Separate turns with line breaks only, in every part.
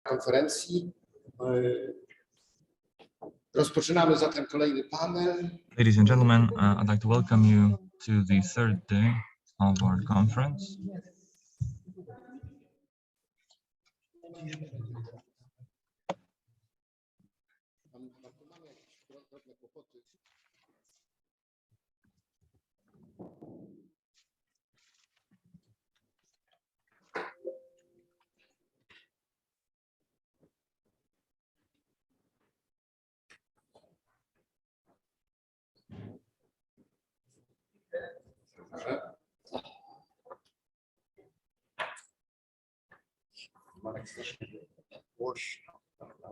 konferencji. Rozpoczynamy zatem kolejny panel.
Ladies and gentlemen, I'd like to welcome you to the third day of our conference.
Marek strasznie głośno, prawda?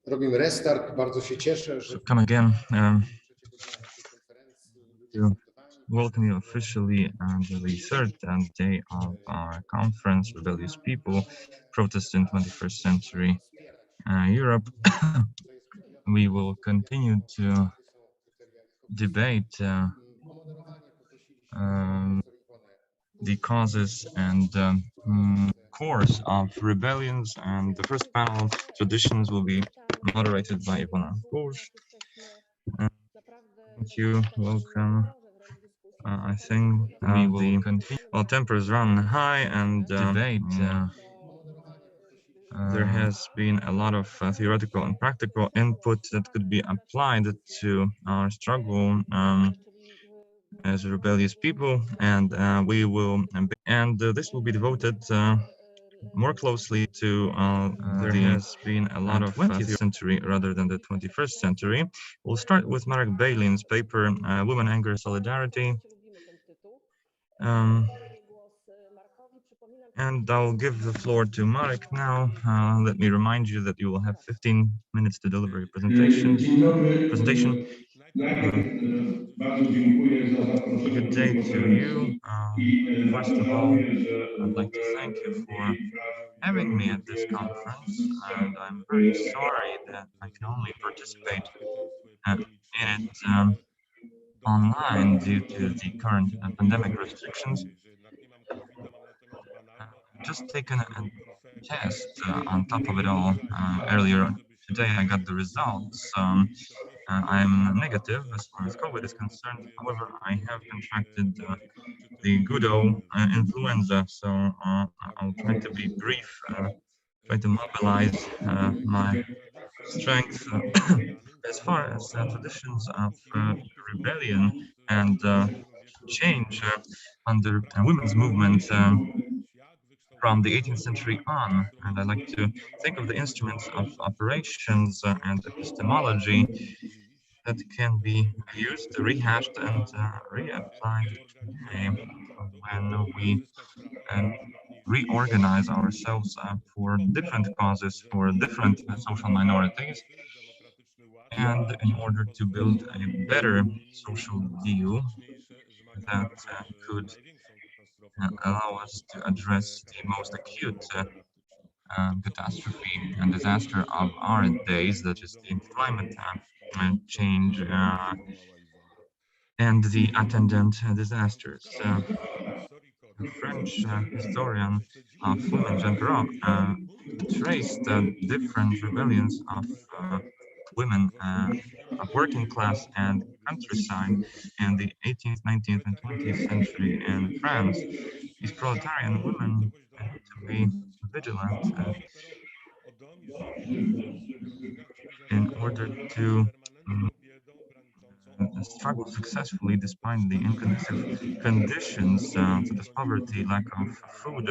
Robimy restart. Bardzo się cieszę, że
Come again to welcome you officially to the third day of our conference, Rebellious People, Protests in 21st Century Europe. We will continue to debate the causes and course of rebellions, and the first panel, Traditions, will be moderated by Iwona. Kurz. Thank you, welcome. I think we will continue. Well, tempers run high and debate. There has been a lot of theoretical and practical input that could be applied to our struggle as rebellious people, and this will be devoted more closely to there has been a lot of 20th century rather than the 21st century. We'll start with Marek Beylin's paper, Women, Anger, Solidarity. And I'll give the floor to Marek now. Let me remind you that you will have 15 minutes to deliver your presentation. Good day to you. First of all, I'd like to thank you for having me at this conference, and I'm very sorry that I can only participate in it online due to the current pandemic restrictions. Just taken a test on top of it all earlier today. I got the results. I'm negative as far as COVID is concerned. However, I have contracted the good old influenza, so I'll try to be brief, try to mobilize my strength. As far as traditions of rebellion and change under women's movement from the 18th century on, and I like to think of the instruments of operations and epistemology that can be used, rehashed, and reapplied today when we reorganize ourselves for different causes, for different social minorities, and in order to build a better social deal that could allow us to address the most acute catastrophe and disaster of our days, that is the climate change and the attendant disasters. A French historian of women, Jean Perrault, traced different rebellions of women of working class and countryside in the 18th, 19th, and 20th century in France. These proletarian women had to be vigilant in order to struggle successfully despite the inconducive conditions such as poverty, lack of food,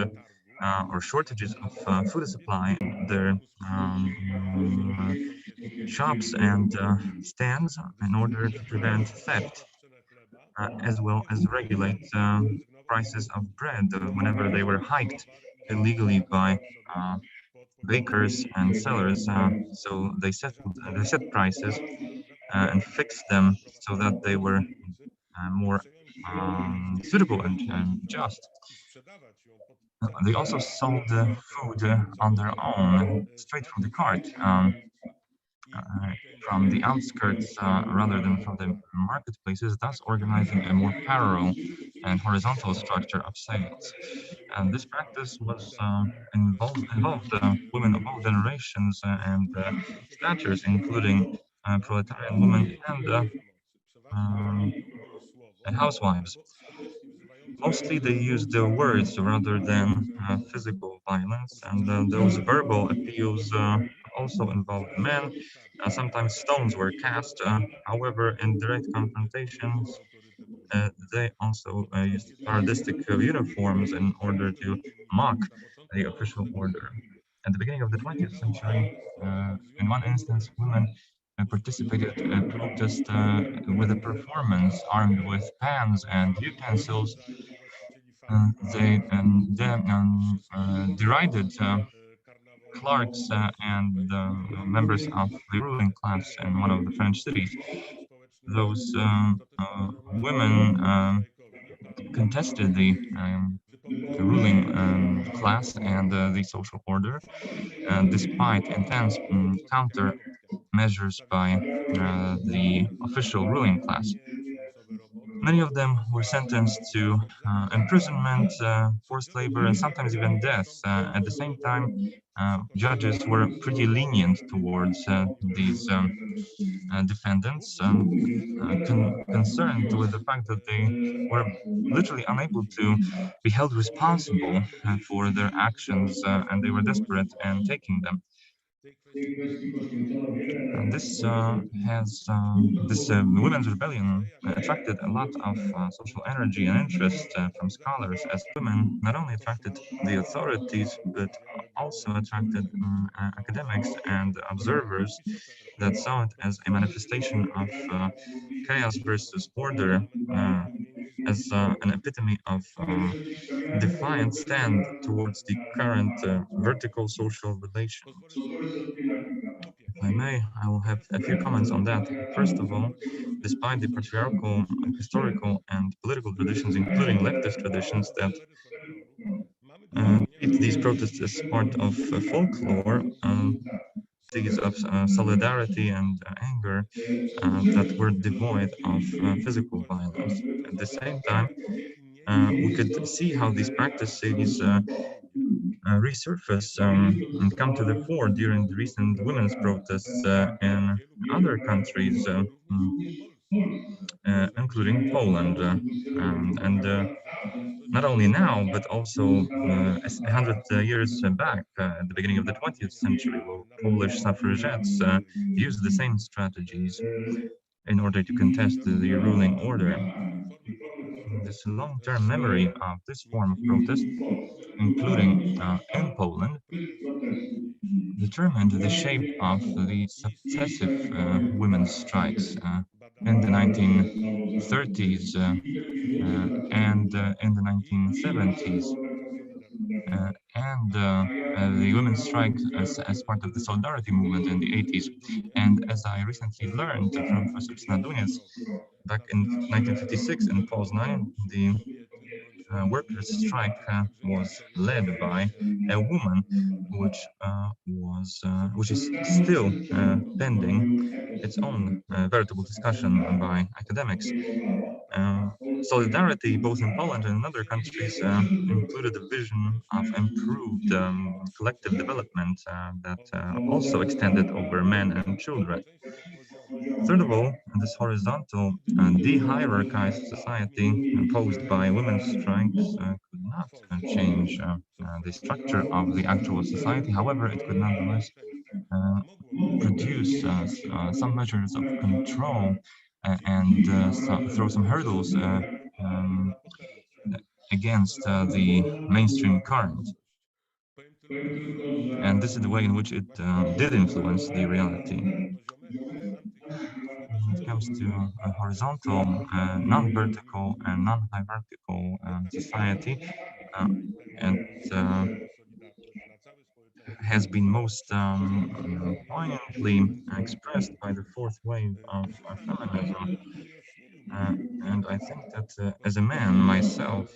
or shortages of food supply in their shops and stands in order to prevent theft, as well as regulate prices of bread whenever they were hiked illegally by bakers and sellers. So they set prices and fixed them so that they were more suitable and just. They also sold food on their own, straight from the cart, from the outskirts rather than from the marketplaces, thus organizing a more parallel and horizontal structure of sales. And this practice was involved women of all generations and statures, including proletarian women and housewives. Mostly they used words rather than physical violence, and those verbal appeals also involved men. Sometimes stones were cast. However, in direct confrontations, they also used parodistic uniforms in order to mock the official order. At the beginning of the 20th century, in one instance, women participated in a protest with a performance armed with pans and utensils. They derided clerks and members of the ruling class in one of the French cities. Those women contested the ruling class and the social order, despite intense countermeasures by the official ruling class. Many of them were sentenced to imprisonment, forced labor, and sometimes even death. At the same time, judges were pretty lenient towards these defendants, concerned with the fact that they were literally unable to be held responsible for their actions, and they were desperate in taking them. And this women's rebellion attracted a lot of social energy and interest from scholars, as women not only attracted the authorities but also attracted academics and observers that saw it as a manifestation of chaos versus order, as an epitome of defiant stand towards the current vertical social relations. If I may, I will have a few comments on that. First of all, despite the patriarchal, historical, and political traditions, including leftist traditions that treat these protests as part of folklore, these of solidarity and anger that were devoid of physical violence. At the same time, we could see how these practices resurface and come to the fore during the recent women's protests in other countries, including Poland. And not only now, but also 100 years back, at the beginning of the 20th century, where Polish suffragettes used the same strategies in order to contest the ruling order. This long-term memory of this form of protest, including in Poland, determined the shape of the successive women's strikes in the 1930s and in the 1970s. And the women's strike as part of the solidarity movement in the 80s. And as I recently learned from Professor Snaduniec, back in 1956 in Poznań, the workers' strike was led by a woman, which is still pending its own veritable discussion by academics. Solidarity, both in Poland and in other countries, included a vision of improved collective development that also extended over men and children. Third of all, this horizontal de-hierarchized society imposed by women's strikes could not change the structure of the actual society. However, it could nonetheless produce some measures of control and throw some hurdles against the mainstream current. And this is the way in which it did influence the reality. When it comes to a horizontal, non-vertical, and non-hierarchical society, and has been most poignantly expressed by the fourth wave of feminism. And I think that as a man myself,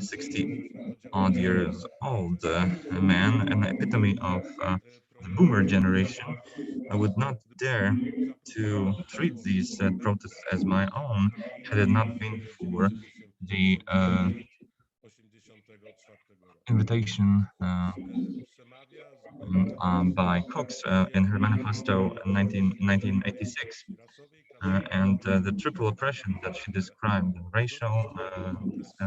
60-odd years old man, an epitome of the boomer generation, I would not dare to treat these protests as my own had it not been for the invitation by Cox in her manifesto in 1986. And the triple oppression that she described, racial,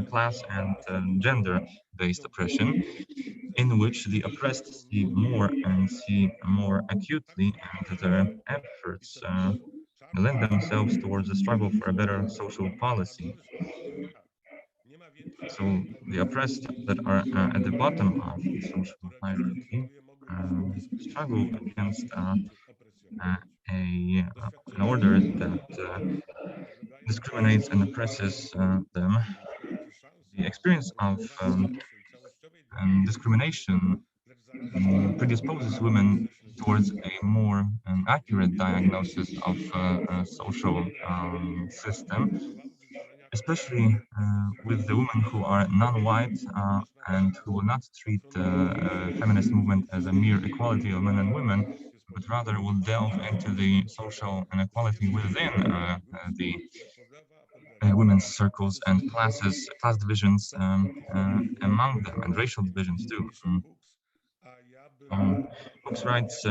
class, and gender-based oppression, in which the oppressed see more and see more acutely, and their efforts lend themselves towards the struggle for a better social policy. So the oppressed that are at the bottom of the social hierarchy struggle against an order that discriminates and oppresses them. The experience of discrimination predisposes women towards a more accurate diagnosis of a social system, especially with the women who are non-white and who will not treat the feminist movement as a mere equality of men and women, but rather will delve into the social inequality within the women's circles and class divisions among them, and racial divisions too. Cox writes,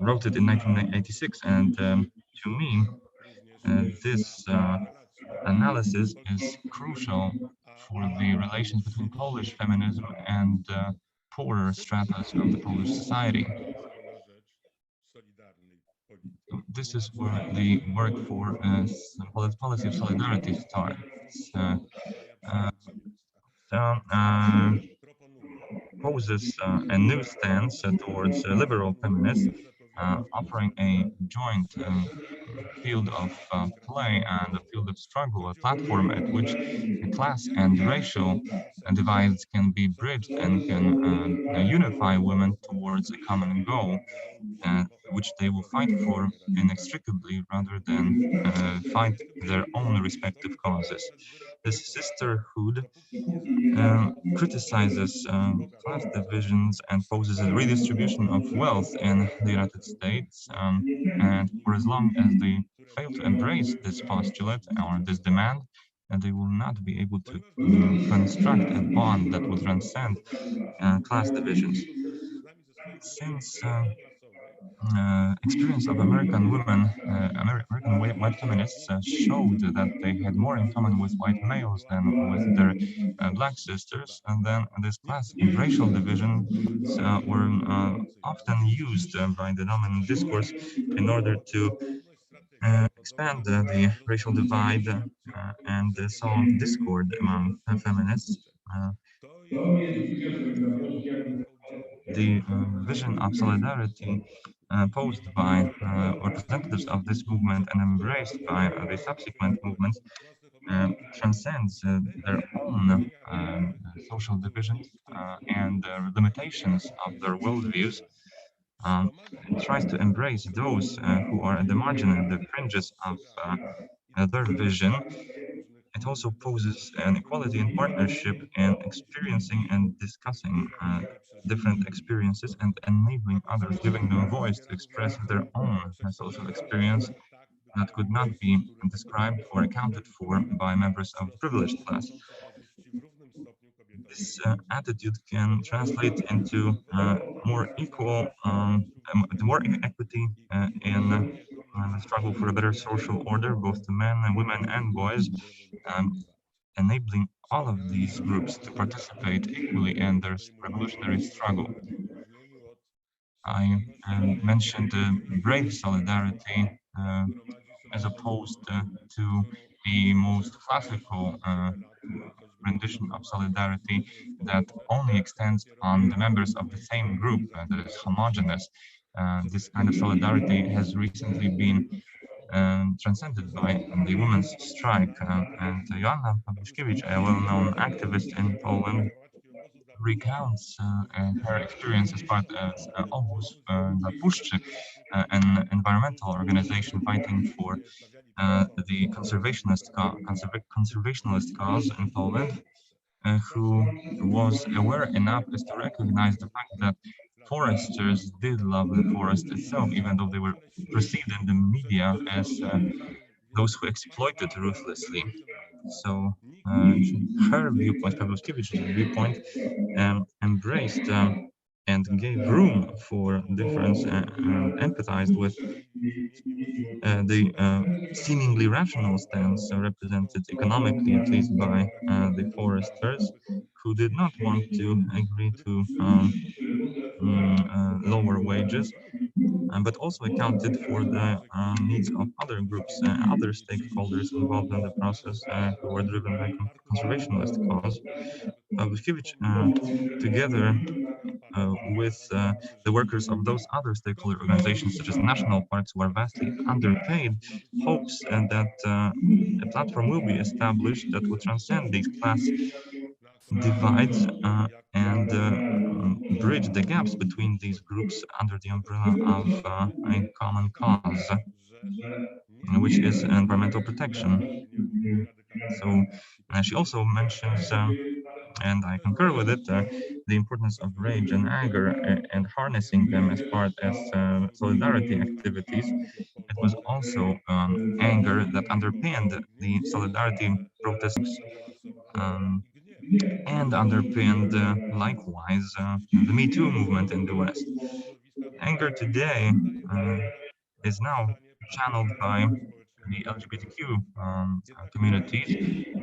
wrote it in 1986, and to me, this analysis is crucial for the relations between Polish feminism and poorer stratas of the Polish society. This is where the work for policy of solidarity starts. Poses a new stance towards liberal feminists, offering a joint field of play and a field of struggle, a platform at which class and racial divides can be bridged and can unify women towards a common goal, which they will fight for inextricably rather than fight their own respective causes. This sisterhood criticizes class divisions and poses a redistribution of wealth in the United States. And for as long as they fail to embrace this postulate or this demand, they will not be able to construct a bond that would transcend class divisions. Since experience of American women, American white feminists showed that they had more in common with white males than with their black sisters, and then this class and racial divisions were often used by the dominant discourse in order to expand the racial divide and sow discord among feminists. The vision of solidarity posed by representatives of this movement and embraced by the subsequent movements transcends their own social divisions and the limitations of their worldviews. It tries to embrace those who are at the margin and the fringes of their vision. It also poses an equality in partnership in experiencing and discussing different experiences and enabling others, giving them a voice to express their own social experience that could not be described or accounted for by members of the privileged class. This attitude can translate into more equal, more equity in the struggle for a better social order, both to men, and women, and boys, enabling all of these groups to participate equally in their revolutionary struggle. I mentioned brave solidarity as opposed to the most classical rendition of solidarity that only extends on the members of the same group that is homogeneous. This kind of solidarity has recently been transcended by the women's strike. And Joanna Pawliszkiewicz, a well-known activist in Poland, recounts her experience as part of Obóz dla Puszczy, an environmental organization fighting for the conservationist cause in Poland, who was aware enough as to recognize the fact that foresters did love the forest itself, even though they were perceived in the media as those who exploited ruthlessly. So her viewpoint, Pawluszkiewicz's viewpoint, embraced and gave room for difference and empathized with the seemingly rational stance represented economically, at least by the foresters, who did not want to agree to lower wages, but also accounted for the needs of other groups, other stakeholders involved in the process who were driven by conservationist cause. Pawluszkiewicz, together with the workers of those other stakeholder organizations, such as national parks, who are vastly underpaid, hopes that a platform will be established that will transcend these class divides and bridge the gaps between these groups under the umbrella of a common cause, which is environmental protection. So she also mentions, and I concur with it, the importance of rage and anger and harnessing them as part as solidarity activities. It was also anger that underpinned the solidarity protests and underpinned likewise the Me Too movement in the West. Anger today is now channeled by the LGBTQ communities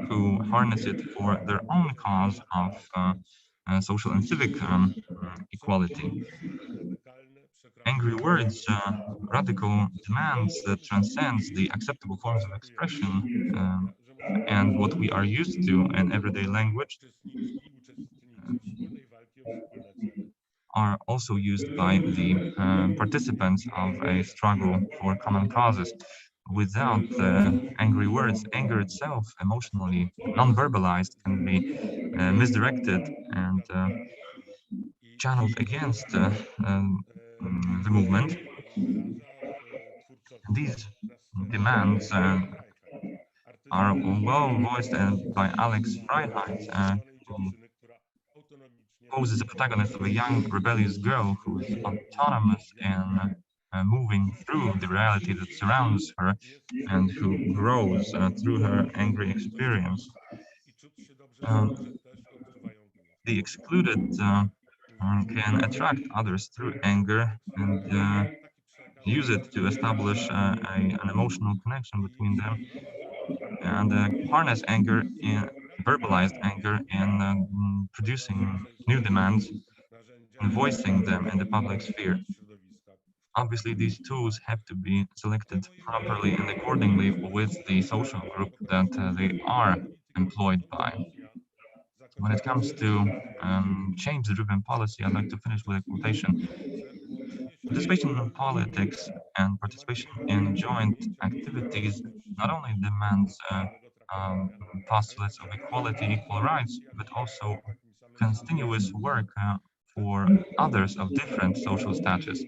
who harness it for their own cause of social and civic equality. Angry words, radical demands that transcends the acceptable forms of expression and what we are used to in everyday language are also used by the participants of a struggle for common causes. Without angry words, anger itself, emotionally non-verbalized, can be misdirected and channeled against the movement. These demands are well voiced by Alex Freiheit, who poses a protagonist of a young rebellious girl who is autonomous in moving through the reality that surrounds her and who grows through her angry experience. The excluded can attract others through anger and use it to establish an emotional connection between them and harness anger in verbalized anger in producing new demands and voicing them in the public sphere. Obviously, these tools have to be selected properly and accordingly with the social group that they are employed by. When it comes to change-driven policy, I'd like to finish with a quotation. Participation in politics and participation in joint activities not only demands postulates of equality, equal rights, but also continuous work for others of different social status.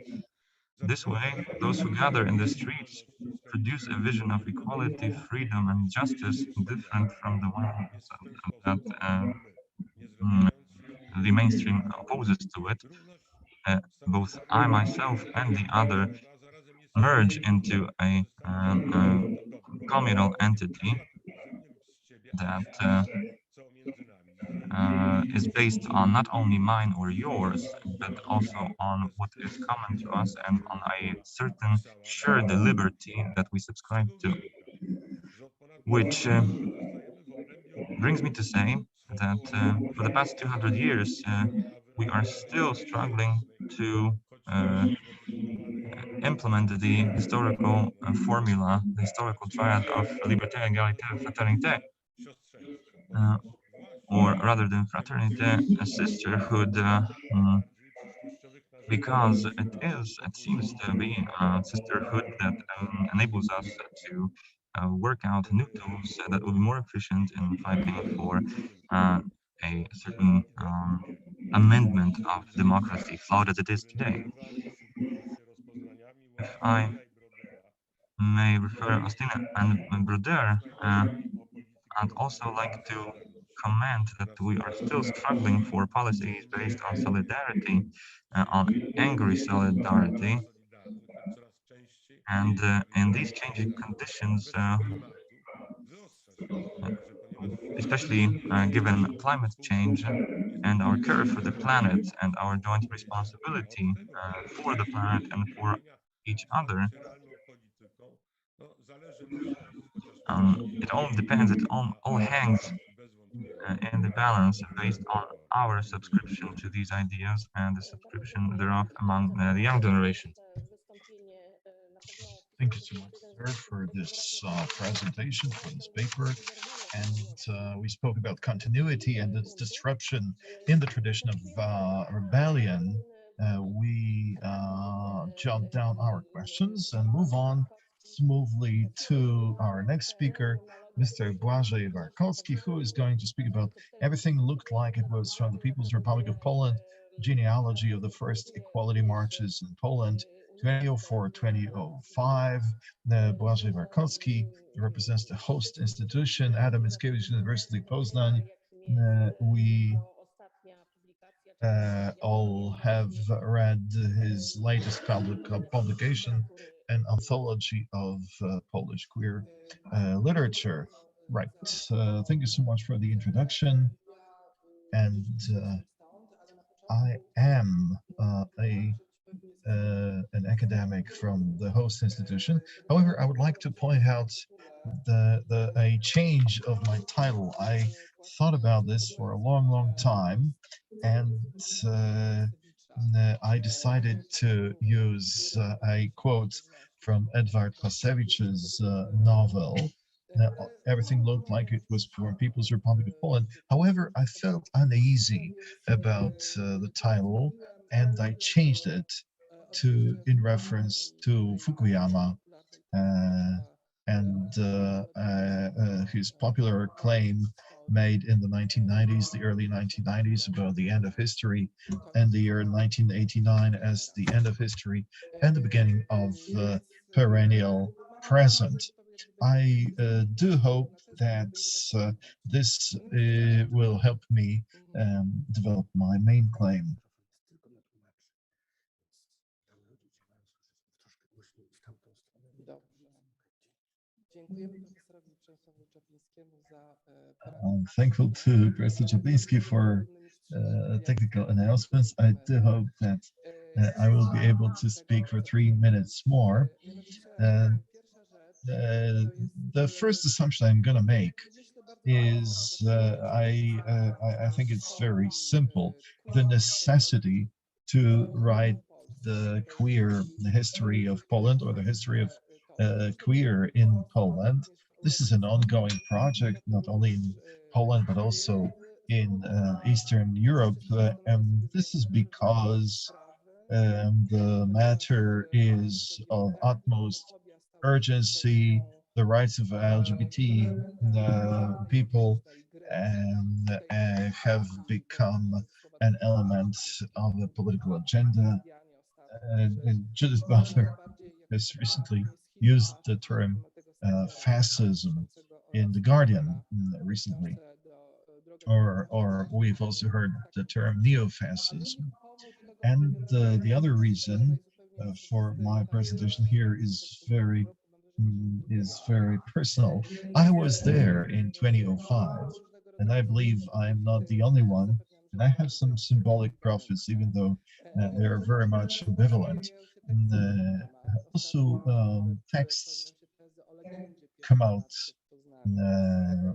This way, those who gather in the streets produce a vision of equality, freedom, and justice different from the one that the mainstream opposes to it. Both I myself and the other merge into a communal entity that is based on not only mine or yours, but also on what is common to us and on a certain shared liberty that we subscribe to. Which brings me to say that for the past 200 years, we are still struggling to implement the historical formula, the historical triad of liberté, égalité, fraternité, or rather than fraternité, a sisterhood, because it seems to be a sisterhood that enables us to work out new tools that will be more efficient in fighting for a certain amendment of democracy, flawed as it is today. If I may refer Austina and Brodeur, I'd also like to comment that we are still struggling for policies based on solidarity, on angry solidarity, and in these changing conditions, especially given climate change and our care for the planet and our joint responsibility for the planet and for each other, it all depends, it all hangs in the balance based on our subscription to these ideas and the subscription thereof among the young generation.
Thank you so much, sir, for this presentation, for this paper. And we spoke about continuity and its disruption in the tradition of rebellion. We jot down our questions and move on smoothly to our next speaker, Mr. Błażej Warkocki, who is going to speak about Everything Looked Like It Was from the People's Republic of Poland, genealogy of the first equality marches in Poland, 2004-2005. Błażej Warkocki represents the host institution, Adam Mickiewicz University, Poznań. We all have read his latest publication, an anthology of Polish queer literature. Right. Thank you so much for the introduction. And I am an academic from the host institution. However, I would like to point out a change of my title. I thought about this for a long time, and I decided to use a quote from Edward Pasewicz's novel. Everything looked like it was for People's Republic of Poland. However, I felt uneasy about the title, and I changed it in reference to Fukuyama and his popular claim made in the 1990s, the early 1990s, about the end of history, and the year 1989 as the end of history and the beginning of the perennial present. I do hope that this will help me develop my main claim. I'm thankful to Professor Czapliński for technical announcements. I do hope that I will be able to speak for 3 minutes more. The first assumption I'm going to make is I think it's very simple. The necessity to write the queer history of Poland, or the history of queer in Poland. This is an ongoing project, not only in Poland, but also in Eastern Europe. And this is because the matter is of utmost urgency. The rights of LGBT people have become an element of the political agenda. And Judith Butler has recently used the term fascism in The Guardian recently, or we've also heard the term neo-fascism. And the other reason for my presentation here is very personal. I was there in 2005, and I believe I'm not the only one. And I have some symbolic profits, even though they're very much ambivalent. And, also, texts come out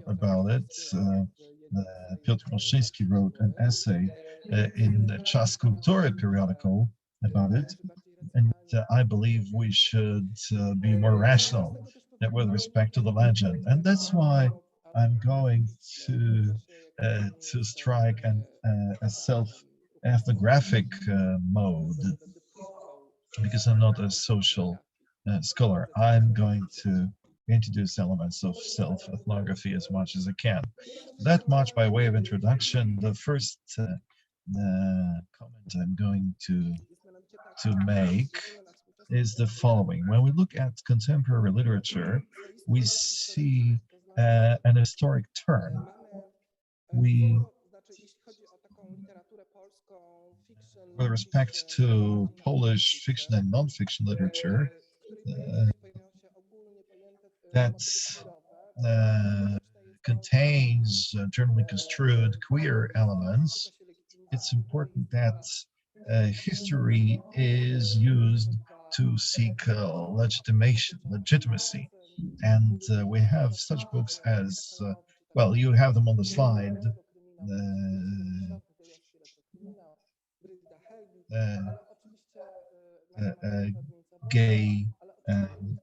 about it. Piotr Olszyński wrote an essay in the Czas Kultury periodical about it. And I believe we should be more rational with respect to the legend. And that's why I'm going to strike a self-ethnographic mode, because I'm not a social scholar. I'm going to introduce elements of self-ethnography as much as I can. That much by way of introduction. The first comment I'm going to make is the following. When we look at contemporary literature, we see an historic turn. With respect to Polish fiction and non-fiction literature, that contains generally construed queer elements, it's important that history is used to seek legitimacy. And we have such books as, well, you have them on the slide.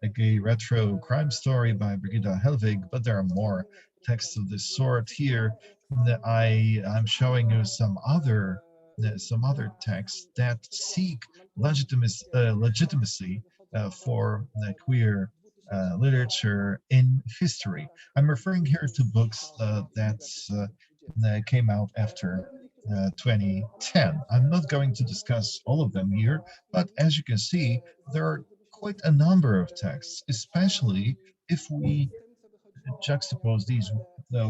A gay retro crime story by Brigida Helvig, but there are more texts of this sort here. I'm showing you some other texts that seek legitimacy for queer literature in history. I'm referring here to books that came out after 2010. I'm not going to discuss all of them here, but as you can see, there are quite a number of texts, especially if we juxtapose these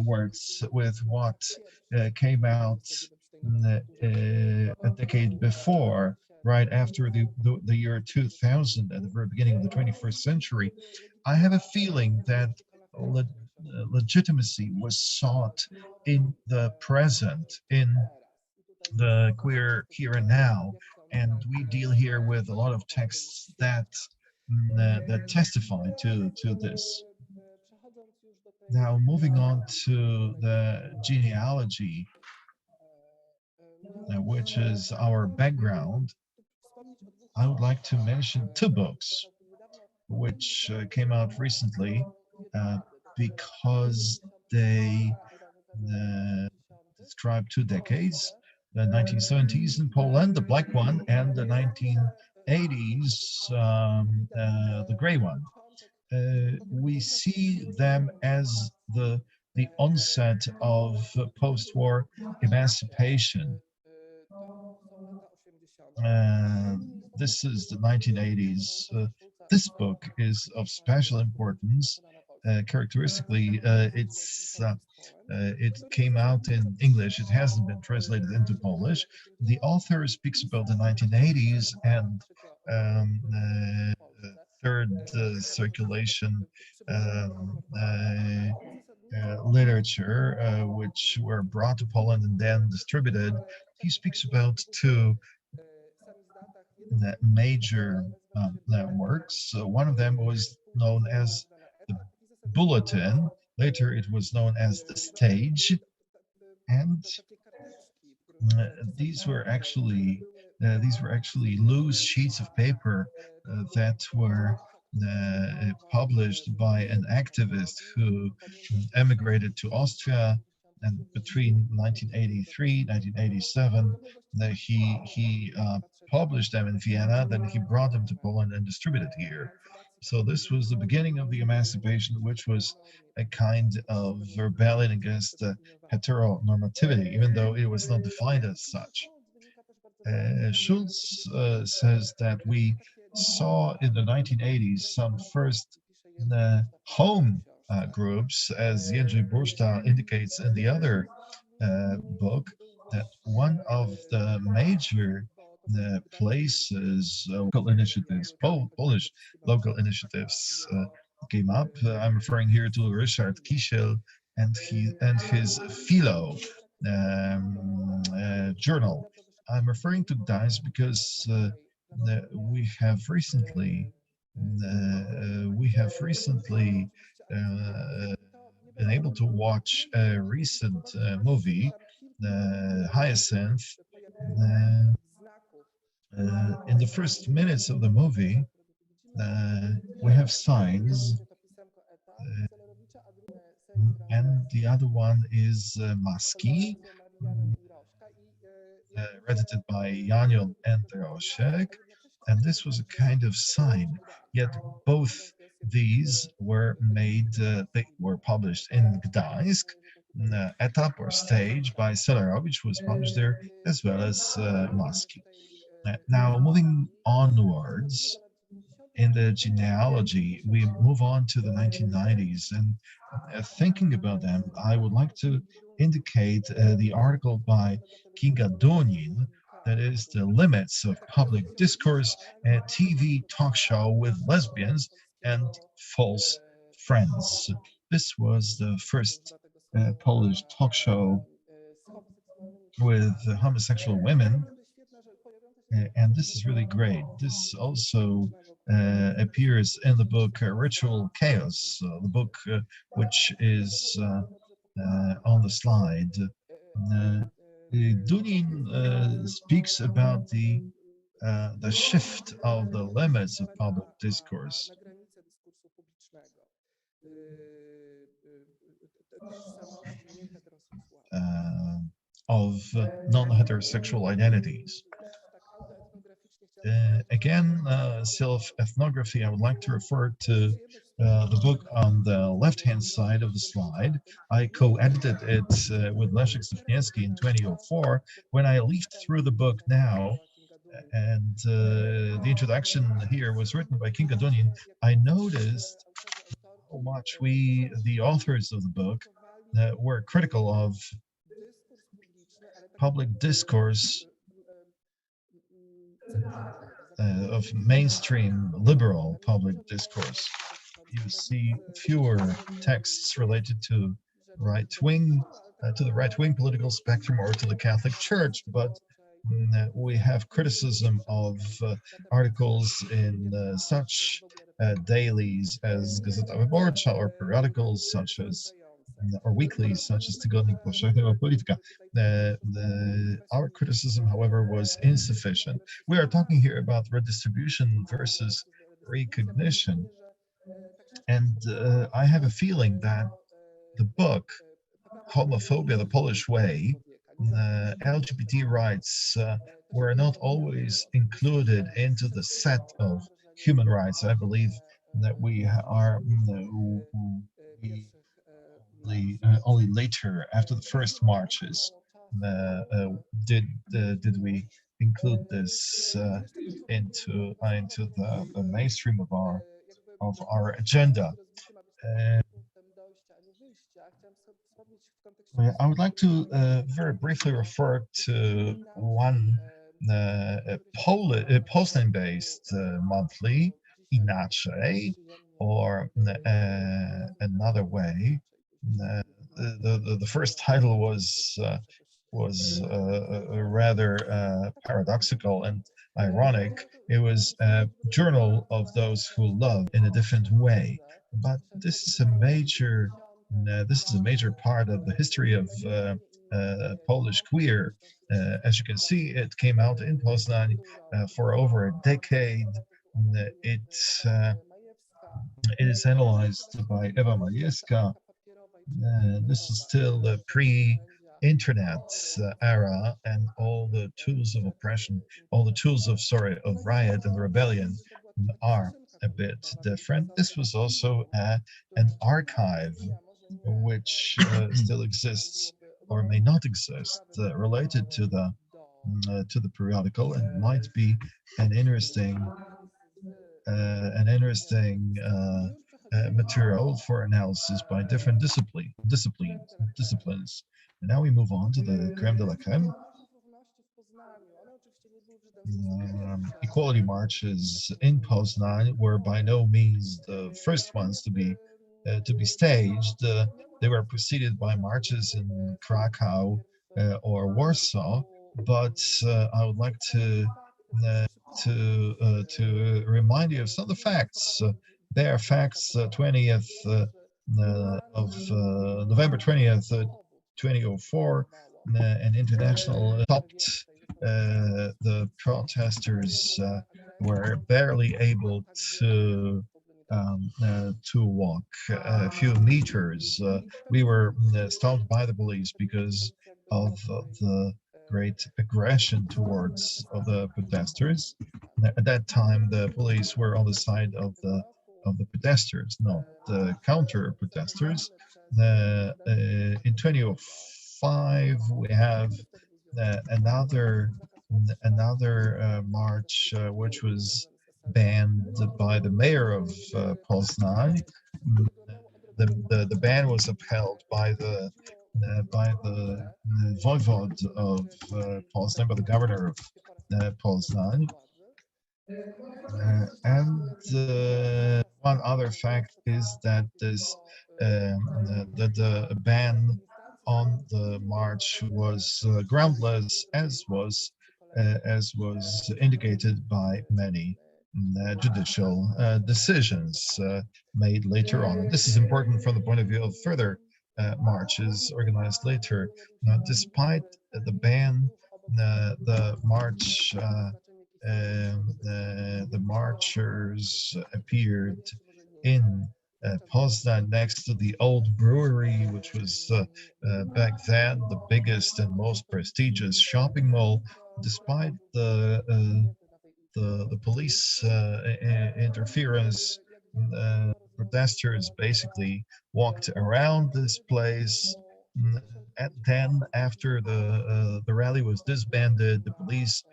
works with what came out a decade before, right after the year 2000, at the very beginning of the 21st century. I have a feeling that legitimacy was sought in the present, in the queer here and now, and we deal here with a lot of texts that testify to this. Now, moving on to the genealogy, which is our background, I would like to mention two books which came out recently because they describe two decades, the 1970s in Poland, the black one, and the 1980s, the gray one. We see them as the onset of post-war emancipation. This is the 1980s. This book is of special importance. Characteristically, it came out in English. It hasn't been translated into Polish. The author speaks about the 1980s and third circulation literature, which were brought to Poland and then distributed. He speaks about two major works. One of them was known as the Bulletin. Later, it was known as the Stage, and these were actually loose sheets of paper that were published by an activist who emigrated to Austria, and between 1983 1987 he published them in Vienna. Then he brought them to Poland and distributed here. So this was the beginning of the emancipation, which was a kind of rebellion against heteronormativity, even though it was not defined as such. Schulz says that we saw in the 1980s some first home groups, as Jędrzej Burszta indicates in the other book, that one of the major places, local initiatives, Polish local initiatives came up. I'm referring here to Ryszard Kisiel and his Philo journal. I'm referring to Gdańsk because we have recently been able to watch a recent movie, Hyacinth. In the first minutes of the movie, we have signs, and the other one is Maski, edited by Janion and Rosiek, and this was a kind of sign. Yet both these were made, they were published in Gdańsk. etap or stage by Selarowicz was published there, as well as Maski. Now, moving onwards, in the genealogy, we move on to the 1990s, and thinking about them, I would like to indicate the article by Kinga Donin, that is The Limits of Public Discourse, a TV talk show with lesbians and false friends. This was the first Polish talk show with homosexual women. And this is really great. This also appears in the book Ritual Chaos, the book which is on the slide. Dunin speaks about the shift of the limits of public discourse. Of non-heterosexual identities. Again, self-ethnography, I would like to refer to the book on the left-hand side of the slide. I co-edited it with Leszek Stefniewski in 2004. When I leafed through the book now, and the introduction here was written by Kinga Donin, I noticed how much the authors of the book, were critical of public discourse, of mainstream liberal public discourse. You see fewer texts related to right-wing, to the right-wing political spectrum or to the Catholic Church, but we have criticism of articles in such dailies as Gazeta Wyborcza or periodicals such as or weeklies such as Tygodnik Powszechnego Polityka. Our criticism, however, was insufficient. We are talking here about redistribution versus recognition. And I have a feeling that the book, Homophobia, the Polish Way, LGBT rights were not always included into the set of human rights. I believe that we are only later, after the first marches, did we include this into the mainstream of our agenda. I would like to very briefly refer to one Poznań-based monthly, Inaczej, or Another Way. The first title was rather paradoxical and ironic. It was a journal of those who love in a different way. But this is a major part of the history of Polish queer. As you can see, it came out in Poznań for over a decade. It is analyzed by Ewa Majewska. This is still the pre-internet era, and all the tools of oppression, all the tools of riot and rebellion are a bit different. This was also an archive which still exists or may not exist, related to the periodical, and might be an interesting material for analysis by different disciplines. And now we move on to the creme de la creme. Equality marches in Poznań were by no means the first ones to be staged. They were preceded by marches in Krakow or Warsaw. But I would like to remind you of some of the facts. They are facts. 20th of November 20th, 2004, an international stopped. The protesters were barely able to walk a few meters. We were stopped by the police because of the great aggression towards the protesters. At that time, the police were on the side of the protesters, not the counter protesters. in 2005 we have another march which was banned by the mayor of Poznań. The ban was upheld by the voivod of Poznań, by the governor of Poznań. And one other fact is that the ban on the march was groundless, as was indicated by many judicial decisions made later on. And this is important from the point of view of further marches organized later. Despite the ban, the marchers appeared in Poznań next to the old brewery, which was back then the biggest and most prestigious shopping mall. Despite the police interference, protesters basically walked around this place. And then, after the rally was disbanded, the police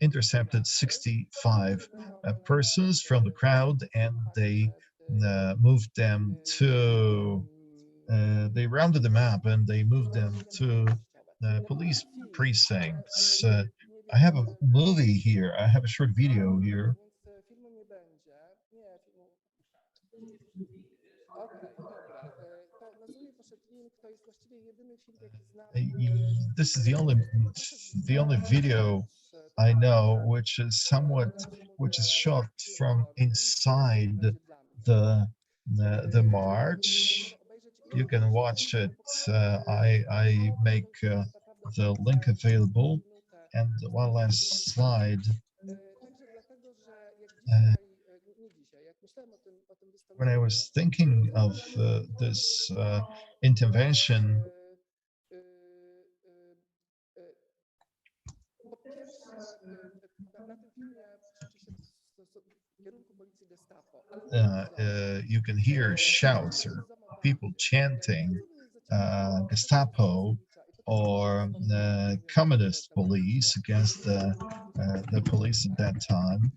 intercepted 65 persons from the crowd, and they moved them to. They rounded them up and they moved them to police precincts. I have a movie here. I have a short video here. This is the only video I know which is shot from inside the march. You can watch it. I make the link available. And one last slide. When I was thinking of this intervention, you can hear shouts or people chanting Gestapo or communist police against the police at that time.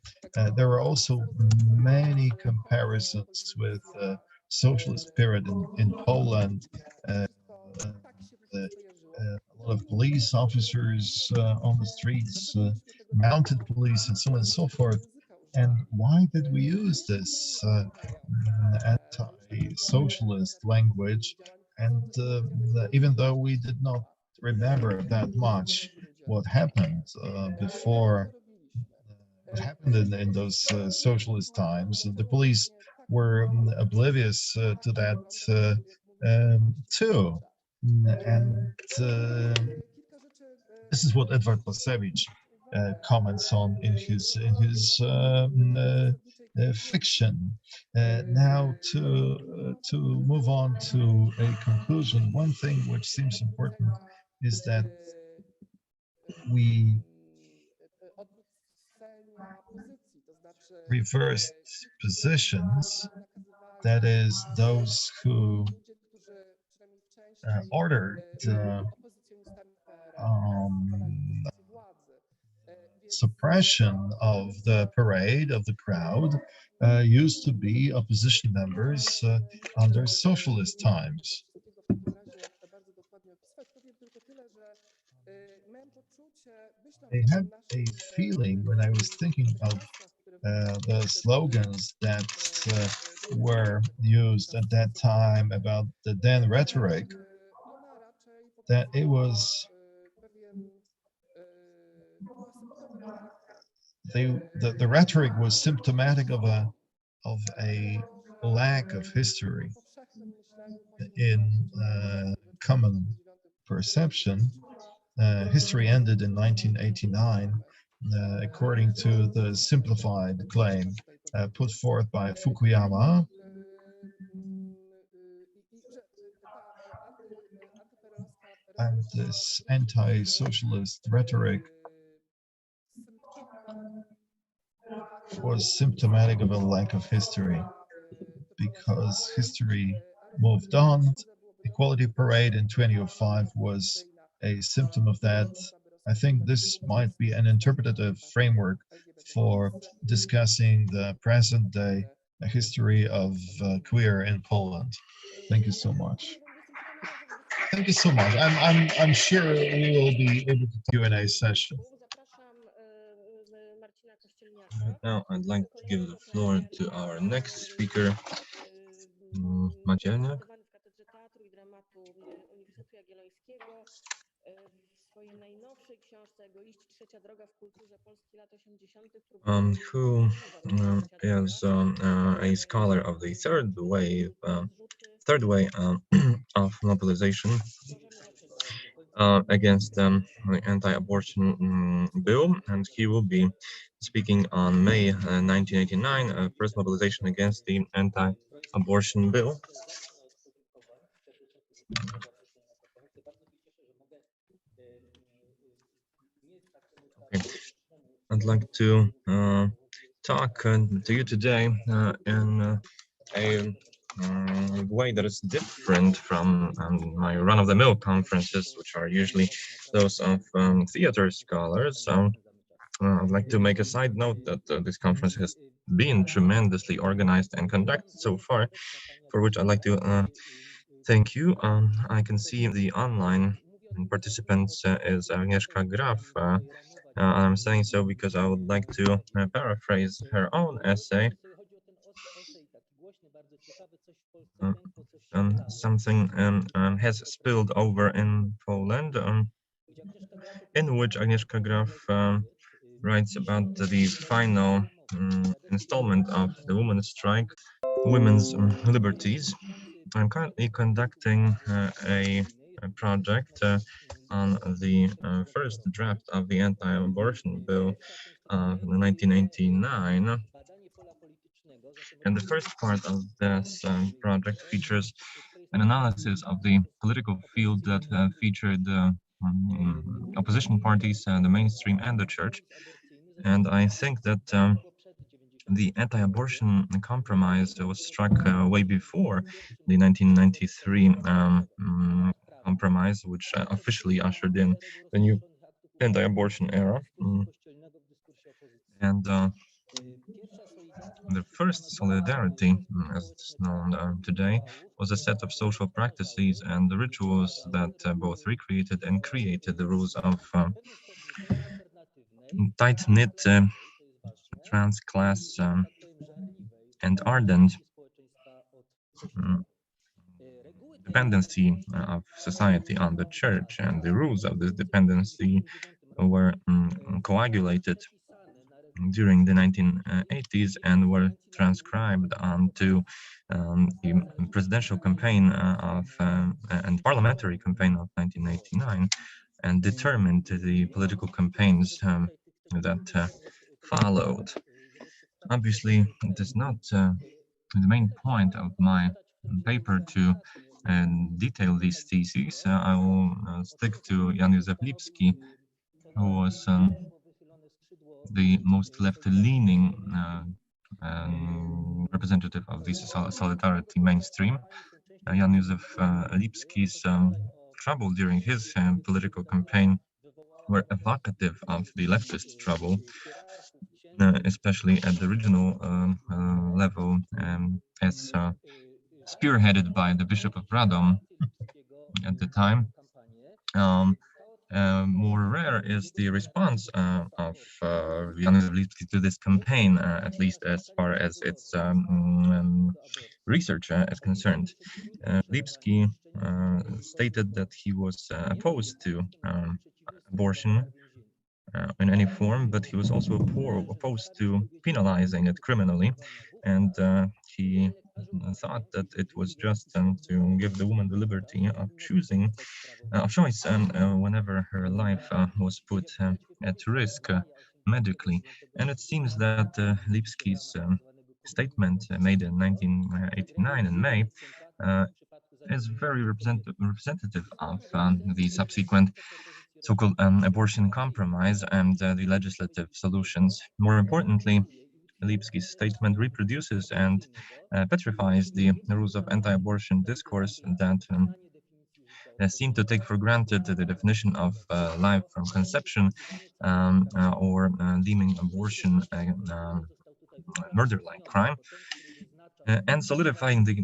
There were also many comparisons with socialist spirit in Poland. A lot of police officers on the streets, mounted police, and so on and so forth. And why did we use this anti-socialist language? And even though we did not remember that much what happened before, what happened in those socialist times, the police were oblivious to that too. And this is what Edward Pasewicz comments on in his fiction. Now to move on to a conclusion, one thing which seems important is that we reversed positions, that is, those who ordered suppression of the parade, of the crowd, used to be opposition members under socialist times. I had a feeling when I was thinking of the slogans that were used at that time about the then rhetoric, that it was the rhetoric was symptomatic of a lack of history in common perception. History ended in 1989, according to the simplified claim put forth by Fukuyama. And this anti-socialist rhetoric was symptomatic of a lack of history, because history moved on Equality Parade in 2005 was a symptom of that. I think this might be an interpretative framework for discussing the present day history of queer in Poland. Thank you so much. Thank you so much. I'm sure we will be able to Q&A session.
Now I'd like to give the floor to our next speaker, Maciej. Who is a scholar of the third way of mobilization against the anti-abortion bill, and he will be speaking on May 1989, first mobilization against the anti-abortion bill. Okay. I'd like to talk to you today in a way that is different from my run-of-the-mill conferences, which are usually those of theater scholars. I'd like to make a side note that this conference has been tremendously organized and conducted so far, for which I'd like to thank you. I can see the online participants is Agnieszka Graf. I'm saying so because I would like to paraphrase her own essay. Something has spilled over in Poland, in which Agnieszka Graf writes about the final installment of the women's strike, Women's Liberties. I'm currently conducting a project on the first draft of the anti-abortion bill of 1989. And the first part of this project features an analysis of the political field that featured opposition parties, the mainstream and the church. And I think that the anti-abortion compromise was struck way before the 1993 compromise, which officially ushered in the new anti-abortion era. And the first solidarity, as it's known today, was a set of social practices and the rituals that both recreated and created the rules of tight-knit trans class and ardent dependency of society on the church, and the rules of this dependency were coagulated during the 1980s and were transcribed onto the presidential campaign and parliamentary campaign of 1989, and determined the political campaigns that followed. Obviously, it is not the main point of my paper to detail these theses. I will stick to Jan Józef Lipski, who was the most left-leaning representative of this solidarity mainstream. Jan Józef Lipski's trouble during his political campaign were evocative of the leftist trouble, especially at the regional level, as spearheaded by the Bishop of Radom at the time. More rare is the response of Jan Józef Lipski to this campaign, at least as far as its research is concerned. Lipski stated that he was opposed to abortion in any form, but he was also opposed to penalizing it criminally, and he thought that it was just to give the woman the liberty of choosing, of choice, whenever her life was put at risk medically. And it seems that Lipski's statement made in 1989 in May is very representative of the subsequent so-called abortion compromise and the legislative solutions. More importantly, Lipski's statement reproduces and petrifies the rules of anti-abortion discourse that seem to take for granted the definition of life from conception, or deeming abortion a murder-like crime, and solidifying the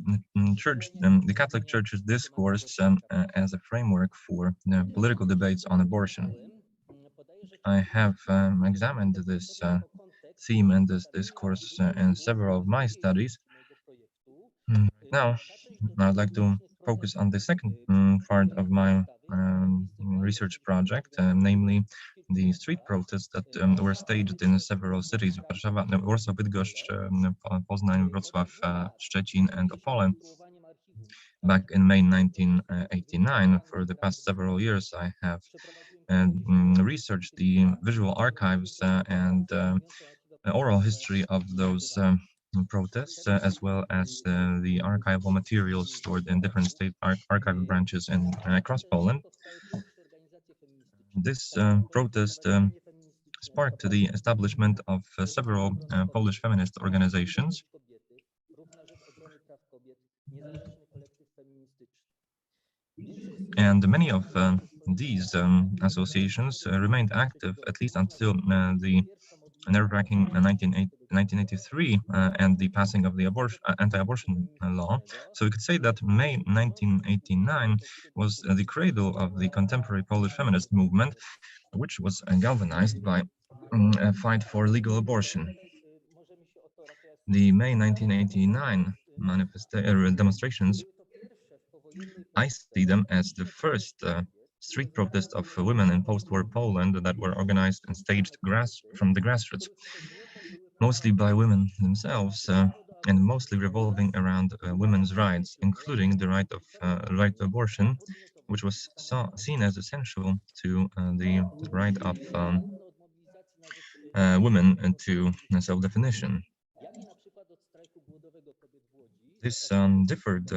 church, the Catholic Church's discourse as a framework for political debates on abortion. I have examined this theme and this discourse in several of my studies. Now, I'd like to focus on the second part of my research project, namely the street protests that were staged in several cities: Warszawa, Warsaw, Bydgoszcz, Poznań, Wrocław, Szczecin, and Opole. Back in May 1989, for the past several years, I have researched the visual archives and oral history of those protests, as well as the archival materials stored in different state archive branches across Poland. This protest sparked the establishment of several Polish feminist organizations. And many of these associations remained active at least until the nerve-wracking 1983 and the passing of the anti-abortion law. So we could say that May 1989 was the cradle of the contemporary Polish feminist movement, which was galvanized by a fight for legal abortion. The May 1989 demonstrations, I see them as the first street protest of women in post-war Poland that were organized and staged from the grassroots, mostly by women themselves, and mostly revolving around women's rights, including the right to abortion, which was seen as essential to the right of women to self-definition. This differed.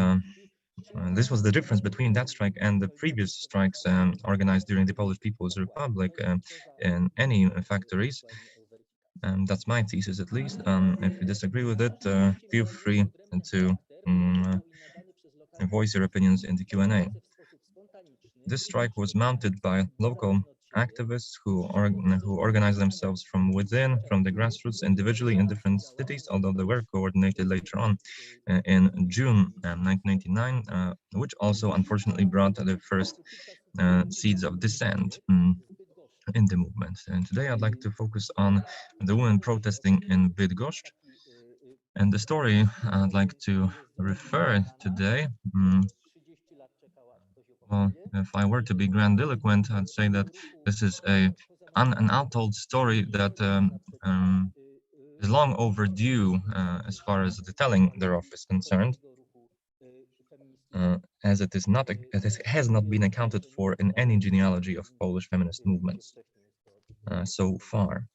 This was the difference between that strike and the previous strikes organized during the Polish People's Republic in any factories. That's my thesis, at least. If you disagree with it, feel free to voice your opinions in the Q&A. This strike was mounted by local activists who organized themselves from within, from the grassroots, individually in different cities, although they were coordinated later on in June 1999, which also unfortunately brought the first seeds of dissent in the movement. And today I'd like to focus on the women protesting in Bydgoszcz. And the story I'd like to refer today, well, if I were to be grandiloquent, I'd say that this is an untold story that is long overdue as far as the telling thereof is concerned, as it has not been accounted for in any genealogy of Polish feminist movements so far.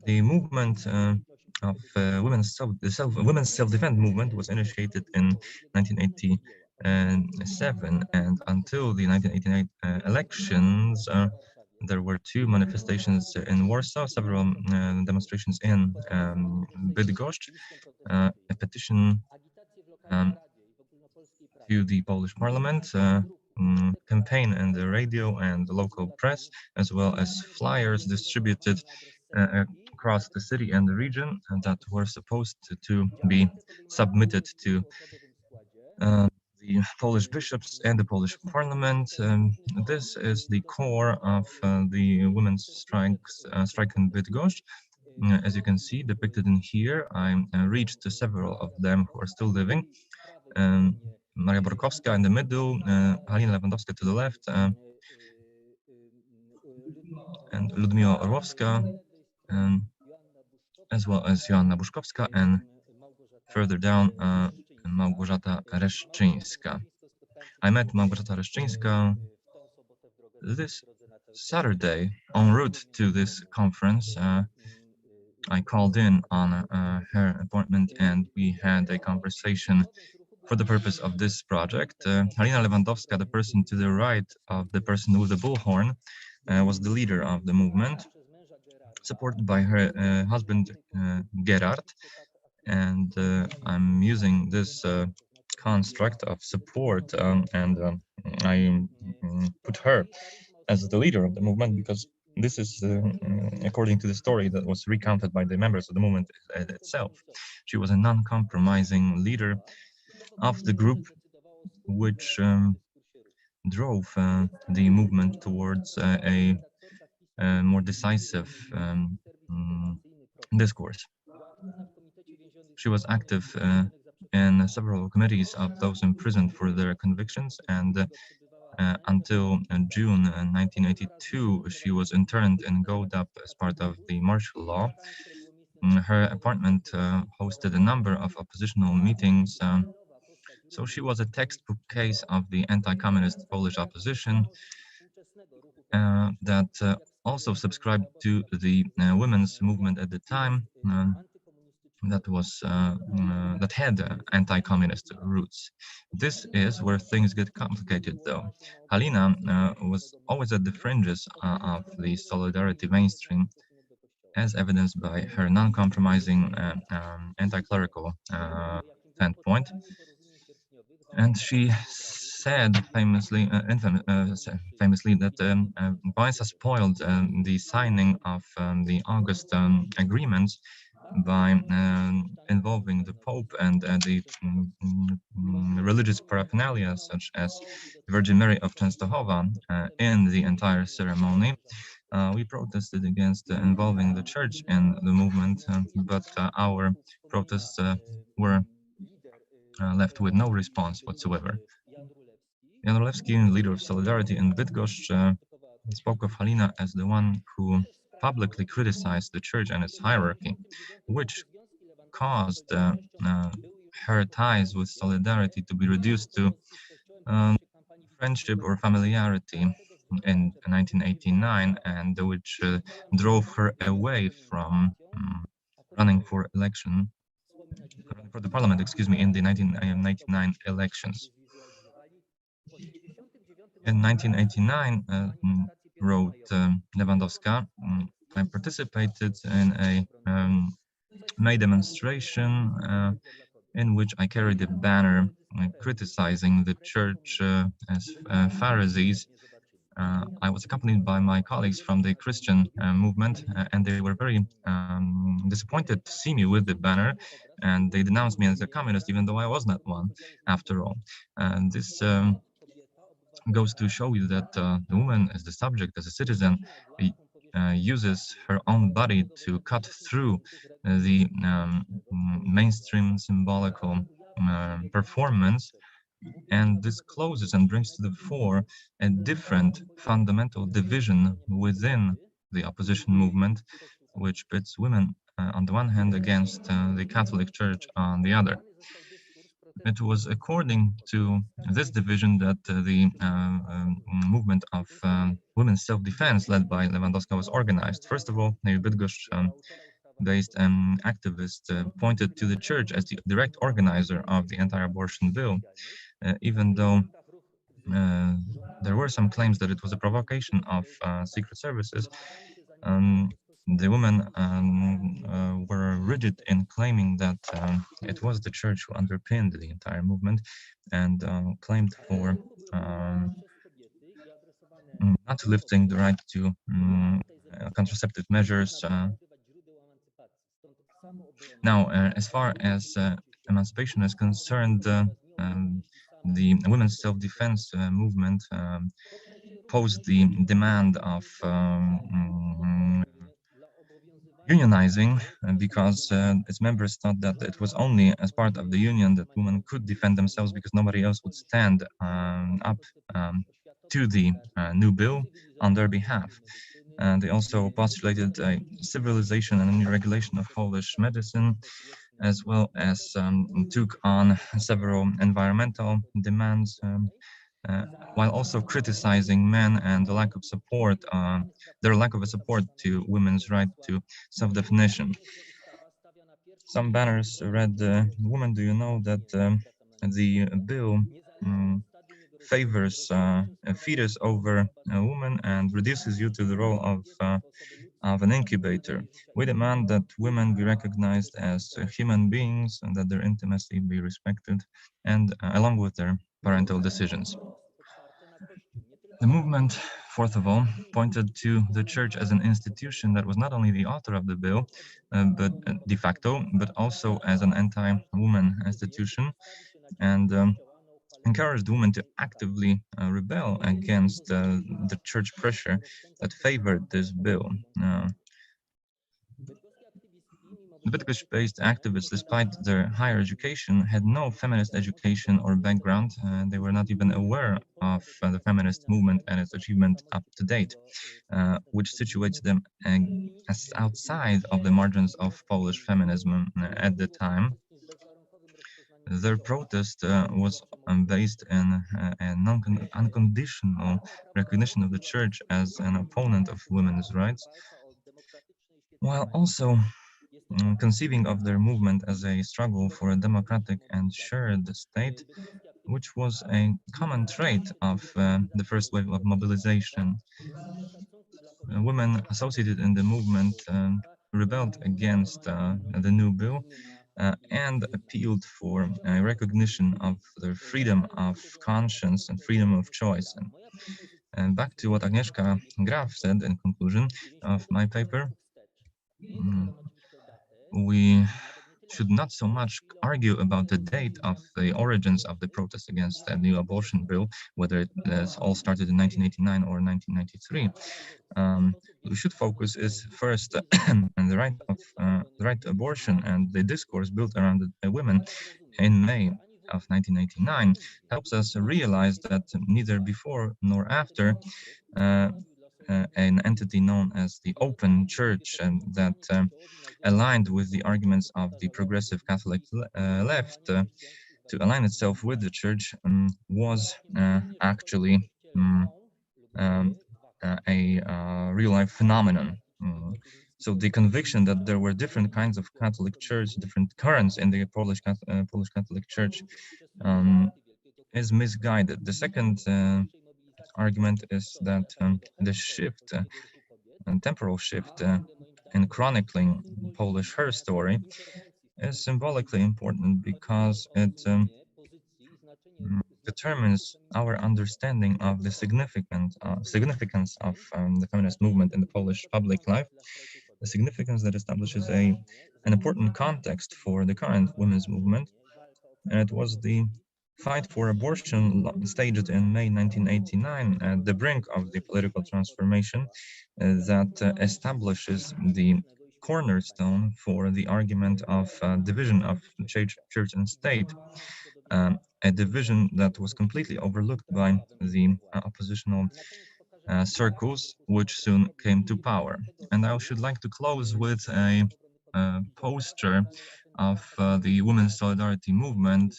The movement of women's self-defense movement was initiated in 1987, and until the 1988 elections, there were two manifestations in Warsaw, several demonstrations in Bydgoszcz, a petition to the Polish Parliament, campaign in the radio and the local press, as well as flyers distributed across the city and the region that were supposed to be submitted to the Polish bishops and the Polish Parliament. This is the core of the women's strike in Bydgoszcz. As you can see, depicted in here, I reached several of them who are still living. Maria Borkowska in the middle, Halina Lewandowska to the left, and Ludmiła Orłowska, as well as Joanna Buszkowska, and further down, Małgorzata Reszczyńska. I met Małgorzata Reszczyńska this Saturday en route to this conference. I called in on her appointment, and we had a conversation for the purpose of this project. Halina Lewandowska, the person to the right of the person with the bullhorn, was the leader of the movement, supported by her husband Gerard, And I'm using this construct of support, and I put her as the leader of the movement because this is according to the story that was recounted by the members of the movement itself. She was a non-compromising leader of the group, which drove the movement towards a more decisive discourse. She was active in several committees of those imprisoned for their convictions, and until June 1982, she was interned in Goldap as part of the martial law. Her appointment hosted a number of oppositional meetings, so she was a textbook case of the anti-communist Polish opposition that also subscribed to the women's movement at the time. That had anti-communist roots. This is where things get complicated, though. Halina was always at the fringes of the solidarity mainstream, as evidenced by her non-compromising anti-clerical standpoint. And she said famously, famously that Wałęsa spoiled the signing of the August agreements by involving the Pope and the religious paraphernalia, such as Virgin Mary of Częstochowa, in the entire ceremony. We protested against involving the church in the movement, but our protests were left with no response whatsoever. Jan Rulewski, leader of Solidarity in Bydgoszcz, spoke of Halina as the one who publicly criticized the church and its hierarchy, which caused her ties with Solidarity to be reduced to friendship or familiarity in 1989, and which drove her away from running for the parliament, in the 1999 elections. In 1989, wrote Lewandowska, I participated in a May demonstration in which I carried a banner criticizing the church as Pharisees. I was accompanied by my colleagues from the Christian movement, and they were very disappointed to see me with the banner, and they denounced me as a communist, even though I was not one, after all. And this goes to show you that the woman, as the subject, as a citizen, uses her own body to cut through the mainstream symbolical performance, and this closes and brings to the fore a different fundamental division within the opposition movement, which pits women on the one hand against the Catholic Church on the other. It was according to this division that the movement of women's self-defense led by Lewandowska was organized. First of all, a Bydgoszcz-based activist pointed to the church as the direct organizer of the anti-abortion bill, even though there were some claims that it was a provocation of secret services. The women were rigid in claiming that it was the church who underpinned the entire movement, and claimed for not lifting the right to contraceptive measures. Now, as far as emancipation is concerned, the women's self-defense movement posed the demand of unionizing, because its members thought that it was only as part of the union that women could defend themselves, because nobody else would stand up to the new bill on their behalf. They also postulated a civilization and regulation of Polish medicine, as well as took on several environmental demands, while also criticizing men and the lack of support, their lack of support to women's right to self-definition. Some banners read, "Women, do you know that the bill favors a fetus over a woman and reduces you to the role of an incubator. We demand that women be recognized as human beings and that their intimacy be respected, and along with their parental decisions. The movement, fourth of all, pointed to the church as an institution that was not only the author of the bill, but de facto, but also as an anti-woman institution, and encouraged women to actively rebel against the church pressure that favored this bill. The Bydgoszcz-based activists, despite their higher education, had no feminist education or background. They were not even aware of the feminist movement and its achievement up to date, which situates them as outside of the margins of Polish feminism at the time. Their protest was based in an unconditional recognition of the church as an opponent of women's rights, while also conceiving of their movement as a struggle for a democratic and shared state, which was a common trait of the first wave of mobilization. Women associated in the movement rebelled against the new bill and appealed for a recognition of their freedom of conscience and freedom of choice. And back to what Agnieszka Graf said in conclusion of my paper, we should not so much argue about the date of the origins of the protest against the new abortion bill, whether it all started in 1989 or 1993. We should focus is first on the right to abortion, and the discourse built around the women in May of 1989 helps us realize that neither before nor after an entity known as the Open Church that aligned with the arguments of the progressive Catholic left to align itself with the church was actually a real-life phenomenon. So the conviction that there were different kinds of Catholic Church, different currents in the Polish Catholic Church is misguided. The second argument is that the shift, temporal shift in chronicling Polish her story is symbolically important because it determines our understanding of the significance of the feminist movement in the Polish public life, a significance that establishes an important context for the current women's movement. And it was the fight for abortion staged in May 1989 at the brink of the political transformation that establishes the cornerstone for the argument of division of church and state, a division that was completely overlooked by the oppositional circles, which soon came to power. And I should like to close with a poster of the Women's Solidarity Movement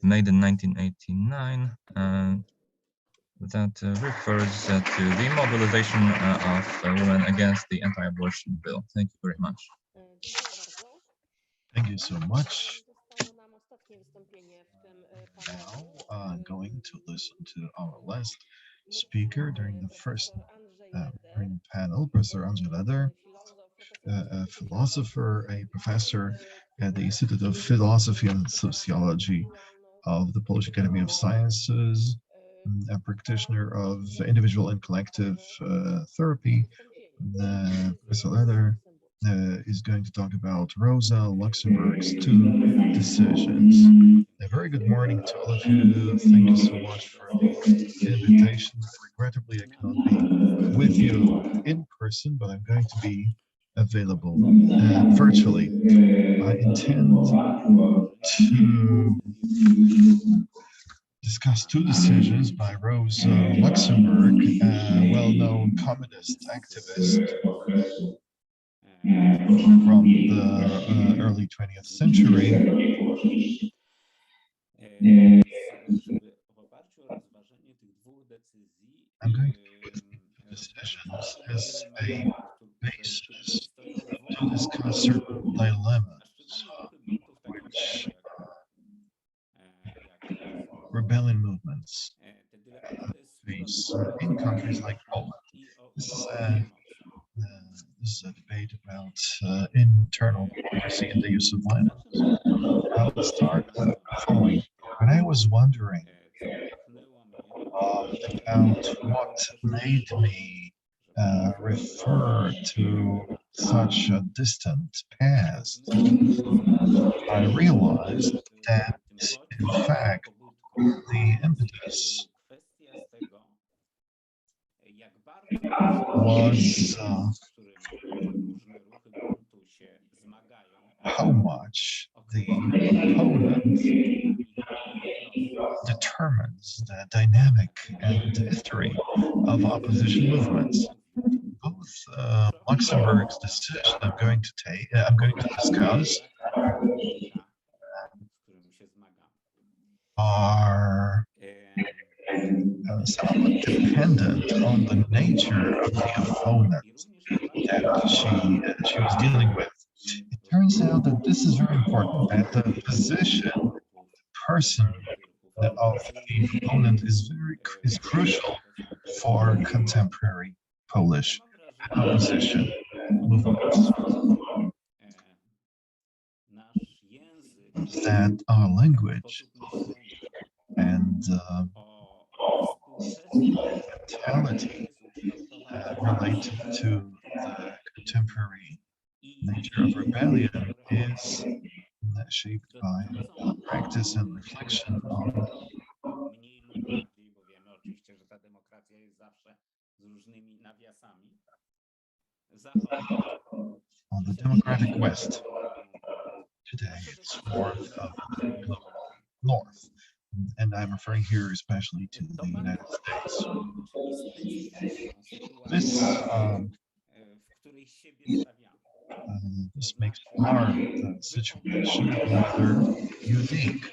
made in 1989 that refers to the mobilization of women against the anti-abortion bill. Thank you very much.
Thank you so much. Now I'm going to listen to our last speaker during the first panel, Professor Andrzej Leder, a philosopher, a professor at the Institute of Philosophy and Sociology of the Polish Academy of Sciences, a practitioner of individual and collective therapy. Professor Leder is going to talk about Rosa Luxemburg's two decisions. A very good morning to all of you. Thank you so much for the invitation. Regrettably, I cannot be with you in person, but I'm going to be available virtually. I intend to discuss two decisions by Rosa Luxemburg, a well-known communist activist from the early 20th century. I'm going to go with two decisions as a basis to discuss certain dilemmas which debate about internal democracy and the use of violence. I'll start with the following. When I was wondering about what made me refer to such a distant past, I realized that, in fact, the impetus was how much the opponent determines the dynamic and history of opposition movements. Both Luxemburg's decision I'm going to discuss are somewhat dependent on the nature of the opponent that she was dealing with. It turns out that this is very important, that the position, the person of the opponent is crucial for contemporary Polish opposition movements. That our language and mentality related to the contemporary nature of rebellion is shaped by practice and reflection on the democratic West. Today, it's more of the North, and I'm referring here especially to the United States. This makes our situation rather unique.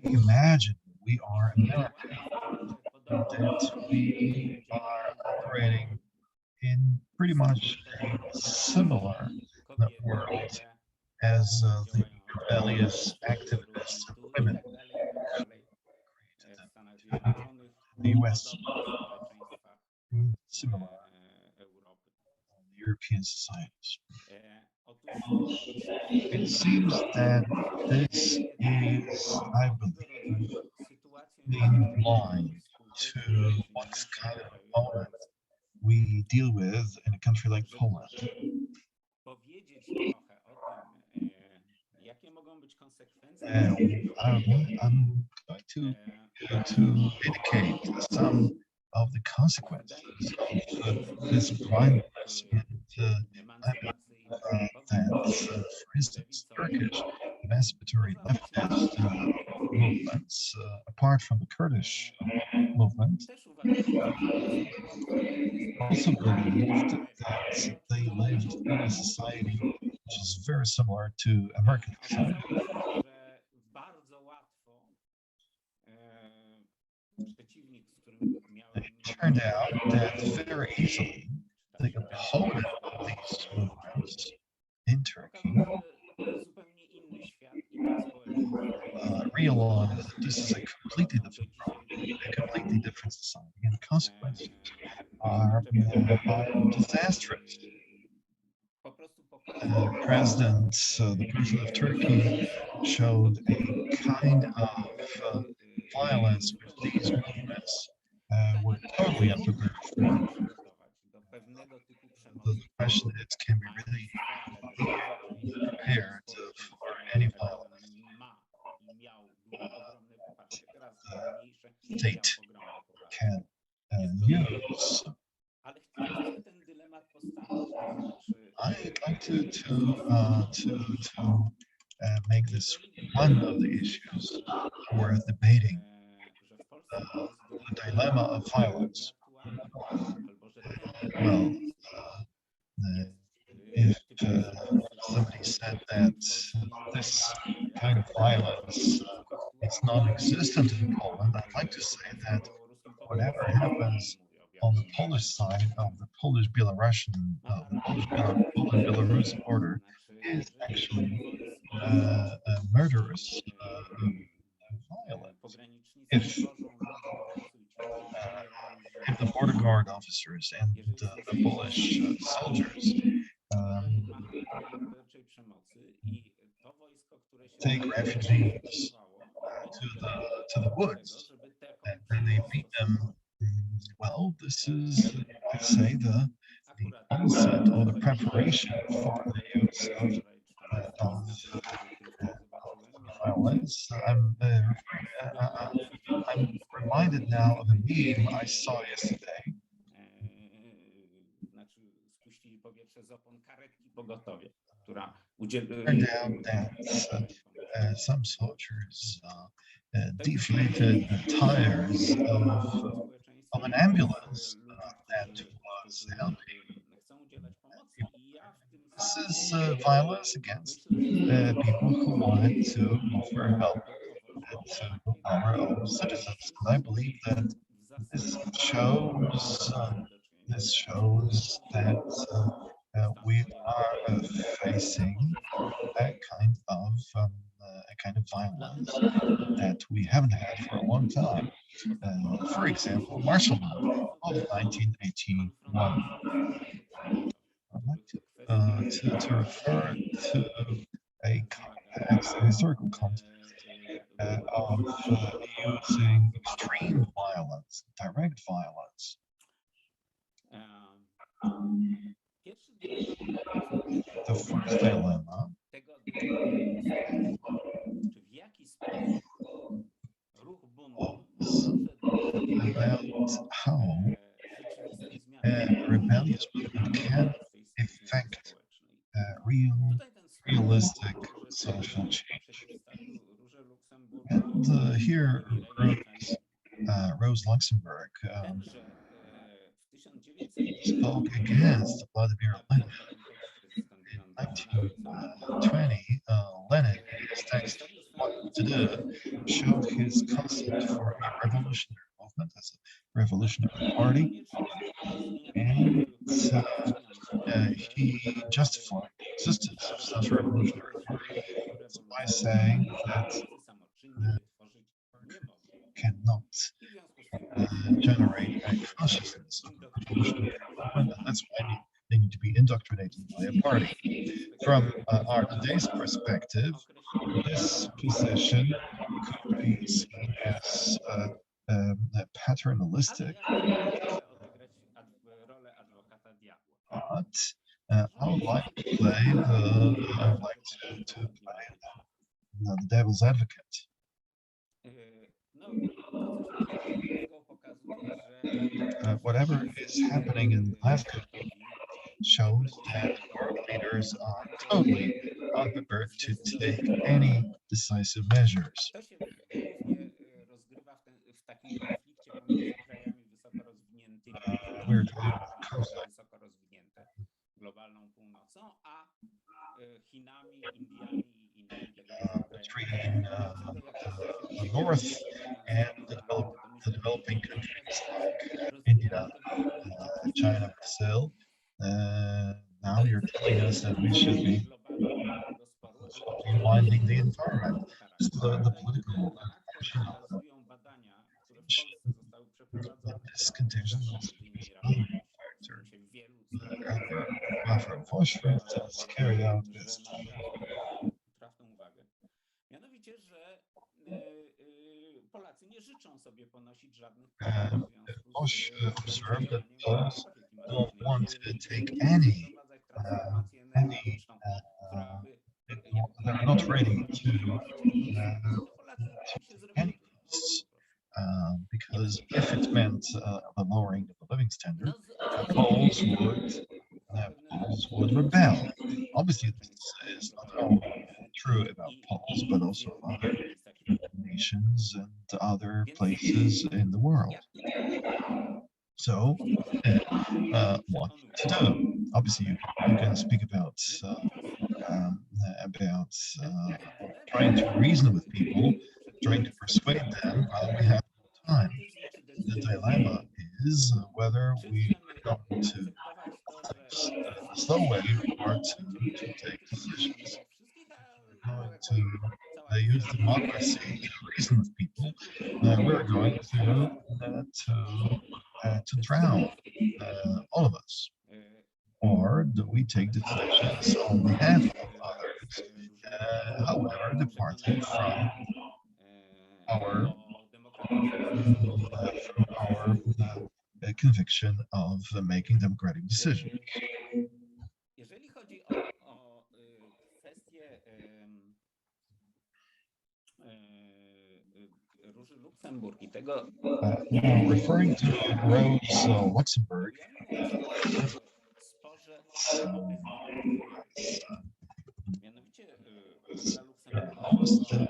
Imagine we are America, that we are operating in pretty much a similar world as the rebellious activists and women in the US, similar European societies. It seems that this is, I believe, in line to what kind of opponent we deal with in a country like Poland. I'm going to indicate some of the consequences of this blindness and that, for instance, Turkish emancipatory leftist movements, apart from the Kurdish movement, also believed that they lived in a society which is very similar to American society. It turned out that very easily the opponent of these movements in Turkey realized that this is a completely different problem, a completely different society, and the consequences are disastrous. The president of Turkey showed a kind of violence which these movements were totally unprepared for. The question is, can we really be prepared for any violence the state can use? I'd like to make this one of the issues worth debating, the dilemma of violence. Well, if somebody said that this kind of violence is non-existent in Poland, I'd like to say that whatever happens on the Polish side of the Polish-Belarusian, Poland-Belarus border is actually murderous violence. If the border guard officers and the Polish soldiers take refugees to the woods, and then they beat them. Well, this is, I say, the onset or the preparation for the use of violence. I'm reminded now of a meme I saw yesterday. Turned out that some soldiers deflated the tires of an ambulance that was helping people. This is violence against people who wanted to offer help to our own citizens. And I believe that this shows that we are facing that kind of violence that we haven't had for a long time. For example, martial law of 1981. I'd like to refer to a context, a historical context of using extreme violence, direct violence. The first dilemma was about how a rebellious movement can effect realistic social change. And here, Rosa Luxemburg spoke against Vladimir Lenin. In 1920, Lenin, in his text What to Do, showed his concept for a revolutionary movement as a revolutionary party, and he justified the existence of such a revolutionary party by saying that cannot generate a consciousness of a revolutionary movement, and that's why they need to be indoctrinated by a party. From our today's perspective, this position could be seen as paternalistic, but I would like to play the devil's advocate. Whatever is happening in the left shows that world leaders are totally unprepared to take any decisive measures. We're talking about conflict between the North and the developing countries like India, China, Brazil. Now you're telling us that we should be rewinding the environment. The political action this contingent also factor. After phosphorus has carried out this. Bosch observed that Poles don't want to take they're not ready to take any costs, because if it meant the lowering of the living standard, Poles would rebel. Obviously, this is not only true about Poles, but also other nations and other places in the world. So, what to do? Obviously, you can speak about trying to reason with people, trying to persuade them. We have no time. The dilemma is whether we are going to the slow way or to take decisions. We're going to use democracy to reason with people. We're going to drown all of us. or do we take decisions on behalf of others, however departing from our conviction of making democratic decisions.
Jeżeli chodzi o kwestię Róży Luksemburg i tego,
referring to Rose Luxemburg,
sporze mianowicie Róża Luksemburg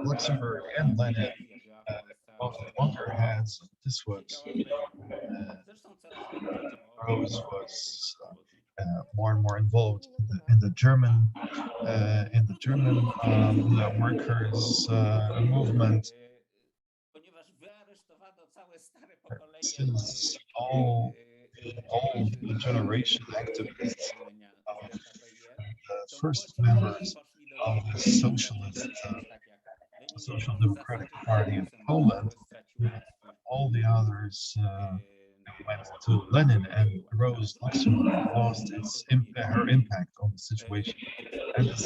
Luxemburg and Lenin both longer heads. This was Rose was more and more involved in the German workers movement. Since all the generation activists of the first members of the Social Democratic Party of Poland, all the others went to Lenin, and Rose Luxemburg lost her impact on the situation. And the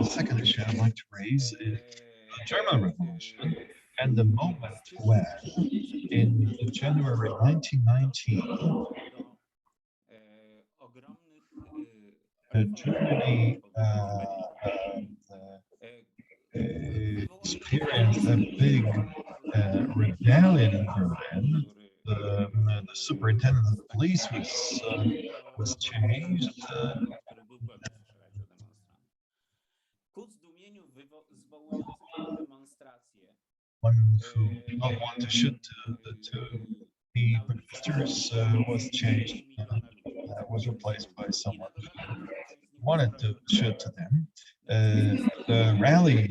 second issue I'd like to raise is the German Revolution and the moment when, in January 1919, Germany experienced a big rebellion in Berlin. The superintendent of the police was changed. One who did not want to shoot the protesters was changed, was replaced by someone who wanted to shoot to them. The rally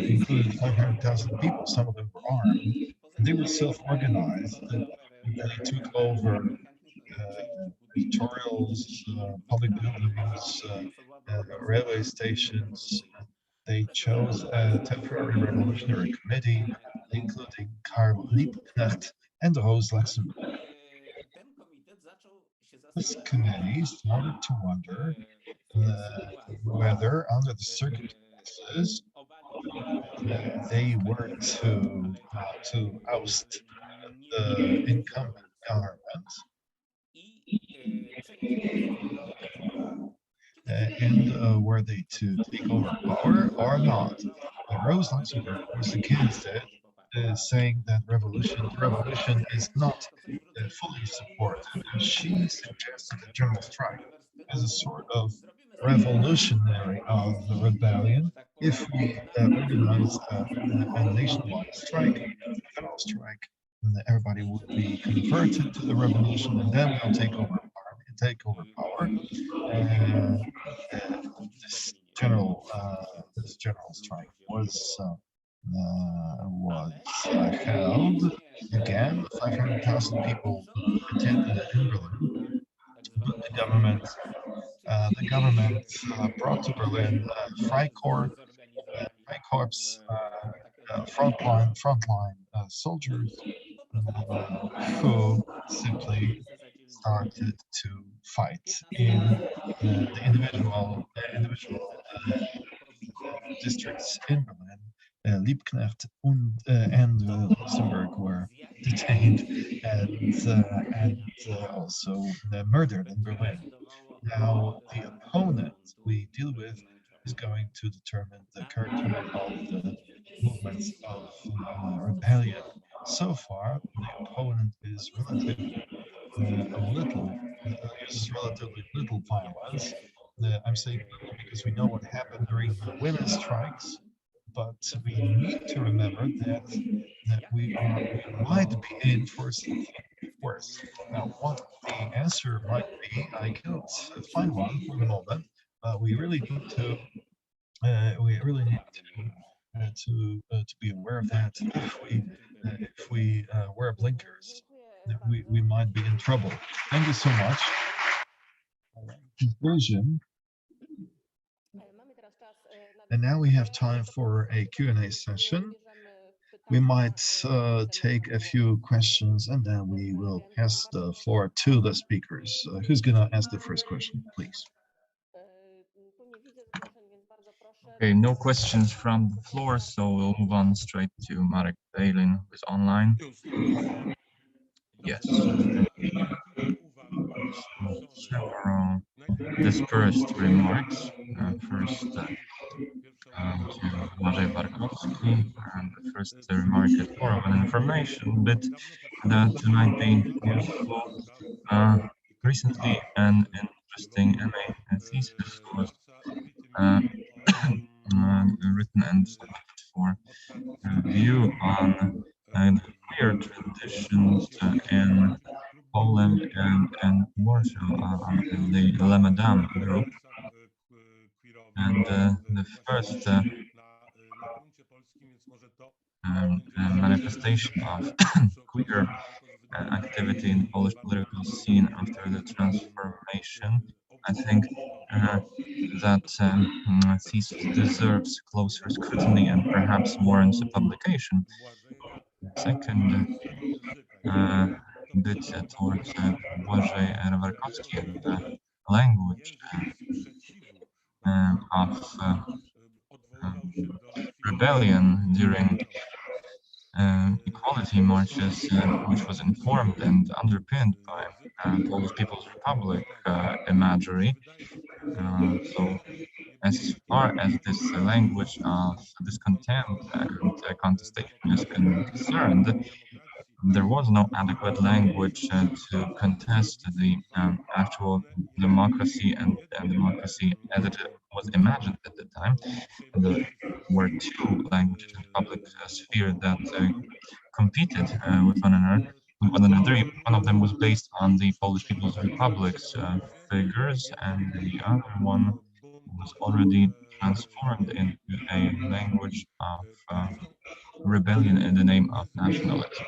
included 500,000 people. Some of them were armed. They were self-organized. They took over tutorials, public buildings, railway stations. They chose a temporary revolutionary committee, including Karl Liebknecht and Rosa Luxemburg. This committee started to wonder whether, under the circumstances, they were to oust the incumbent government and were they to take over power or not. Rosa Luxemburg was against it, saying that revolution is not fully supported, and she suggested a general strike as a sort of revolutionary of the rebellion. If we organize a nationwide strike, a general strike, everybody would be converted to the revolution, and then we'll take over power. This general strike was held again. 500,000 people attended it in Berlin. But the government brought to Berlin Freikorps, frontline soldiers who simply started to fight in the individual districts in Berlin. Liebknecht and Luxemburg were detained and also murdered in Berlin. Now, the opponent we deal with is going to determine the character of the movements of rebellion. So far, the opponent is relatively little violence. I'm saying little because we know what happened during the women's strikes, but we need to remember that we might be in for something worse. Now, what the answer might be, I cannot find one for the moment. We really need to be aware of that. If we wear blinkers, we might be in trouble. Thank you so much. Conclusion. And now we have time for a Q&A session. we might take a few questions and then we will pass the floor to the speakers. Who's going to ask the first question, please?
Okay, no questions from the floor, so we'll move on straight to Marek Beylin, who's online. Yes. Several dispersed remarks. First, to Błażej Warkocki, and the first remark is more of an information bit that might be useful. Recently, an interesting MA thesis was written and submitted for review on queer traditions in Poland and Warsaw, the Lemadam group. And the first manifestation of queer activity in the Polish political scene after the transformation, I think that thesis deserves closer scrutiny and perhaps warrants a publication. Second bit towards Błażej Warkocki and the language of rebellion during equality marches, which was informed and underpinned by Polish People's Republic imagery. So as far as this language of discontent and contestation is concerned, there was no adequate language to contest the actual democracy and democracy as it was imagined at the time. There were two languages in the public sphere that competed with one another. One of them was based on the Polish People's Republic's figures, and the other one was already transformed into a language of rebellion in the name of nationalism.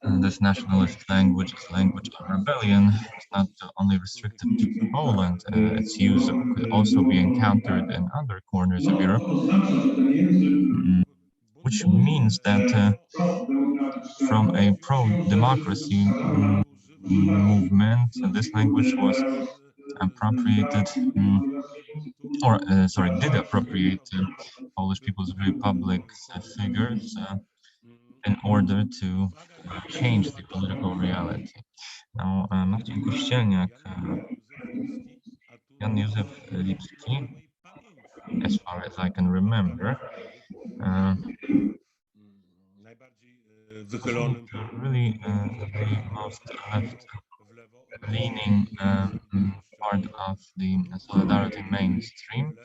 And this nationalist language is language of rebellion. It's not only restricted to Poland. Its use could also be encountered in other corners of Europe, which means that from a pro-democracy movement, this language was appropriated, did appropriate Polish People's Republic's figures in order to change the political reality. Now, Marcin Kościelniak, Jan Józef Lipski, as far as I can remember, really the most left-leaning part of the Solidarity mainstream.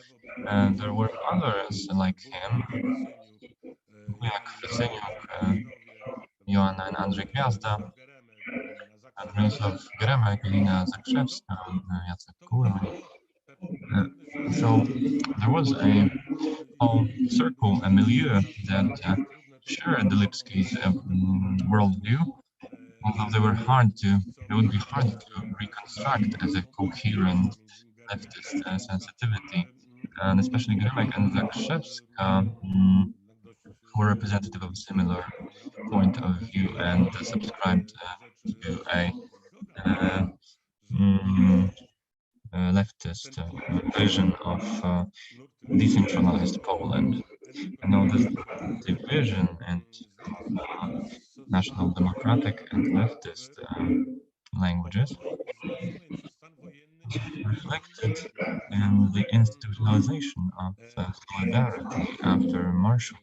There were others like him, jak Iwona and Andrzej Gwiazda, Bronisław Geremek, Lina Zakrzewska, Jacek Kurz. So there was a whole circle, a milieu that shared Lipski's worldview, although they would be hard to reconstruct as a coherent leftist sensitivity, and especially Geremek and Zakrzewska were representative of a similar point of view and subscribed to a leftist vision of decentralized Poland. And now this division and national democratic and leftist languages reflected in the institutionalization of solidarity after Marshall.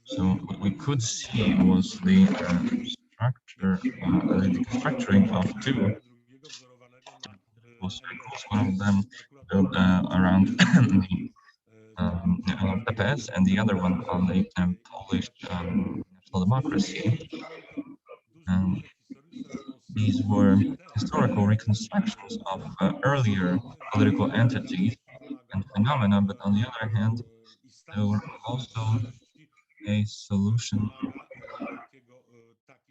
So what we could see was the structuring of two circles, one of them built around the PPS and the other one on the Polish national democracy. These were historical reconstructions of earlier political entities and phenomena, but on the other hand, they were also a solution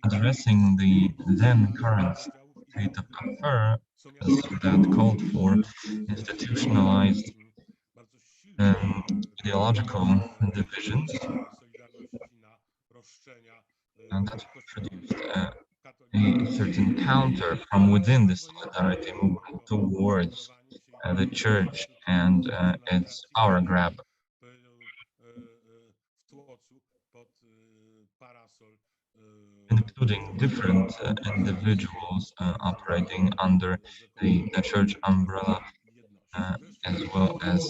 addressing the then current state of affairs that called for institutionalized ideological divisions that produced a certain counter from within the solidarity movement towards the church and its power grab, including different individuals operating under the church umbrella, as well as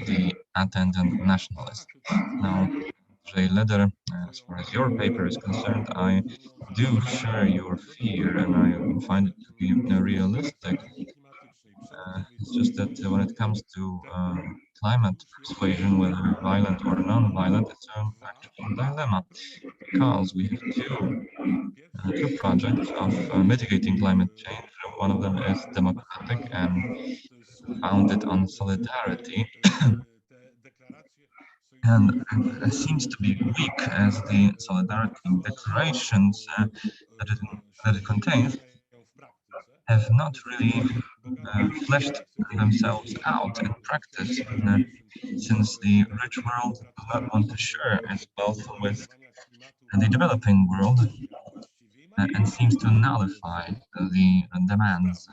the attendant nationalists. Now, Andrzej Leder, as far as your paper is concerned, I do share your fear and I find it to be realistic. It's just that when it comes to climate persuasion, whether violent or non-violent, it's an actual dilemma, because we have two projects of mitigating climate change. One of them is democratic and founded on solidarity, and seems to be weak as the solidarity declarations that it contains have not really fleshed themselves out in practice, since the rich world does not want to share its wealth with the developing world and seems to nullify the demands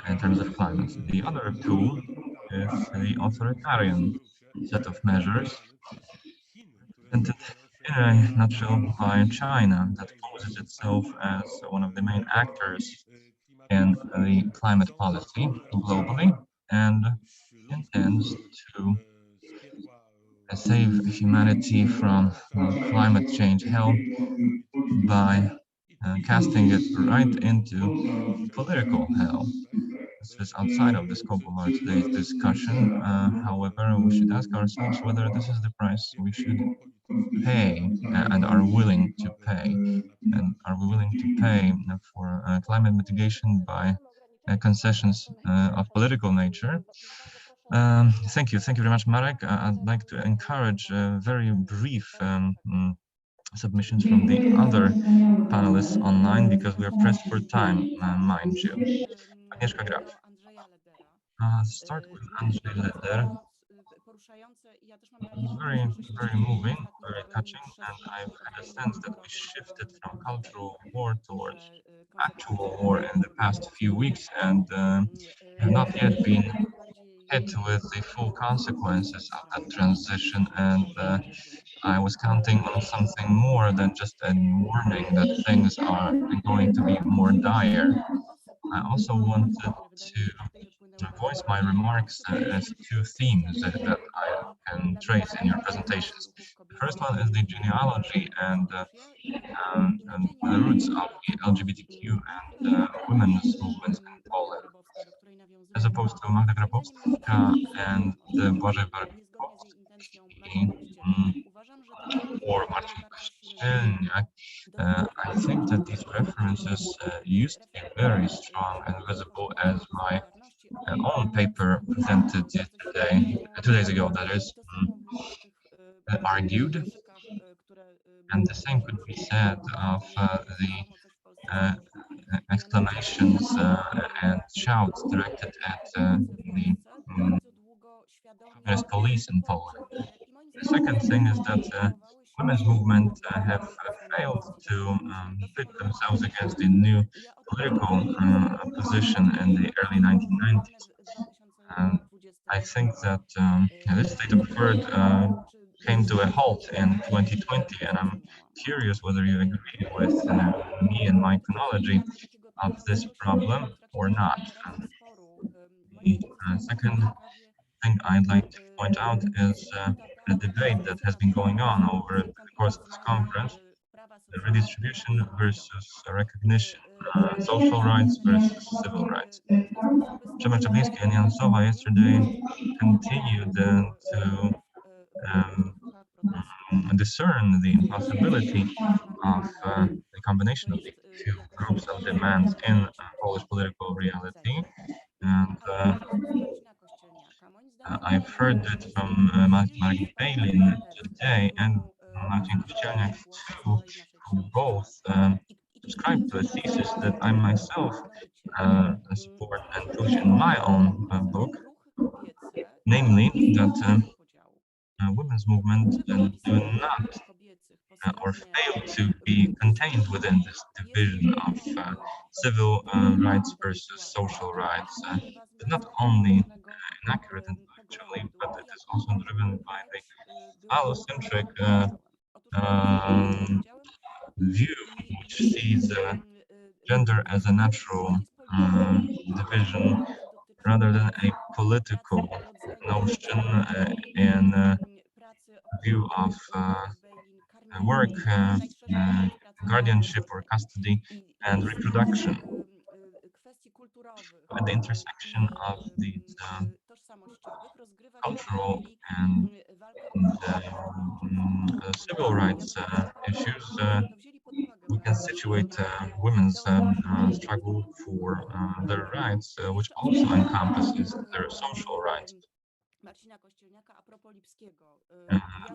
in terms of climate. The other tool is the authoritarian set of measures presented in a nutshell by China, that poses itself as one of the main actors in the climate policy globally and intends to save humanity from climate change hell by casting it right into political hell. This is outside of the scope of our today's discussion. However, we should ask ourselves whether this is the price we should pay and are willing to pay. And are we willing to pay for climate mitigation by concessions of political nature? Thank you very much, Marek. I'd like to encourage very brief submissions from the other panelists online, because we are pressed for time, mind you. Agnieszka Graf. Start with Andrzej Leder. It was very moving, very touching, and I've had a sense that we shifted from cultural war towards actual war in the past few weeks, and have not yet been hit with the full consequences of that transition. And I was counting on something more than just a warning that things are going to be more dire. I also wanted to voice my remarks as two themes that I can trace in your presentations. The first one is the genealogy and the roots of the LGBTQ and women's movements in Poland, as opposed to Magda Grabowska and Błażej Warkocki or Marcin Kościelniak. I think that these references used to be very strong and visible, as my own paper presented yesterday, 2 days ago, that is, argued. And the same could be said of the exclamations and shouts directed at the communist police in Poland. The second thing is that women's movement have failed to pit themselves against the new political position in the early 1990s. I think that this state of affairs came to a halt in 2020, and I'm curious whether you agree with me and my chronology of this problem or not. The second thing I'd like to point out is a debate that has been going on over the course of this conference: the redistribution versus recognition, social rights versus civil rights. Przemysł Czapliński and Jan Sowa yesterday continued to discern the impossibility of the combination of the two groups of demands in Polish political reality. And I've heard it from Marek Beylin today and Marcin Kościelniak, who both subscribe to a thesis that I myself support and push in my own book, namely that women's movement do not or fail to be contained within this division of civil rights versus social rights. It's not only inaccurate intellectually, but it is also driven by the allocentric view, which sees gender as a natural division rather than a political notion and view of work, guardianship or custody, and reproduction. At the intersection of these cultural and civil rights issues, we can situate women's struggle for their rights, which also encompasses their social rights.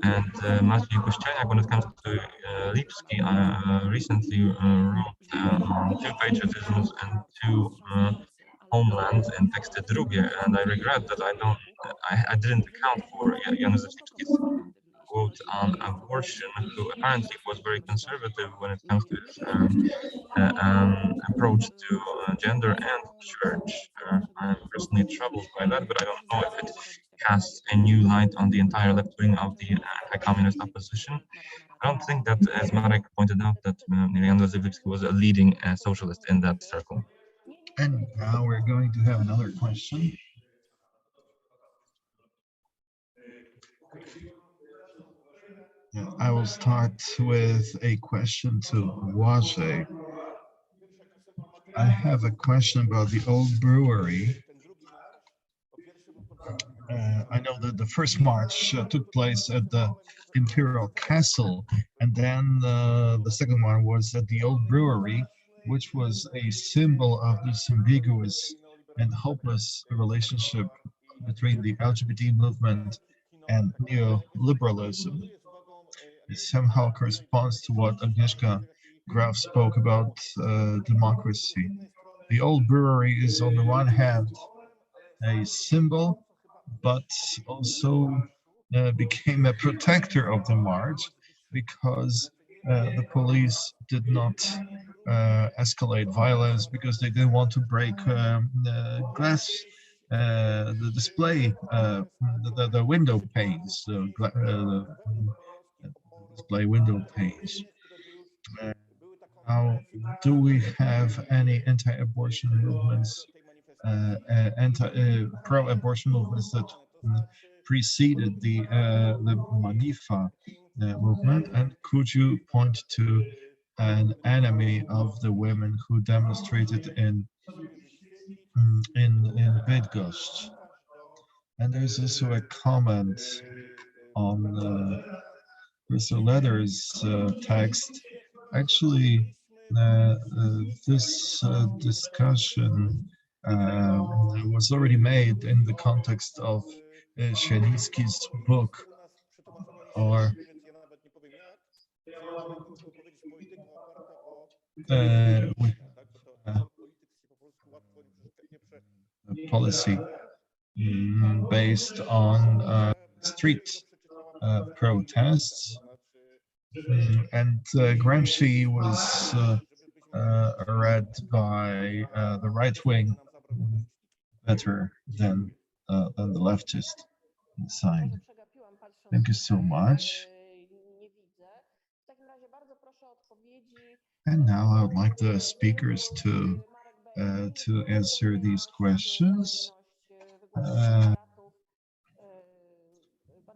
And Marcin Kościelniak, when it comes to Lipski, recently wrote 2 patriotisms and 2 homelands in teksty drugie, and I regret that I didn't account for Janusz Lipski's quote on abortion, who apparently was very conservative when it comes to his approach to gender and church. I'm personally troubled by that, but I don't know if it casts a new light on the entire left wing of the anti-communist opposition. I don't think that, as Marek pointed out, that Janusz Lipski was a leading socialist in that circle.
And now we're going to have another question. I will start with a question to Błażej. I have a question about the old brewery. I know that the first march took place at the Imperial Castle, and then the second one was at the old brewery, which was a symbol of this ambiguous and hopeless relationship between the LGBT movement and neoliberalism. It somehow corresponds to what Agnieszka Graf spoke about democracy. The old brewery is on the one hand a symbol, but also became a protector of the march because the police did not escalate violence because they didn't want to break glass, the display, the window panes, the display window panes. Now, do we have any anti-abortion movements, pro-abortion movements that preceded the Manifa movement? And could you point to an enemy of the women who demonstrated in Bydgoszcz? And there's also a comment on Mr. Leder's text. Actually, this discussion was already made in the context of Święcicki's book, or policy based on street protests. And Gramsci was read by the right wing better than the leftist side. Thank you so much. And now I would like the speakers to answer these questions.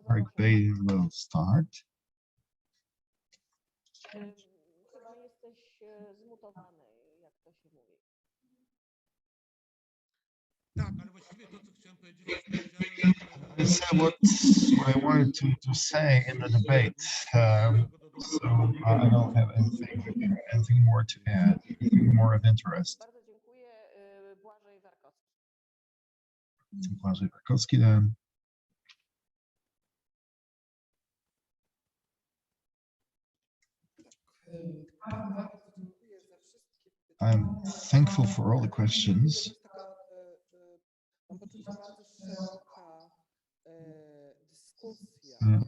Marek Beylin will start. I said what I wanted to say in the debate, so I don't have anything more to add, anything more of interest. Błażej Warkocki then. I'm thankful for all the questions.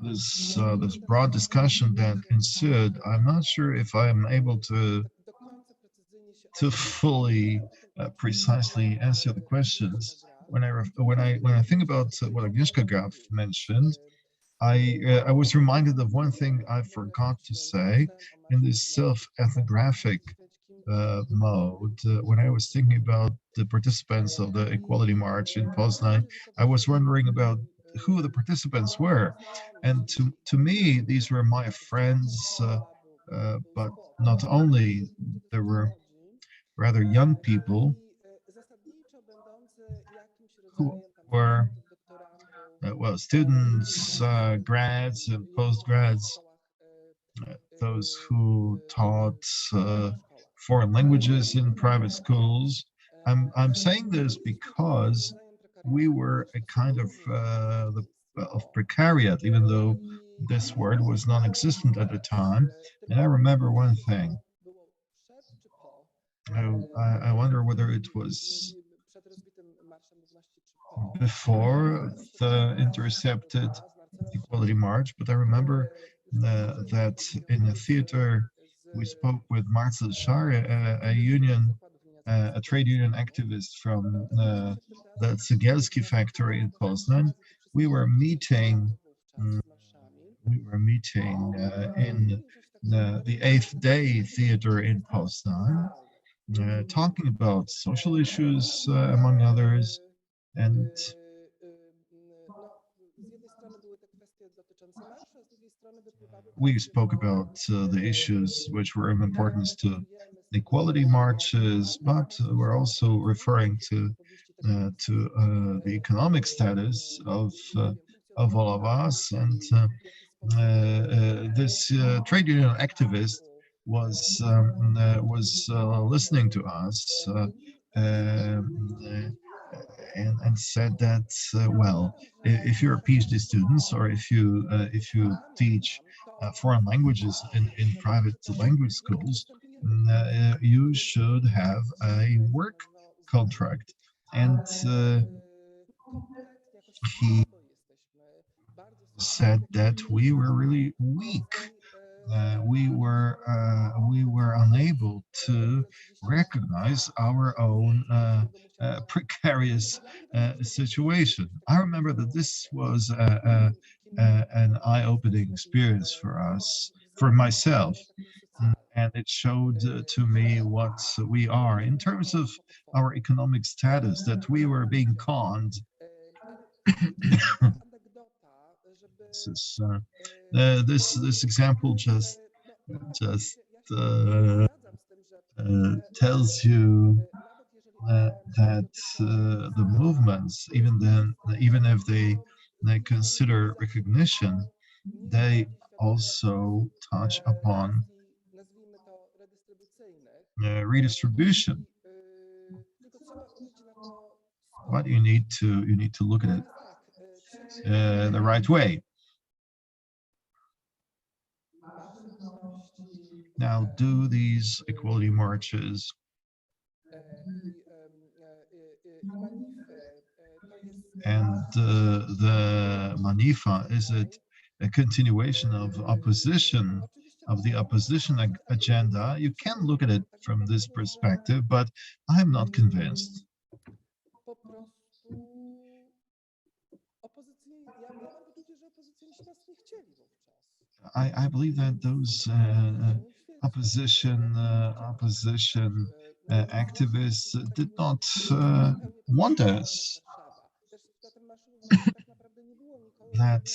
this broad discussion that ensued, I'm not sure if I am able to fully precisely answer the questions. When I think about what Agnieszka Graf mentioned, I was reminded of one thing I forgot to say in this self-ethnographic mode. When I was thinking about the participants of the Equality March in Poznań, I was wondering about who the participants were. And to me, these were my friends, but not only. There were rather young people who were well, students, grads and postgrads, those who taught foreign languages in private schools. I'm saying this because we were a kind of precariat, even though this word was non-existent at the time. And I remember one thing. I wonder whether it was before the intercepted Equality March, but I remember that in a theater we spoke with Marcel Schar, a trade union activist from the Cegielski factory in Poznań. We were meeting in the Eighth Day Theater in Poznań, talking about social issues, among others. And we spoke about the issues which were of importance to equality marches, but we're also referring to the economic status of all of us. And this trade union activist was listening to us. And said that well, if you're a PhD student or if you teach foreign languages in private language schools, you should have a work contract. And he said that we were really weak. We were unable to recognize our own precarious situation. I remember that this was an eye-opening experience for us, for myself, and it showed to me what we are in terms of our economic status, that we were being conned. This example just tells you that the movements, even if they consider recognition, they also touch upon redistribution. But you need to look at it the right way. Now, do these equality marches and the Manifa, is it a continuation of opposition, of the opposition agenda? You can look at it from this perspective, but I'm not convinced. I believe that those opposition activists did not want us. That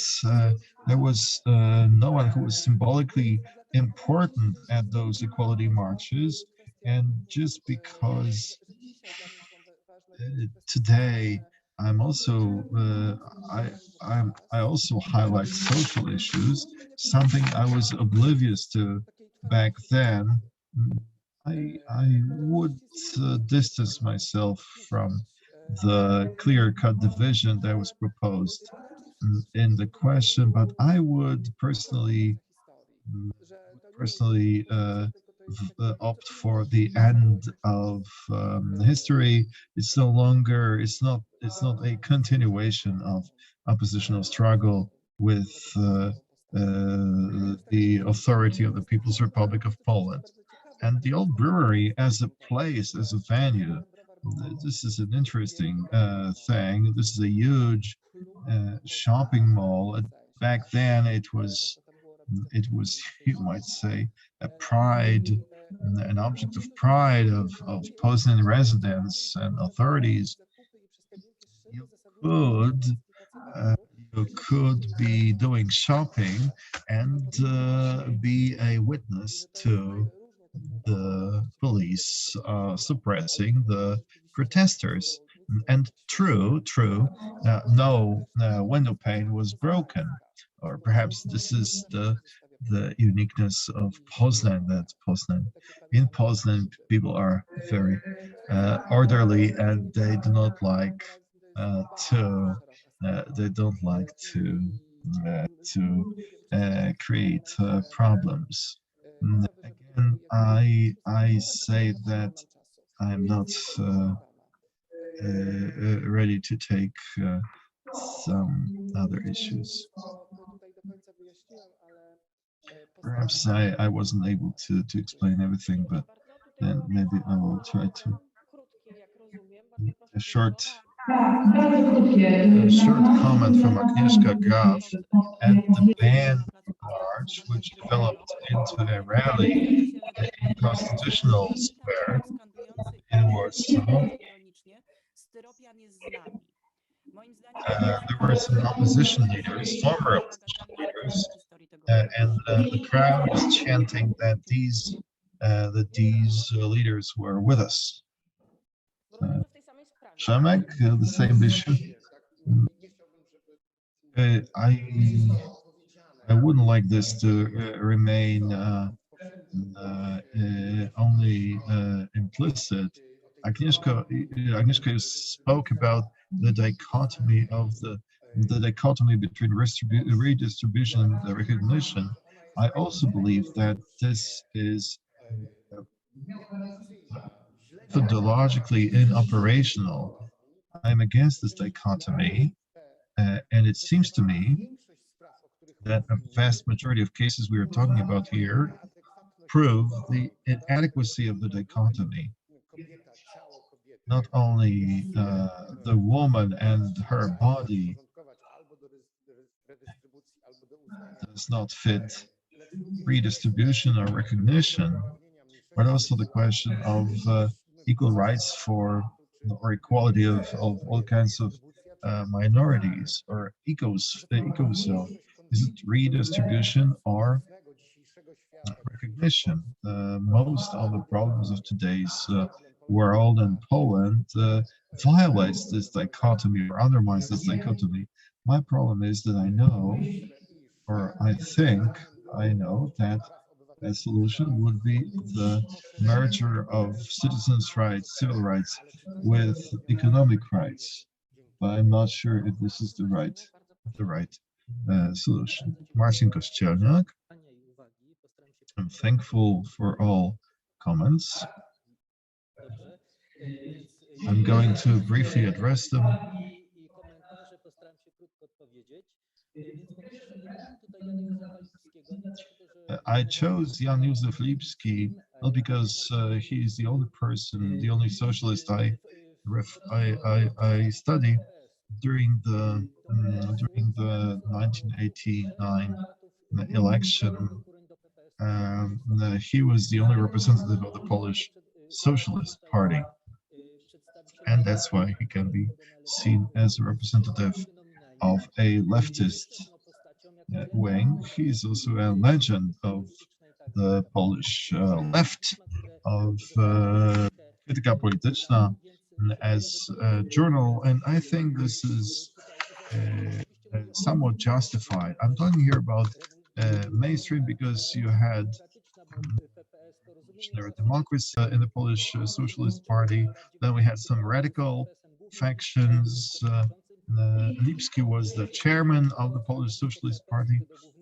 there was no one who was symbolically important at those equality marches, and just because today I'm also I also highlight social issues, something I was oblivious to back then. I would distance myself from the clear-cut division that was proposed in the question, but I would personally opt for the end of history. It's no longer, it's not a continuation of oppositional struggle. with the authority of the People's Republic of Poland. And the old brewery as a place, as a venue, this is an interesting thing. This is a huge shopping mall. Back then, it was, you might say, a pride, an object of pride of Poznan residents and authorities. You could be doing shopping and be a witness to the police suppressing the protesters. And true, no window pane was broken. Or perhaps this is the uniqueness of Poznań, that in Poznań, people are very orderly, and they do not like to create problems. Again, I say that I'm not ready to take some other issues. Perhaps I wasn't able to explain everything, but then maybe I will try to. A short comment from Agnieszka Graf at the ban march, which developed into a rally in Constitutional Square in Warsaw. There were some opposition leaders, former opposition leaders, and the crowd was chanting that these leaders were with us. Przemek, the same issue. I wouldn't like this to remain only implicit. Agnieszka spoke about the dichotomy of the dichotomy between redistribution and the recognition. I also believe that this is methodologically inoperational. I'm against this dichotomy, and it seems to me that a vast majority of cases we are talking about here prove the inadequacy of the dichotomy. Not only the woman and her body does not fit redistribution or recognition, but also the question of equal rights for or equality of all kinds of minorities or ecozone. Is it redistribution or recognition? Most of the problems of today's world and Poland violates this dichotomy or undermines this dichotomy. My problem is that I know, or I think I know, that a solution would be the merger of citizens' rights, civil rights, with economic rights. But I'm not sure if this is the right solution. Marcin Kościelniak. I'm thankful for all comments. I'm going to briefly address them. I chose Jan Józef Lipski not because he is the only person, the only socialist I study during the 1989 election. He was the only representative of the Polish Socialist Party, and that's why he can be seen as a representative of a leftist wing. He's also a legend of the Polish left, of Krytyka Polityczna as a journal, and I think this is somewhat justified. I'm talking here about mainstream because you had democracy in the Polish Socialist Party. Then we had some radical factions. Lipski was the chairman of the Polish Socialist Party,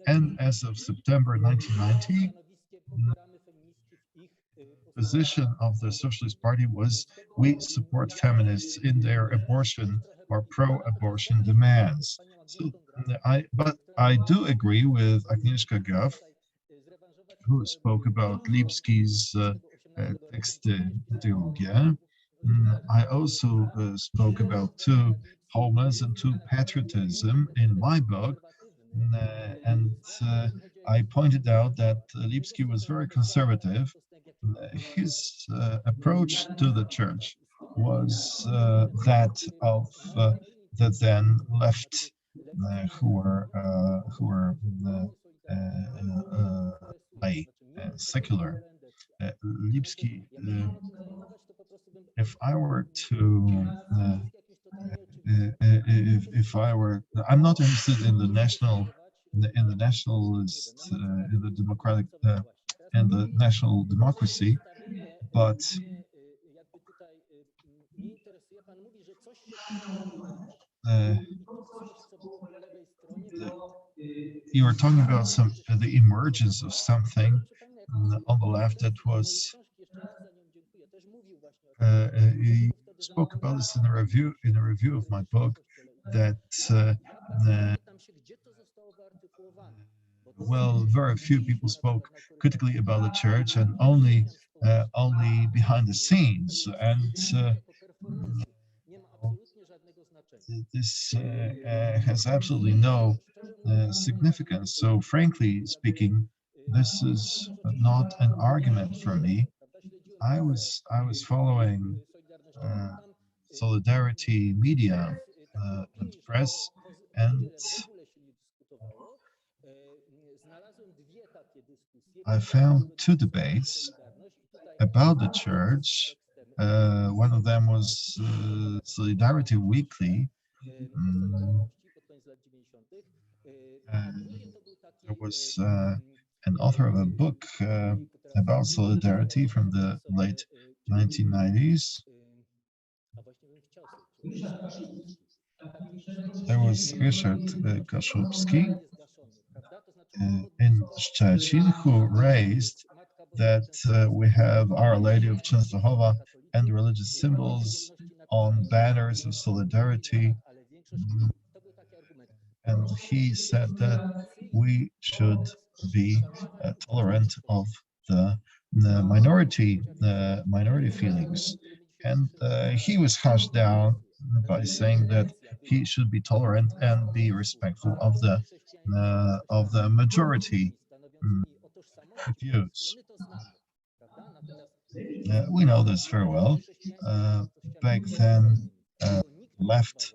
and as of September 1990, the position of the Socialist Party was, we support feminists in their abortion or pro-abortion demands. So but I do agree with Agnieszka Gaw, who spoke about Lipski's Teksty Genealogia. I also spoke about two homeless and two patriotism in my book. And I pointed out that Lipski was very conservative. His approach to the church was that of the then left, who were lay, secular. Lipski, if I were to if I were, I'm not interested in the nationalist, in the democratic, in the national democracy, but you were talking about the emergence of something on the left that was. You spoke about this in a review of my book, that well, very few people spoke critically about the church, and only behind the scenes, and this has absolutely no significance. So frankly speaking, this is not an argument for me. I was following Solidarity media and press, and I found two debates about the church. One of them was Solidarity Weekly. There was an author of a book about solidarity from the late 1990s. There was Ryszard Kaszubski in Szczecin, who raised that we have Our Lady of Częstochowa and religious symbols on banners of solidarity. And he said that we should be tolerant of the minority feelings. And he was hushed down by saying that he should be tolerant and be respectful of the majority views. We know this very well. Back then, left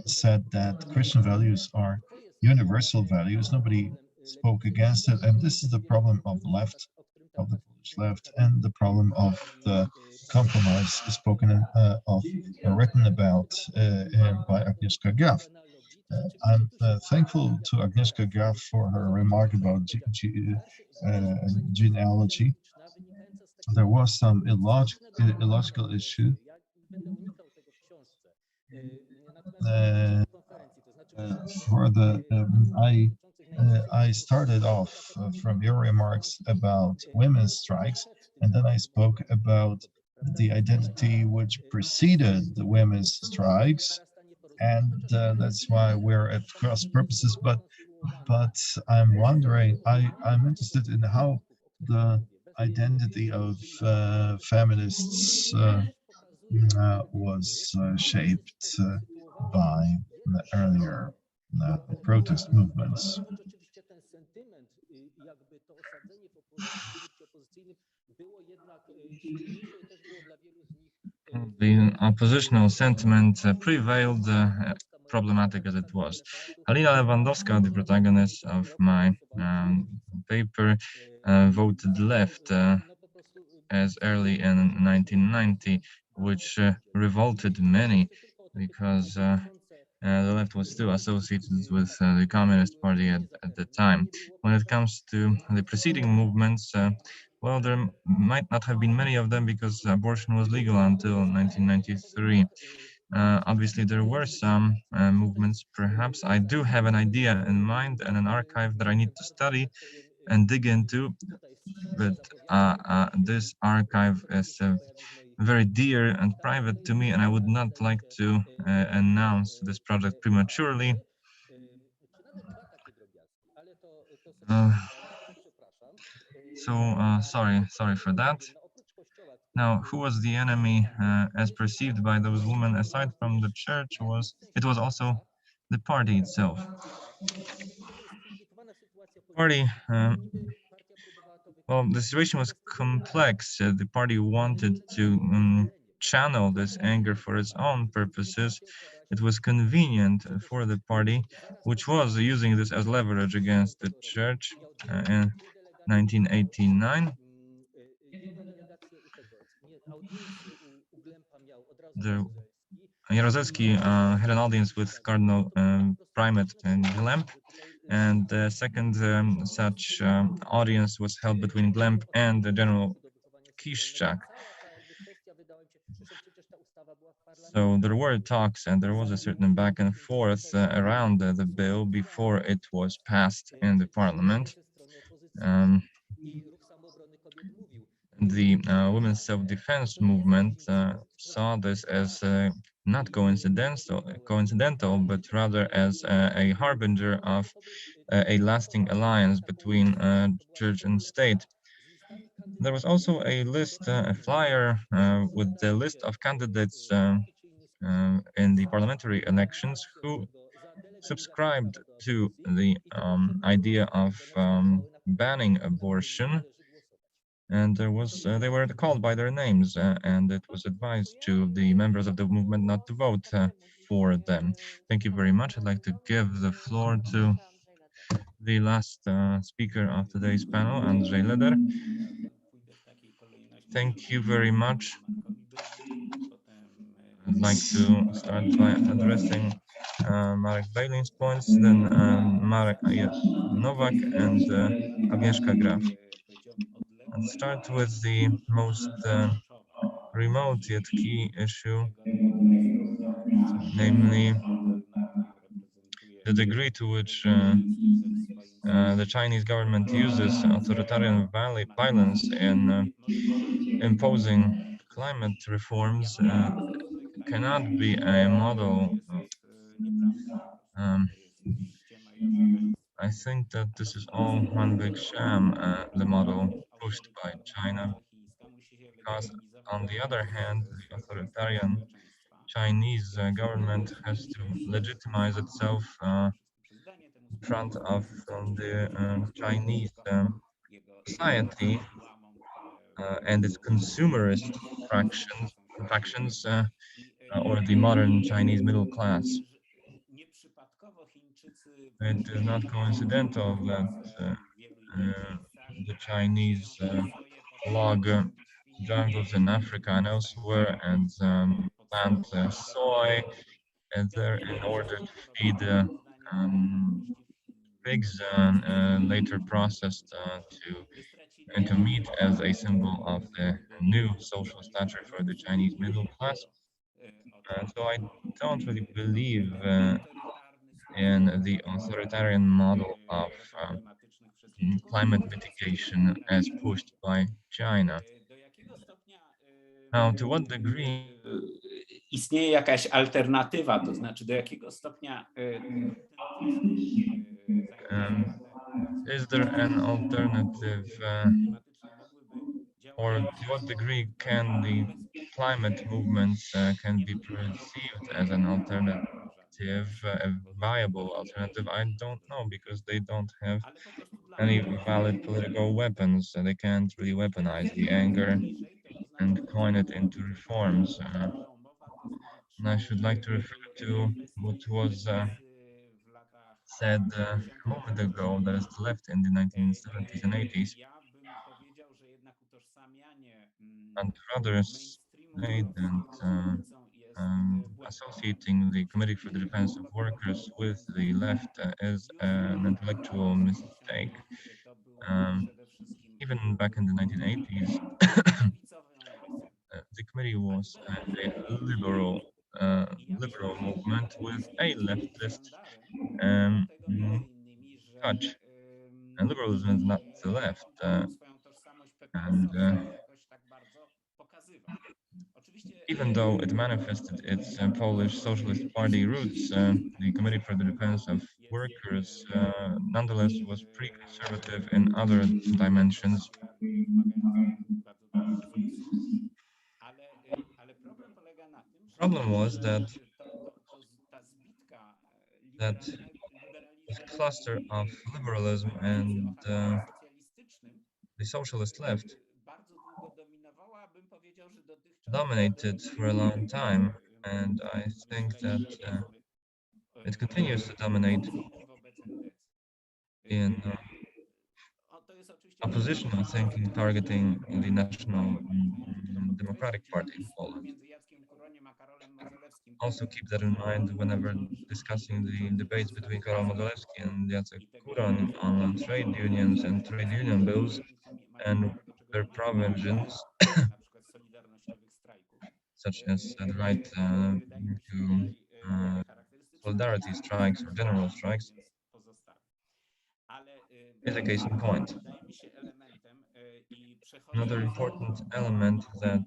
said that Christian values are universal values. Nobody spoke against it, and this is the problem of the left, of the Polish left, and the problem of the compromise spoken of or written about by Agnieszka Gaw. I'm thankful to Agnieszka Gaw for her remark about genealogy. There was some illogical issue. I started off from your remarks about women's strikes, and then I spoke about the identity which preceded the women's strikes, and that's why we're at cross purposes. But I'm wondering, I'm interested in how the identity of feminists was shaped by the earlier protest movements.
The oppositional sentiment prevailed, problematic as it was. Halina Lewandowska, the protagonist of my paper, voted left as early in 1990, which revolted many, because the left was still associated with the Communist Party at the time. When it comes to the preceding movements, well, there might not have been many of them because abortion was legal until 1993. Obviously, there were some movements. Perhaps I do have an idea in mind and an archive that I need to study and dig into, but this archive is very dear and private to me, and I would not like to announce this project prematurely. Sorry for that. Now, who was the enemy as perceived by those women aside from the church? It was also the party itself. Party, well, the situation was complex. The party wanted to channel this anger for its own purposes. It was convenient for the party, which was using this as leverage against the church in 1989. Jaruzelski had an audience with Cardinal Primate Glemp, and the second such audience was held between Glemp and the General Kiszczak. So there were talks and there was a certain back and forth around the bill before it was passed in the parliament. The women's self-defense movement saw this as not coincidental, but rather as a harbinger of a lasting alliance between church and state. There was also a list, a flyer with the list of candidates in the parliamentary elections who subscribed to the idea of banning abortion. And they were called by their names, and it was advised to the members of the movement not to vote for them. Thank you very much. I'd like to give the floor to the last speaker of today's panel, Andrzej Leder. Thank you very much. I'd like to start by addressing Marek Beylin's points, then Marek Nowak and Agnieszka Graf. Let's start with the most remote yet key issue, namely the degree to which the Chinese government uses authoritarian violence in imposing climate reforms cannot be a model. I think that this is all one big sham, the model pushed by China, because on the other hand, the authoritarian Chinese government has to legitimize itself in front of the Chinese society and its consumerist factions or the modern Chinese middle class. It is not coincidental that the Chinese log jungles in Africa and elsewhere and plant soy there in order to feed pigs later processed into meat as a symbol of the new social stature for the Chinese middle class. So I don't really believe in the authoritarian model of climate mitigation as pushed by China. Now, to what degree
istnieje jakaś alternatywa, to znaczy do jakiego stopnia
is there an alternative or to what degree can the climate movements can be perceived as an alternative, a viable alternative? I don't know, because they don't have any valid political weapons. They can't really weaponize the anger and coin it into reforms. And I should like to refer to what was said a moment ago, that is left in the 1970s and 80s, and rather said and associating the Committee for the Defense of Workers with the left is an intellectual mistake. Even back in the 1980s, the committee was a liberal movement with a leftist touch. And liberalism is not the left. And even though it manifested its Polish Socialist Party roots, the Committee for the Defense of workers nonetheless was pretty conservative in other dimensions. Problem was that this cluster of liberalism and the socialist left dominated for a long time, and I think that it continues to dominate in oppositional thinking targeting the National Democratic Party in Poland. Also keep that in mind whenever discussing the debates between Karol Modzelewski and Jacek Kuron on trade unions and trade union bills and their provisions, such as the right to solidarity strikes or general strikes, is a case in point. Another important element that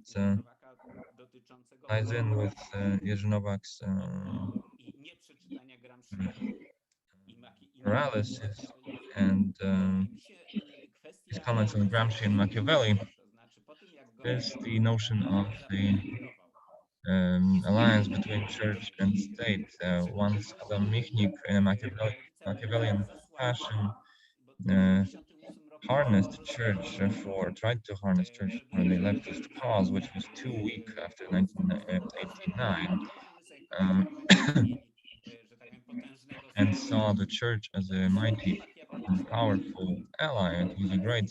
ties in with Jerzy Nowak's paralysis and his comments on Gramsci and Machiavelli is the notion of the alliance between church and state. Once Adam Michnik, in a Machiavellian fashion, tried to harness church for the leftist cause, which was too weak after 1989, and saw the church as a mighty and powerful ally. It was a great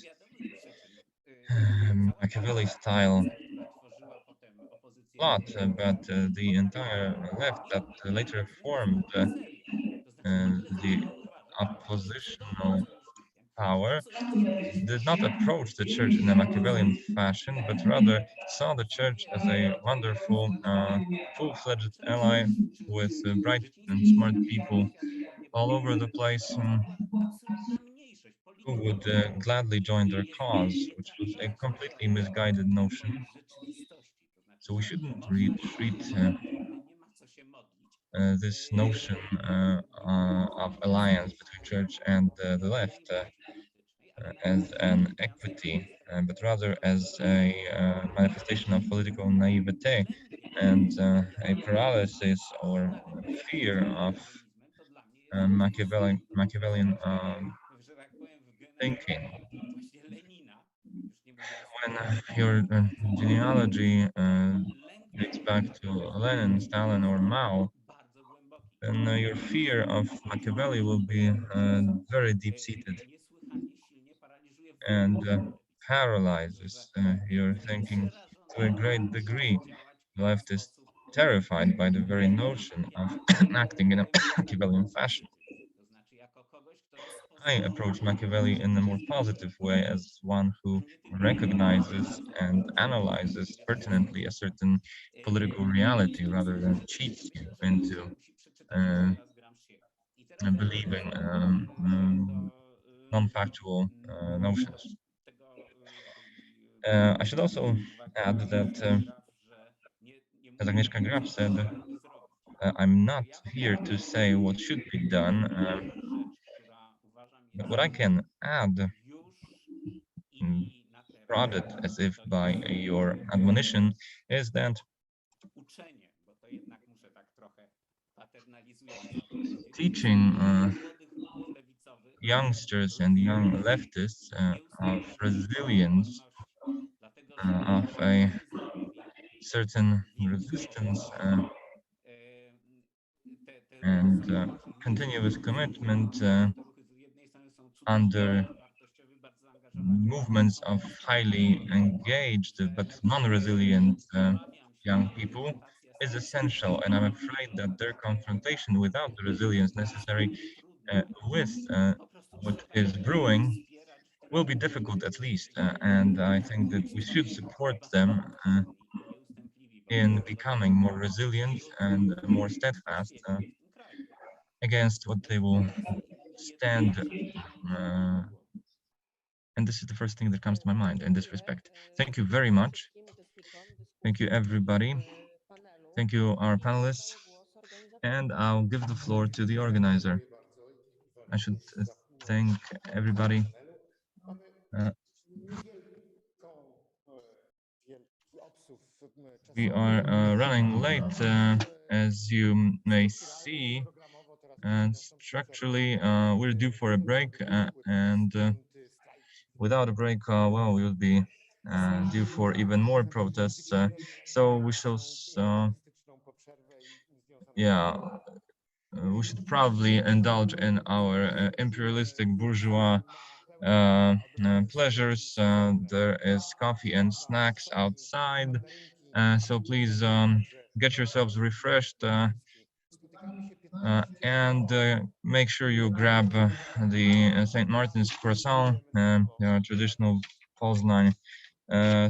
Machiavelli-style plot, but the entire left that later formed the oppositional power did not approach the church in a Machiavellian fashion, but rather saw the church as a wonderful, full-fledged ally with bright and smart people all over the place who would gladly join their cause, which was a completely misguided notion. So we shouldn't treat this notion of alliance between church and the left as an equity, but rather as a manifestation of political naivete and a paralysis or fear of Machiavellian thinking. When your genealogy dates back to Lenin, Stalin, or Mao, then your fear of Machiavelli will be very deep-seated and paralyzes your thinking to a great degree. The left is terrified by the very notion of acting in a Machiavellian fashion. I approach Machiavelli in a more positive way as one who recognizes and analyzes pertinently a certain political reality rather than cheats you into believing non-factual notions. I should also add that, as Agnieszka Graf said, I'm not here to say what should be done, but what I can add, prodded as if by your admonition, is that teaching youngsters and young leftists of resilience, of a certain resistance and continuous commitment under movements of highly engaged but non-resilient young people is essential, and I'm afraid that their confrontation without the resilience necessary with what is brewing will be difficult at least, and I think that we should support them in becoming more resilient and more steadfast against what they will stand. And this is the first thing that comes to my mind in this respect. Thank you very much. Thank you, everybody. Thank you, our panelists. And I'll give the floor to the organizer. I should thank everybody. We are running late, as you may see, and structurally we're due for a break, and without a break, well, we would be due for even more protests. So we shall, yeah, we should probably indulge in our imperialistic bourgeois pleasures. There is coffee and snacks outside, so please get yourselves refreshed and make sure you grab the St. Martin's croissant, traditional Poznań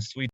sweet.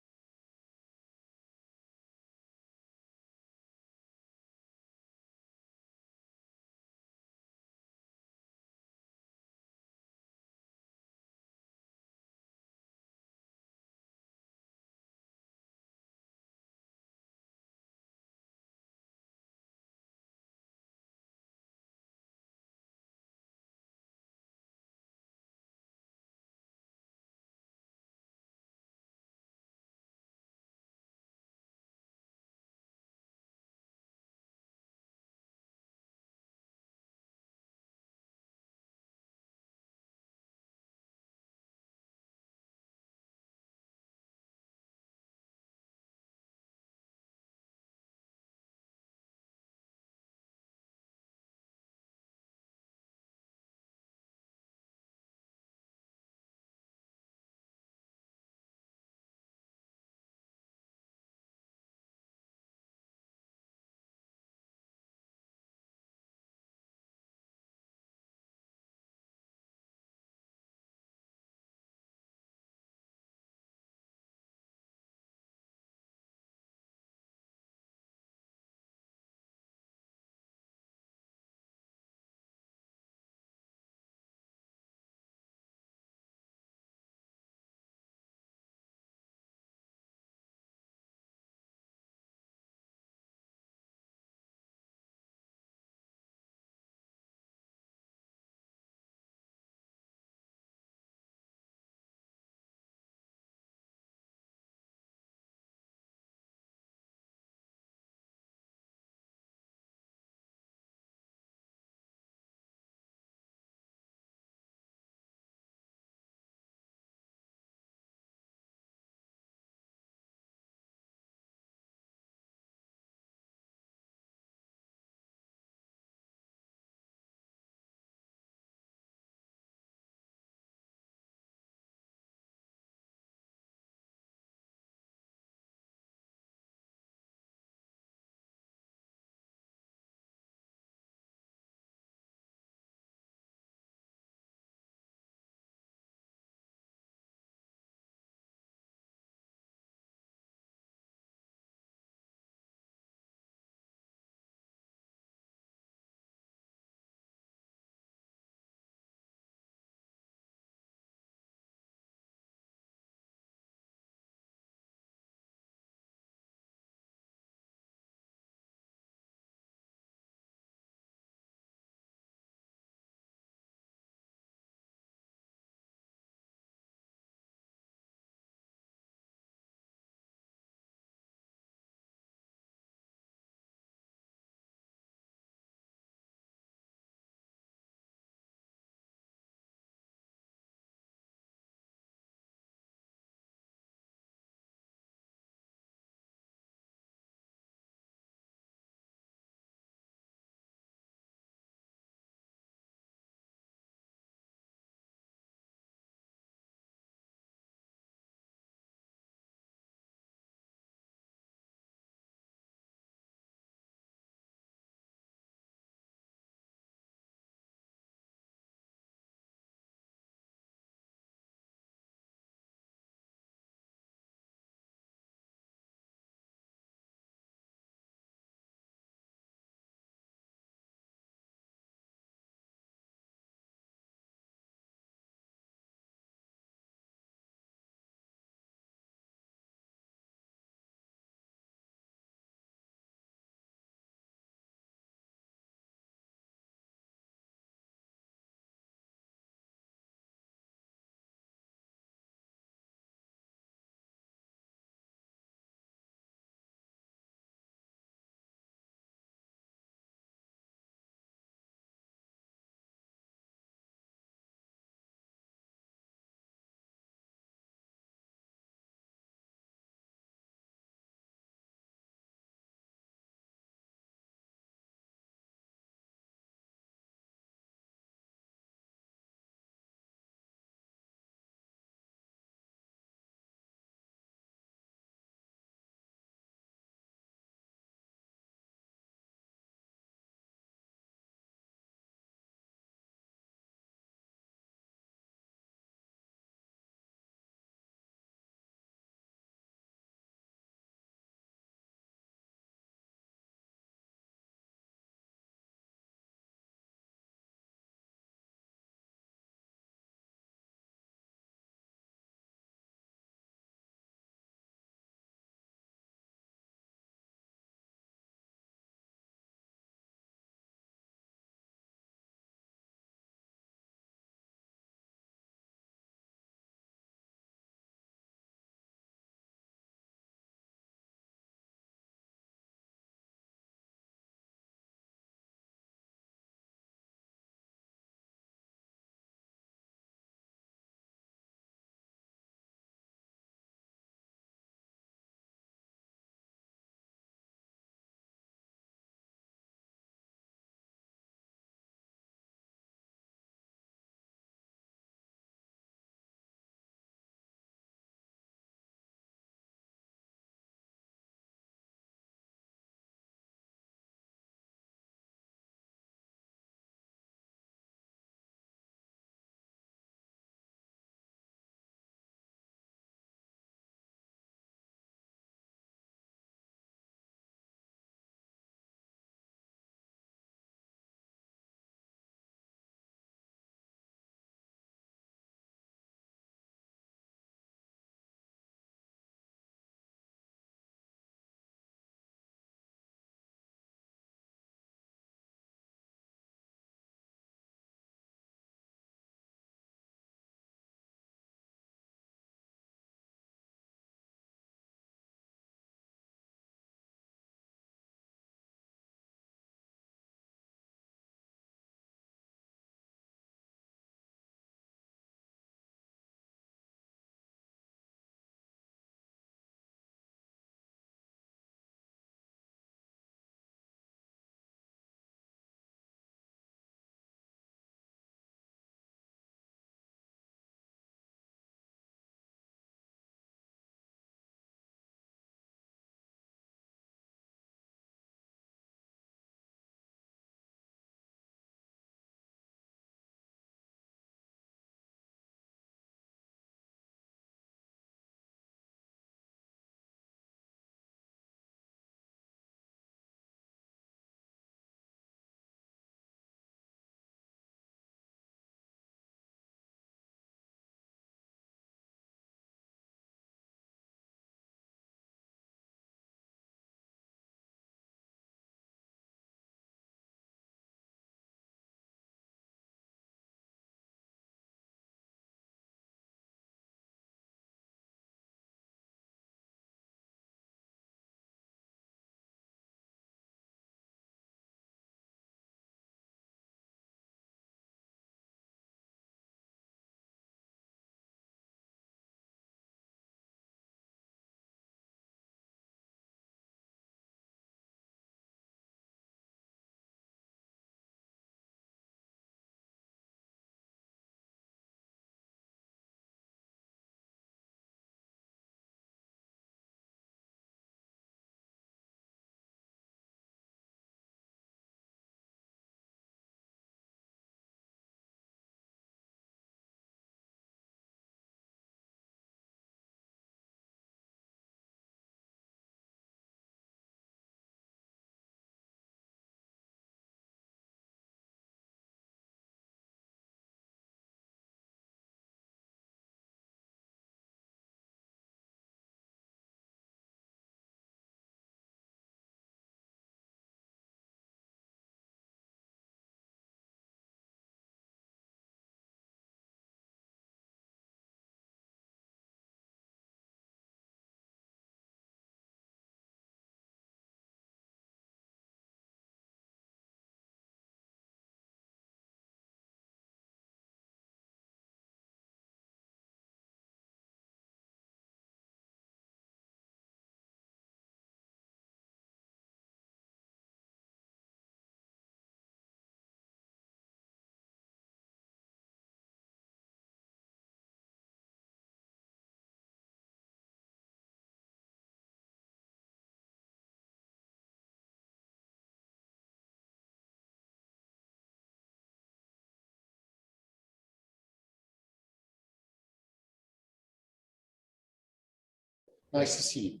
Nice to see you.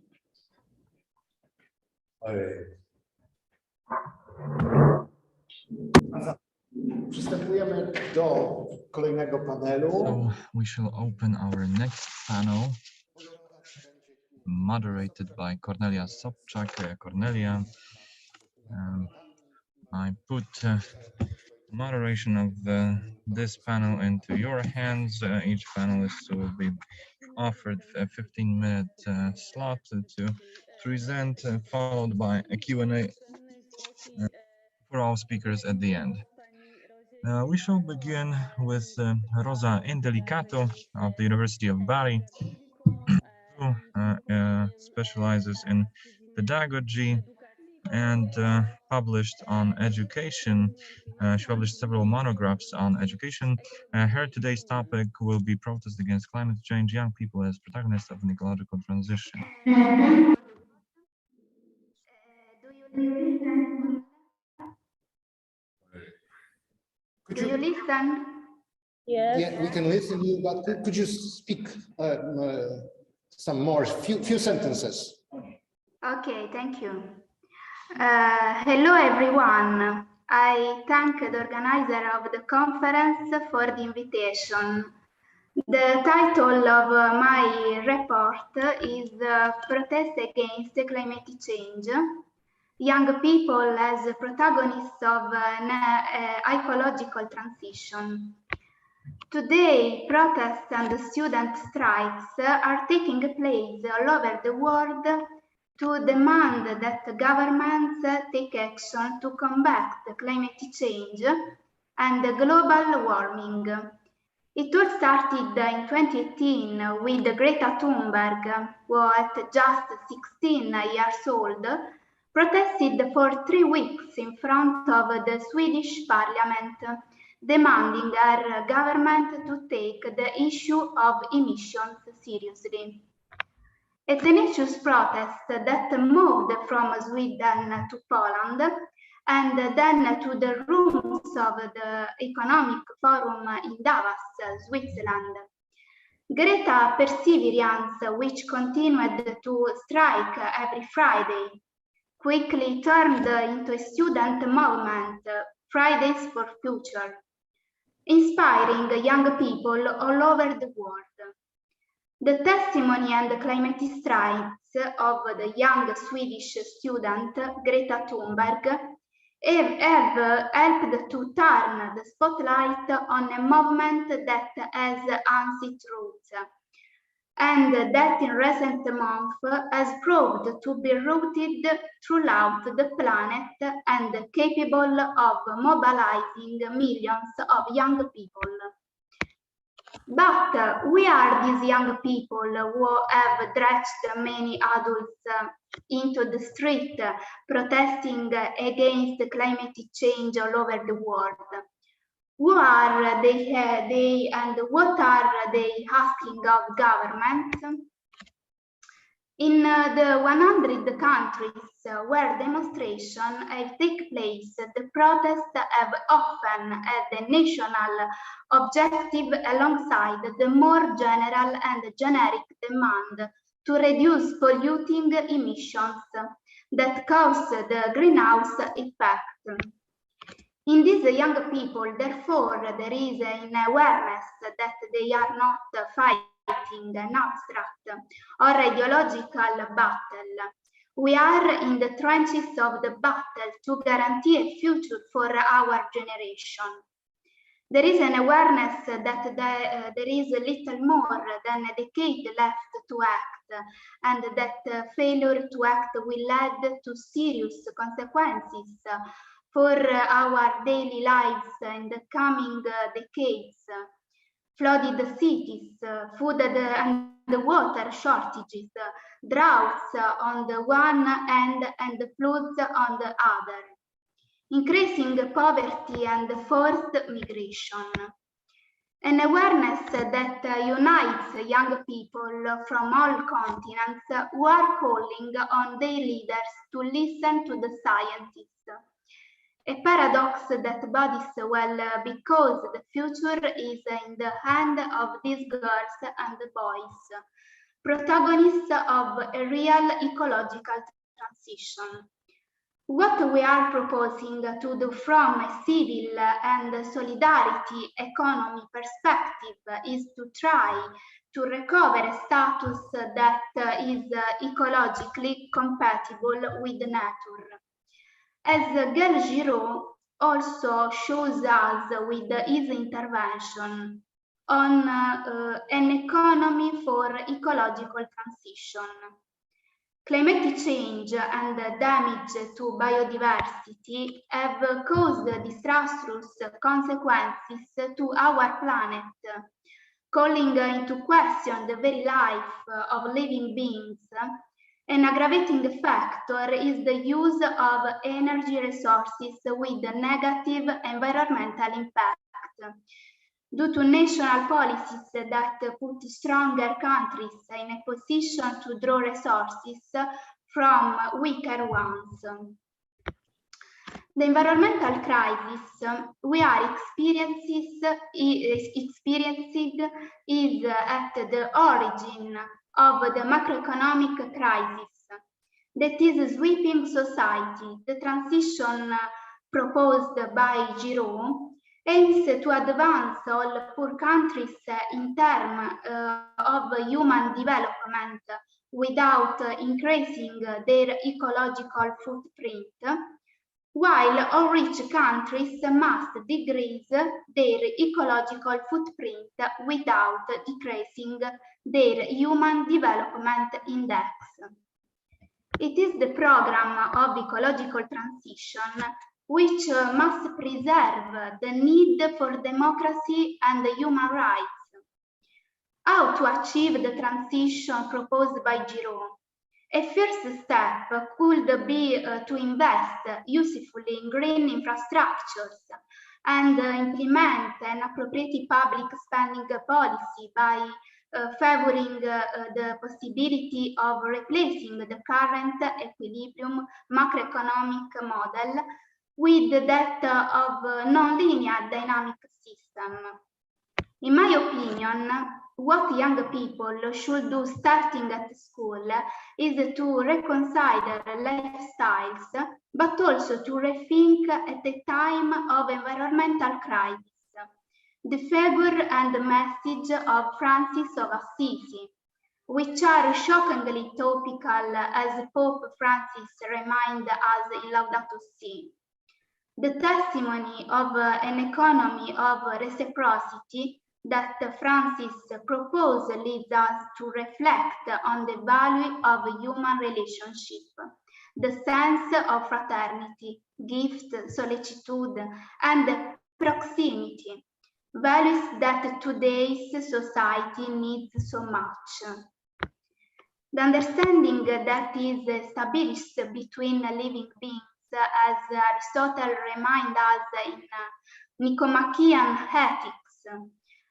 Przystępujemy do kolejnego panelu.
So we shall open our next panel, moderated by Cornelia Sobczak. Cornelia, I put moderation of this panel into your hands. Each panelist will be offered a 15-minute slot to present, followed by a Q&A for all speakers at the end. We shall begin with Rosa Indellicato of the University of Bari, who specializes in pedagogy and published on education. She published several monographs on education. Her today's topic will be protest against climate change, young people as protagonists of an ecological transition.
Could
Do you listen?
Yes. Yeah, we can listen to you, but could you speak some more, few sentences?
Okay, thank you. Hello, everyone. I thank the organizer of the conference for the invitation. The title of my report is Protest Against Climate Change, Young People as Protagonists of an Ecological Transition. Today, protests and student strikes are taking place all over the world to demand that governments take action to combat climate change and global warming. It all started in 2018 with Greta Thunberg, who at just 16 years old, protested for 3 weeks in front of the Swedish parliament, demanding her government to take the issue of emissions seriously. A tenacious protest that moved from Sweden to Poland and then to the rooms of the Economic Forum in Davos, Switzerland. Greta perseverance, which continued to strike every Friday, quickly turned into a student movement, Fridays for Future, inspiring young people all over the world. The testimony and the climate strikes of the young Swedish student Greta Thunberg have helped to turn the spotlight on a movement that has ancient roots and that in recent months has proved to be rooted throughout the planet and capable of mobilizing millions of young people. But we are these young people who have dragged many adults into the street protesting against climate change all over the world. Who are they and what are they asking of governments? In the 100 countries where demonstrations have taken place, the protests have often had a national objective alongside the more general and generic demand to reduce polluting emissions that cause the greenhouse effect. In these young people, therefore, there is an awareness that they are not fighting an abstract or ideological battle. We are in the trenches of the battle to guarantee a future for our generation. There is an awareness that there is little more than a decade left to act, and that failure to act will lead to serious consequences for our daily lives in the coming decades. Flooded cities, food and water shortages, droughts on the one hand and floods on the other, increasing poverty and forced migration. An awareness that unites young people from all continents who are calling on their leaders to listen to the scientists. A paradox that bodies well because the future is in the hand of these girls and boys, protagonists of a real ecological transition. What we are proposing to do from a civil and solidarity economy perspective is to try to recover a status that is ecologically compatible with nature. As Gail Giraud also shows us with his intervention on an economy for ecological transition. Climate change and damage to biodiversity have caused disastrous consequences to our planet, calling into question the very life of living beings. An aggravating factor is the use of energy resources with a negative environmental impact due to national policies that put stronger countries in a position to draw resources from weaker ones. The environmental crisis we are experiencing is at the origin of the macroeconomic crisis that is sweeping society. The transition proposed by Giraud aims to advance all poor countries in terms of human development without increasing their ecological footprint, while all rich countries must decrease their ecological footprint without decreasing their human development index. It is the program of ecological transition which must preserve the need for democracy and human rights. How to achieve the transition proposed by Giraud? A first step could be to invest usefully in green infrastructures and implement an appropriate public spending policy by favoring the possibility of replacing the current equilibrium macroeconomic model with that of non-linear dynamic system. In my opinion, what young people should do starting at school is to reconcile their lifestyles, but also to rethink at the time of environmental crisis the figure and the message of Francis of Assisi, which are shockingly topical as Pope Francis reminds us in Laudato Si. The testimony of an economy of reciprocity that Francis proposed leads us to reflect on the value of human relationship, the sense of fraternity, gift, solicitude, and proximity, values that today's society needs so much. The understanding that is established between living beings, as Aristotle reminds us in Nicomachean Ethics,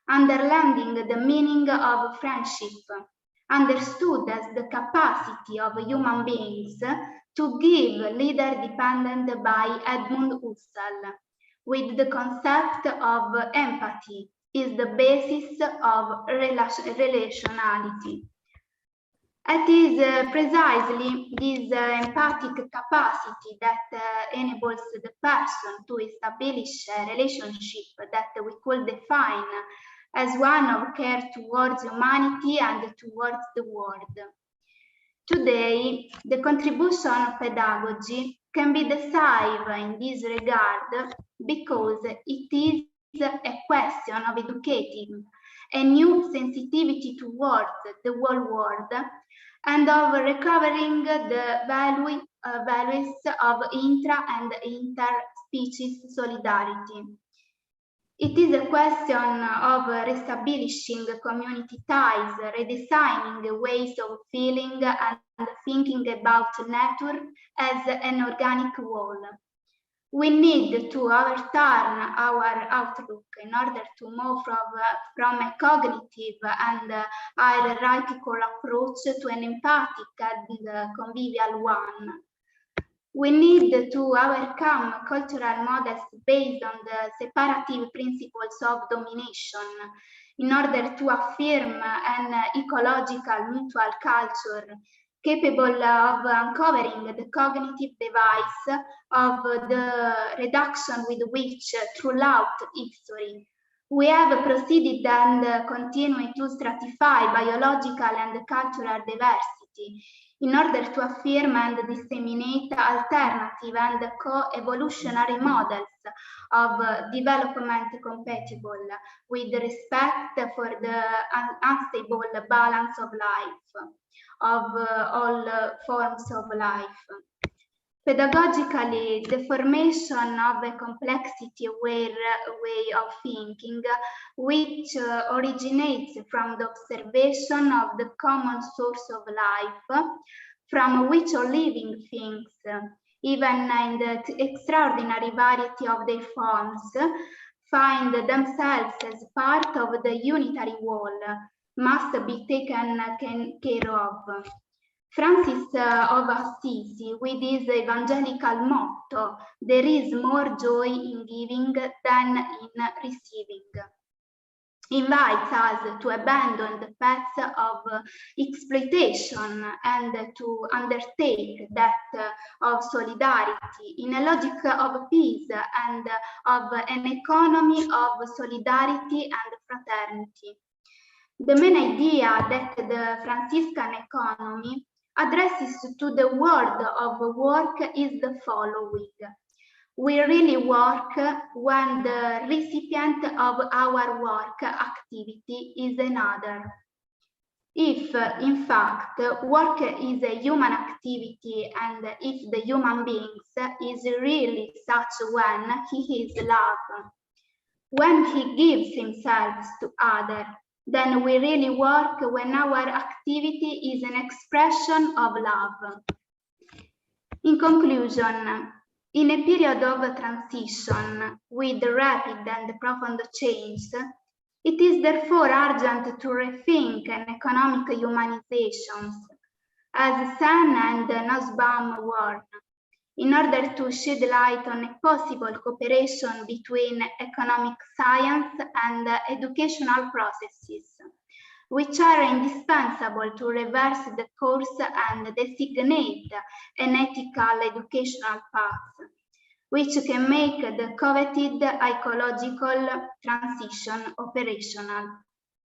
understanding the meaning of friendship, understood as the capacity of human beings to give leader dependent by Edmund Husserl, with the concept of empathy, is the basis of relationality. It is precisely this empathic capacity that enables the person to establish a relationship that we could define as one of care towards humanity and towards the world. Today, the contribution of pedagogy can be decisive in this regard because it is a question of educating a new sensitivity towards the whole world and of recovering the values of intra and inter-species solidarity. It is a question of reestablishing community ties, redesigning ways of feeling and thinking about nature as an organic whole. We need to overturn our outlook in order to move from a cognitive and hierarchical approach to an empathic and convivial one. We need to overcome cultural models based on the separative principles of domination in order to affirm an ecological mutual culture capable of uncovering the cognitive device of the reduction with which, throughout history, we have proceeded and continue to stratify biological and cultural diversity in order to affirm and disseminate alternative and co-evolutionary models of development compatible with respect for the unstable balance of life, of all forms of life. Pedagogically, the formation of a complexity-aware way of thinking, which originates from the observation of the common source of life, from which all living things, even in the extraordinary variety of their forms, find themselves as part of the unitary whole, must be taken care of. Francis of Assisi, with his evangelical motto, "There is more joy in giving than in receiving," invites us to abandon the path of exploitation and to undertake that of solidarity in a logic of peace and of an economy of solidarity and fraternity. The main idea that the Franciscan economy addresses to the world of work is the following: we really work when the recipient of our work activity is another. If, in fact, work is a human activity, and if the human beings is really such when he is love, when he gives himself to others, then we really work when our activity is an expression of love. In conclusion, in a period of transition with rapid and profound change, it is therefore urgent to rethink an economic humanization, as Sen and Nussbaum warn, in order to shed light on a possible cooperation between economic science and educational processes, which are indispensable to reverse the course and designate an ethical educational path, which can make the coveted ecological transition operational.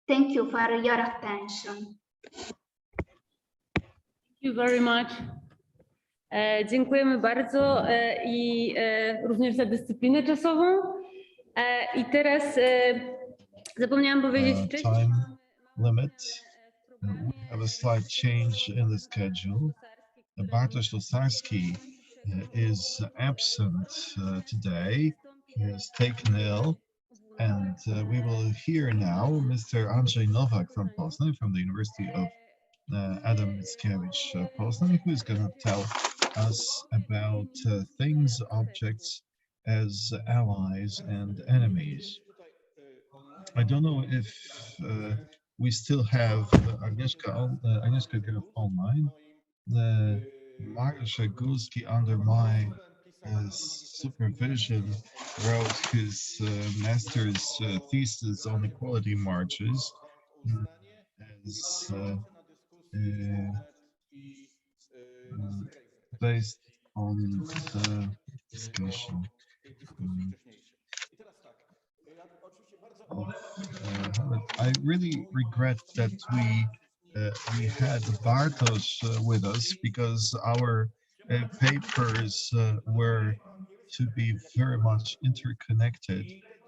Thank you for your attention.
Thank you very much. Dziękujemy bardzo i również za dyscyplinę czasową. I teraz zapomniałam powiedzieć wcześniej.
Time limit. We have a slight change in the schedule. Bartosz Lusarski is absent today. He is taken ill, and we will hear now Mr. Andrzej Nowak from Poznań, from the University of Adam Mickiewicz Poznań, who is going to tell us about things, objects as allies and enemies. I don't know if we still have Agnieszka Graf online. Mariusz Górski, under my supervision, wrote his master's thesis on equality marches as based on the discussion I really regret that we had Bartosz with us, because our papers were to be very much interconnected.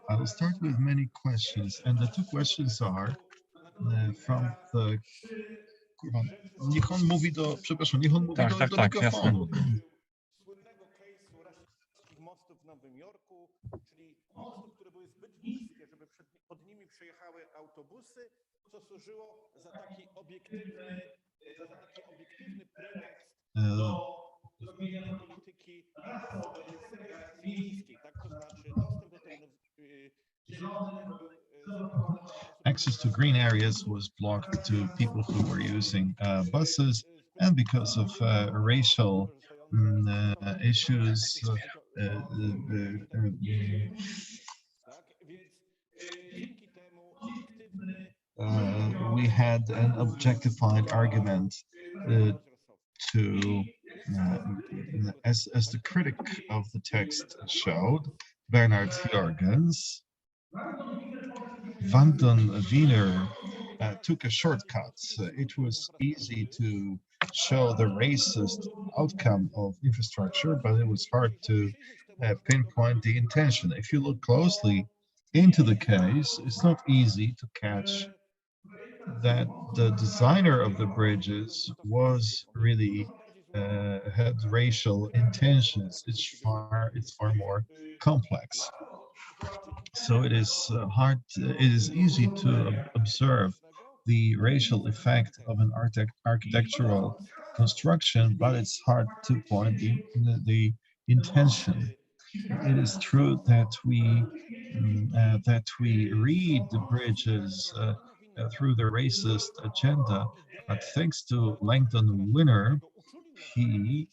I will start with many questions, and the two questions are from the... Kurwa, niech on mówi do... Przepraszam, niech on mówi do mikrofonu.
Mostów w Nowym Jorku, czyli mostów, które były zbyt niskie, żeby pod nimi przejechały autobusy, co służyło za taki obiektywny pretekst do zmieniania polityki miejskiej, tak? To znaczy dostęp do terenu
Access to green areas was blocked to people who were using buses, and because of racial issues, we had an objectified argument to, as the critic of the text showed, Bernard Jorgens, Vanton Wiener took a shortcut. It was easy to show the racist outcome of infrastructure, but it was hard to pinpoint the intention. If you look closely into the case, it's not easy to catch that the designer of the bridges was really had racial intentions. It's far more complex. So it is it is easy to observe the racial effect of an architectural construction, but it's hard to point the intention. It is true that we read the bridges through the racist agenda, but thanks to Langdon Winner, he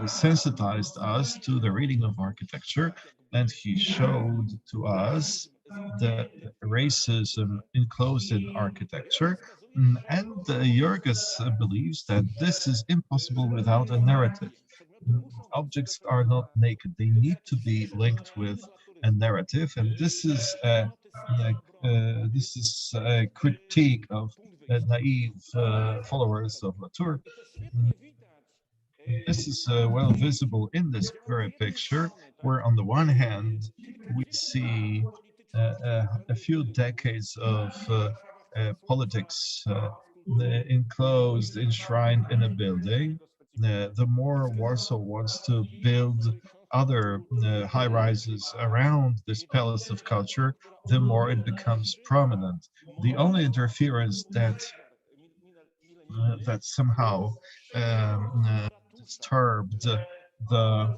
sensitized us to the reading of architecture, and he showed to us the racism enclosed in architecture. And Jorgens believes that this is impossible without a narrative. Objects are not naked; they need to be linked with a narrative, and this is a critique of naive followers of Latour. This is well visible in this very picture, where on the one hand we see a few decades of politics enclosed, enshrined in a building. The more Warsaw wants to build other high-rises around this palace of culture, the more it becomes prominent. The only interference that somehow disturbed the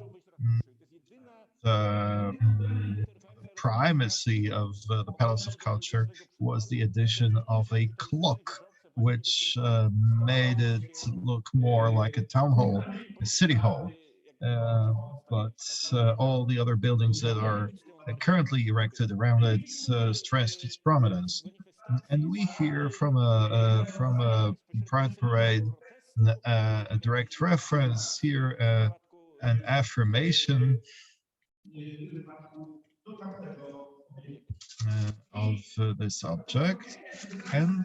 primacy of the Palace of Culture was the addition of a clock, which made it look more like a town hall, a city hall. But all the other buildings that are currently erected around it stressed its prominence. And we hear from a Pride Parade a direct reference here, an affirmation of this object, and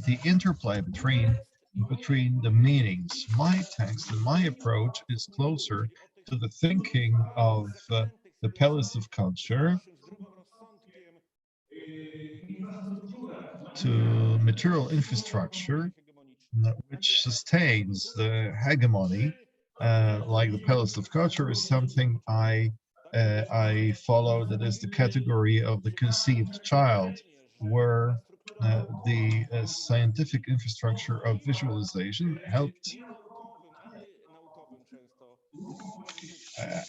the interplay between the meanings. My text and my approach is closer to the thinking of the Palace of Culture, to material infrastructure which sustains the hegemony, like the Palace of Culture, is something I follow. That is the category of the conceived child, where the scientific infrastructure of visualization helped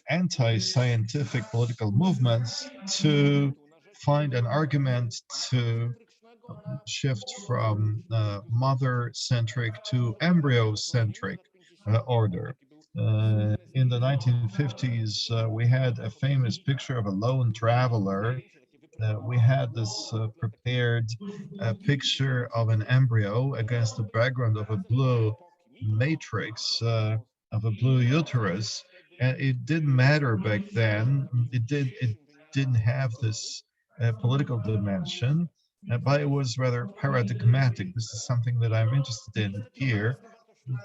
anti-scientific political movements to find an argument to shift from mother-centric to embryo-centric order. In the 1950s, we had a famous picture of a lone traveler. We had this prepared picture of an embryo against the background of a blue matrix, of a blue uterus. And it didn't matter back then. It didn't have this political dimension, but it was rather paradigmatic. This is something that I'm interested in here.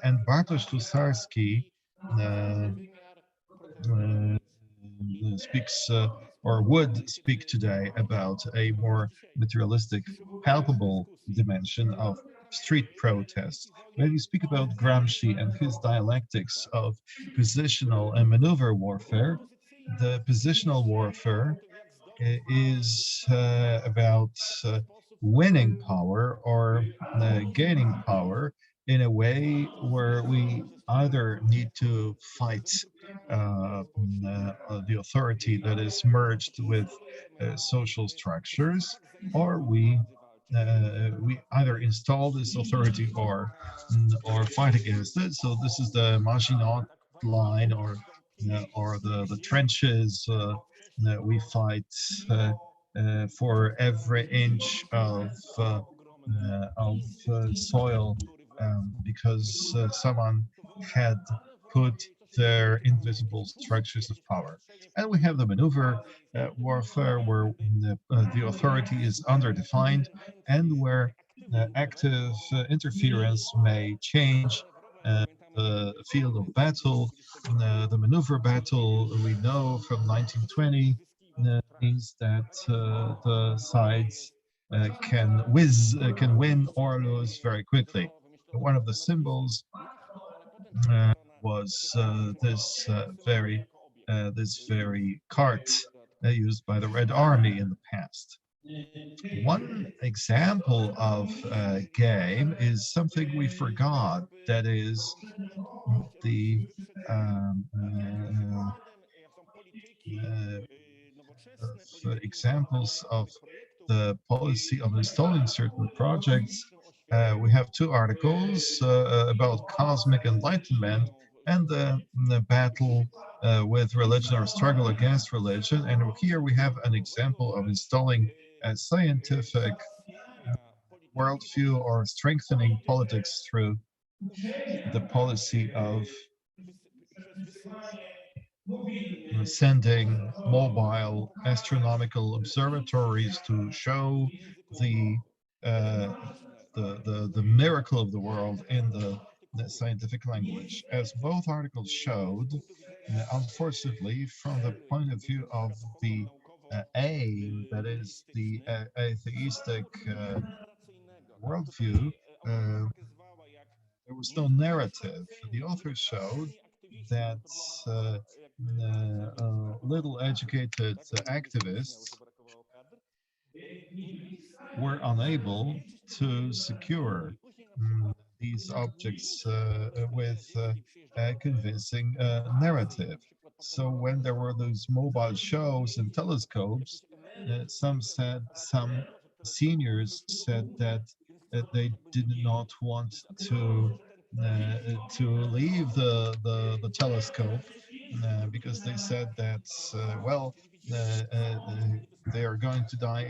And Bartosz Tusarski speaks or would speak today about a more materialistic, palpable dimension of street protests. When you speak about Gramsci and his dialectics of positional and maneuver warfare, the positional warfare is about winning power or gaining power in a way where we either need to fight the authority that is merged with social structures, or we either install this authority or fight against it. So this is the Maginot Line, or the trenches. We fight for every inch of soil, because someone had put their invisible structures of power. And we have the maneuver warfare, where the authority is underdefined and where active interference may change the field of battle. The maneuver battle, we know from 1920, means that the sides can win or lose very quickly. One of the symbols was this very cart used by the Red Army in the past. One example of a game is something we forgot, that is the examples of the policy of installing certain projects. We have two articles about cosmic enlightenment and the battle with religion or struggle against religion. And here we have an example of installing a scientific worldview or strengthening politics through the policy of sending mobile astronomical observatories to show the miracle of the world in the scientific language. As both articles showed, unfortunately, from the point of view of the aim, that is the atheistic worldview, there was no narrative. The author showed that little educated activists were unable to secure these objects with a convincing narrative. So when there were those mobile shows and telescopes, some seniors said that they did not want to leave the telescope because they said that they are going to die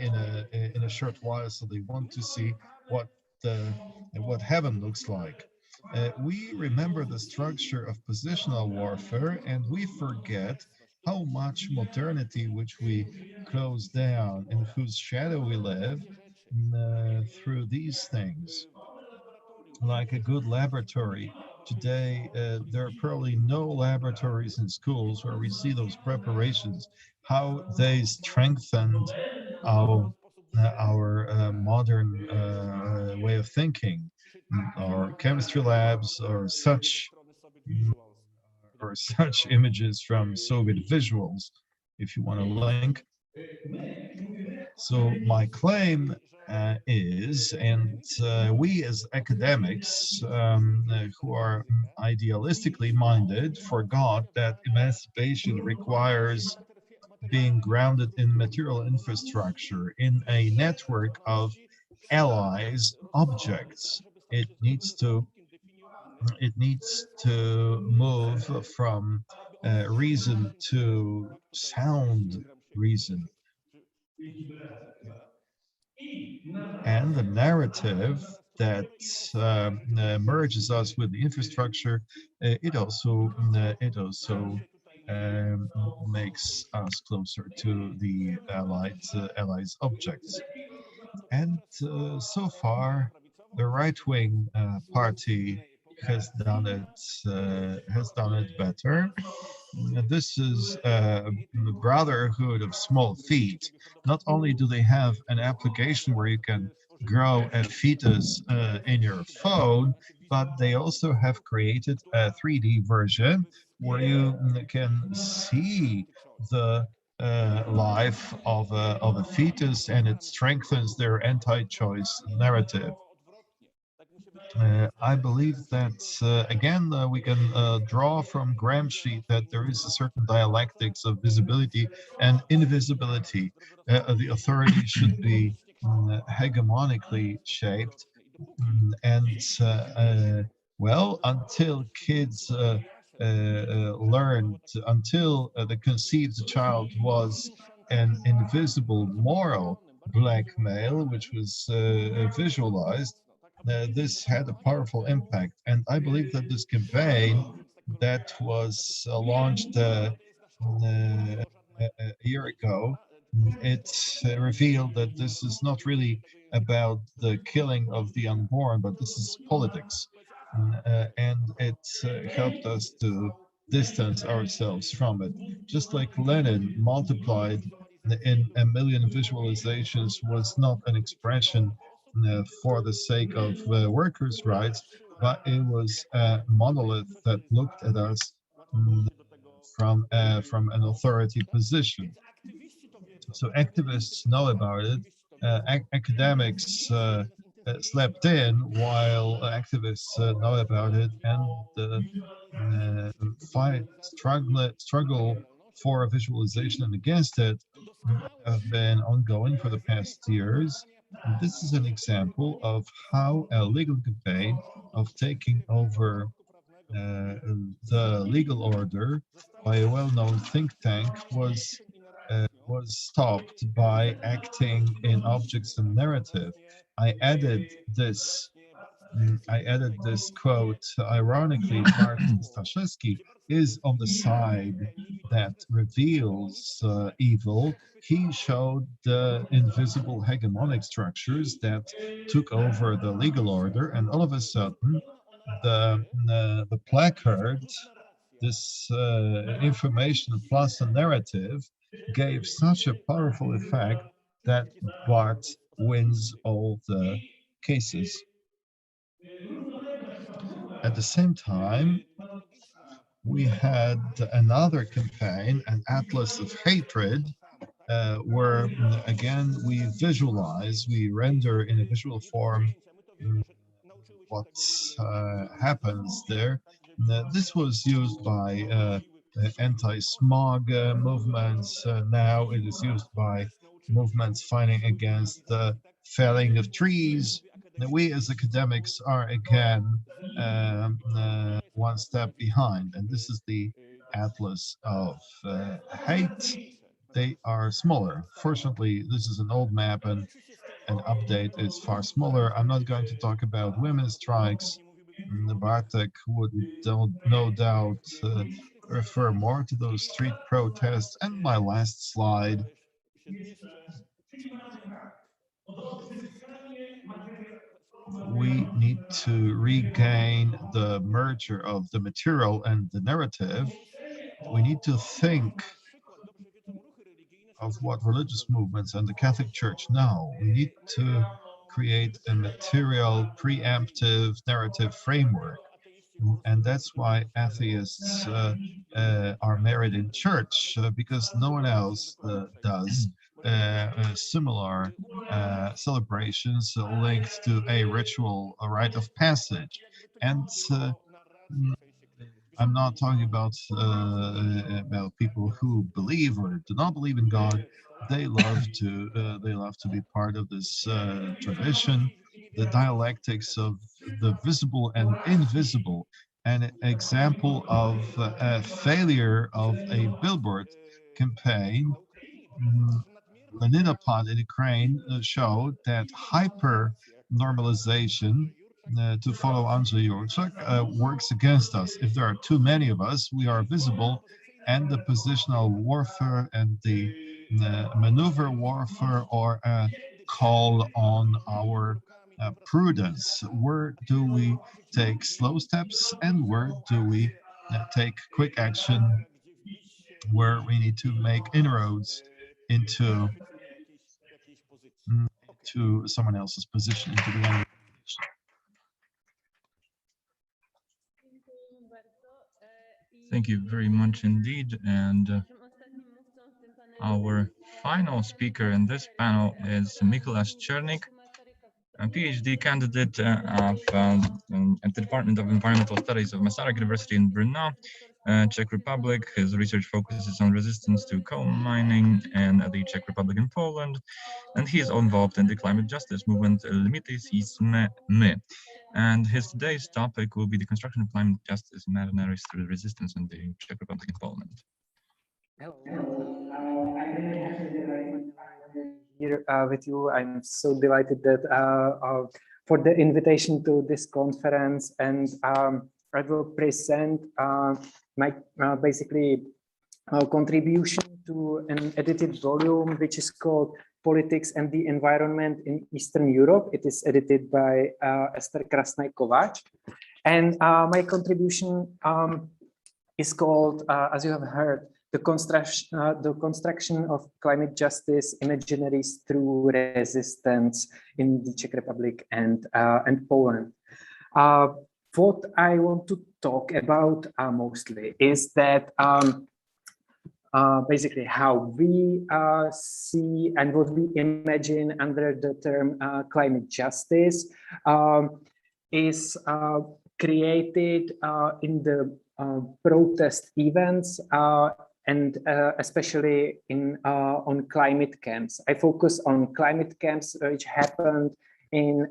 in a short while, so they want to see what heaven looks like. We remember the structure of positional warfare, and we forget how much modernity, which we close down, in whose shadow we live, through these things. Like a good laboratory. Today, there are probably no laboratories in schools where we see those preparations, how they strengthened our modern way of thinking, or chemistry labs, or such images from Soviet visuals, if you want to link. So my claim is, and we as academics who are idealistically minded forgot that emancipation requires being grounded in material infrastructure, in a network of allies, objects. It needs to move from reason to sound reason. And the narrative that merges us with the infrastructure, it also makes us closer to the allies objects. And so far, the right-wing party has done it better. This is a brotherhood of small feet. Not only do they have an application where you can grow a fetus in your phone, but they also have created a 3D version where you can see the life of a fetus, and it strengthens their anti-choice narrative. I believe that, again, we can draw from Gramsci that there is a certain dialectics of visibility and invisibility. The authority should be hegemonically shaped. Until kids learned, until the conceived child was an invisible moral blackmail, which was visualized, this had a powerful impact. And I believe that this campaign that was launched a year ago, it revealed that this is not really about the killing of the unborn, but this is politics. And it helped us to distance ourselves from it. Just like Lenin multiplied in a million visualizations was not an expression for the sake of workers' rights, but it was a monolith that looked at us from an authority position. So activists know about it. Academics slept in while activists know about it, and struggle for a visualization and against it have been ongoing for the past years. And this is an example of how a legal campaign of taking over the legal order by a well-known think tank was stopped by acting in objects and narrative. I added this quote. Ironically, Martin Staszewski is on the side that reveals evil. He showed the invisible hegemonic structures that took over the legal order, and all of a sudden, the placard, this information plus a narrative, gave such a powerful effect that Bart wins all the cases. At the same time, we had another campaign, an Atlas of Hatred, where again we visualize, we render in a visual form what happens there. This was used by anti-smog movements. Now it is used by movements fighting against the felling of trees. We as academics are again one step behind, and this is the Atlas of Hate. They are smaller. Fortunately, this is an old map, and an update is far smaller. I'm not going to talk about women's strikes. Bartek would no doubt refer more to those street protests. And my last slide. We need to regain the merger of the material and the narrative. We need to think of what religious movements and the Catholic Church know. We need to create a material, preemptive narrative framework. And that's why atheists are married in church, because no one else does similar celebrations linked to a ritual, a rite of passage. And I'm not talking about people who believe or do not believe in God. They love to be part of this tradition, the dialectics of the visible and invisible. An example of a failure of a billboard campaign, Leninopad in Ukraine showed that hyper normalization, to follow Andrzej Leder, works against us. If there are too many of us, we are visible, and the positional warfare and the maneuver warfare or a call on our prudence. Where do we take slow steps, and where do we take quick action, where we need to make inroads into someone else's position, into the enemy.
Thank you very much indeed. And our final speaker in this panel is Mikuláš Černík, a PhD candidate at the Department of Environmental Studies of Masaryk University in Brno, Czech Republic. His research focuses on resistance to coal mining in the Czech Republic and Poland, and he is involved in the climate justice movement Limity jsme my. And his today's topic will be the construction of climate justice mercenaries through resistance in the Czech Republic and Poland.
Hello. Here with you. I'm so delighted that for the invitation to this conference, and I will present my basically contribution to an edited volume which is called Politics and the Environment in Eastern Europe. It is edited by Esther Krasnay-Kovács, and my contribution is called, as you have heard, the construction of climate justice imaginaries through resistance in the Czech Republic and Poland. What I want to talk about mostly is that basically how we see and what we imagine under the term climate justice is created in the protest events and especially on climate camps. I focus on climate camps which happened in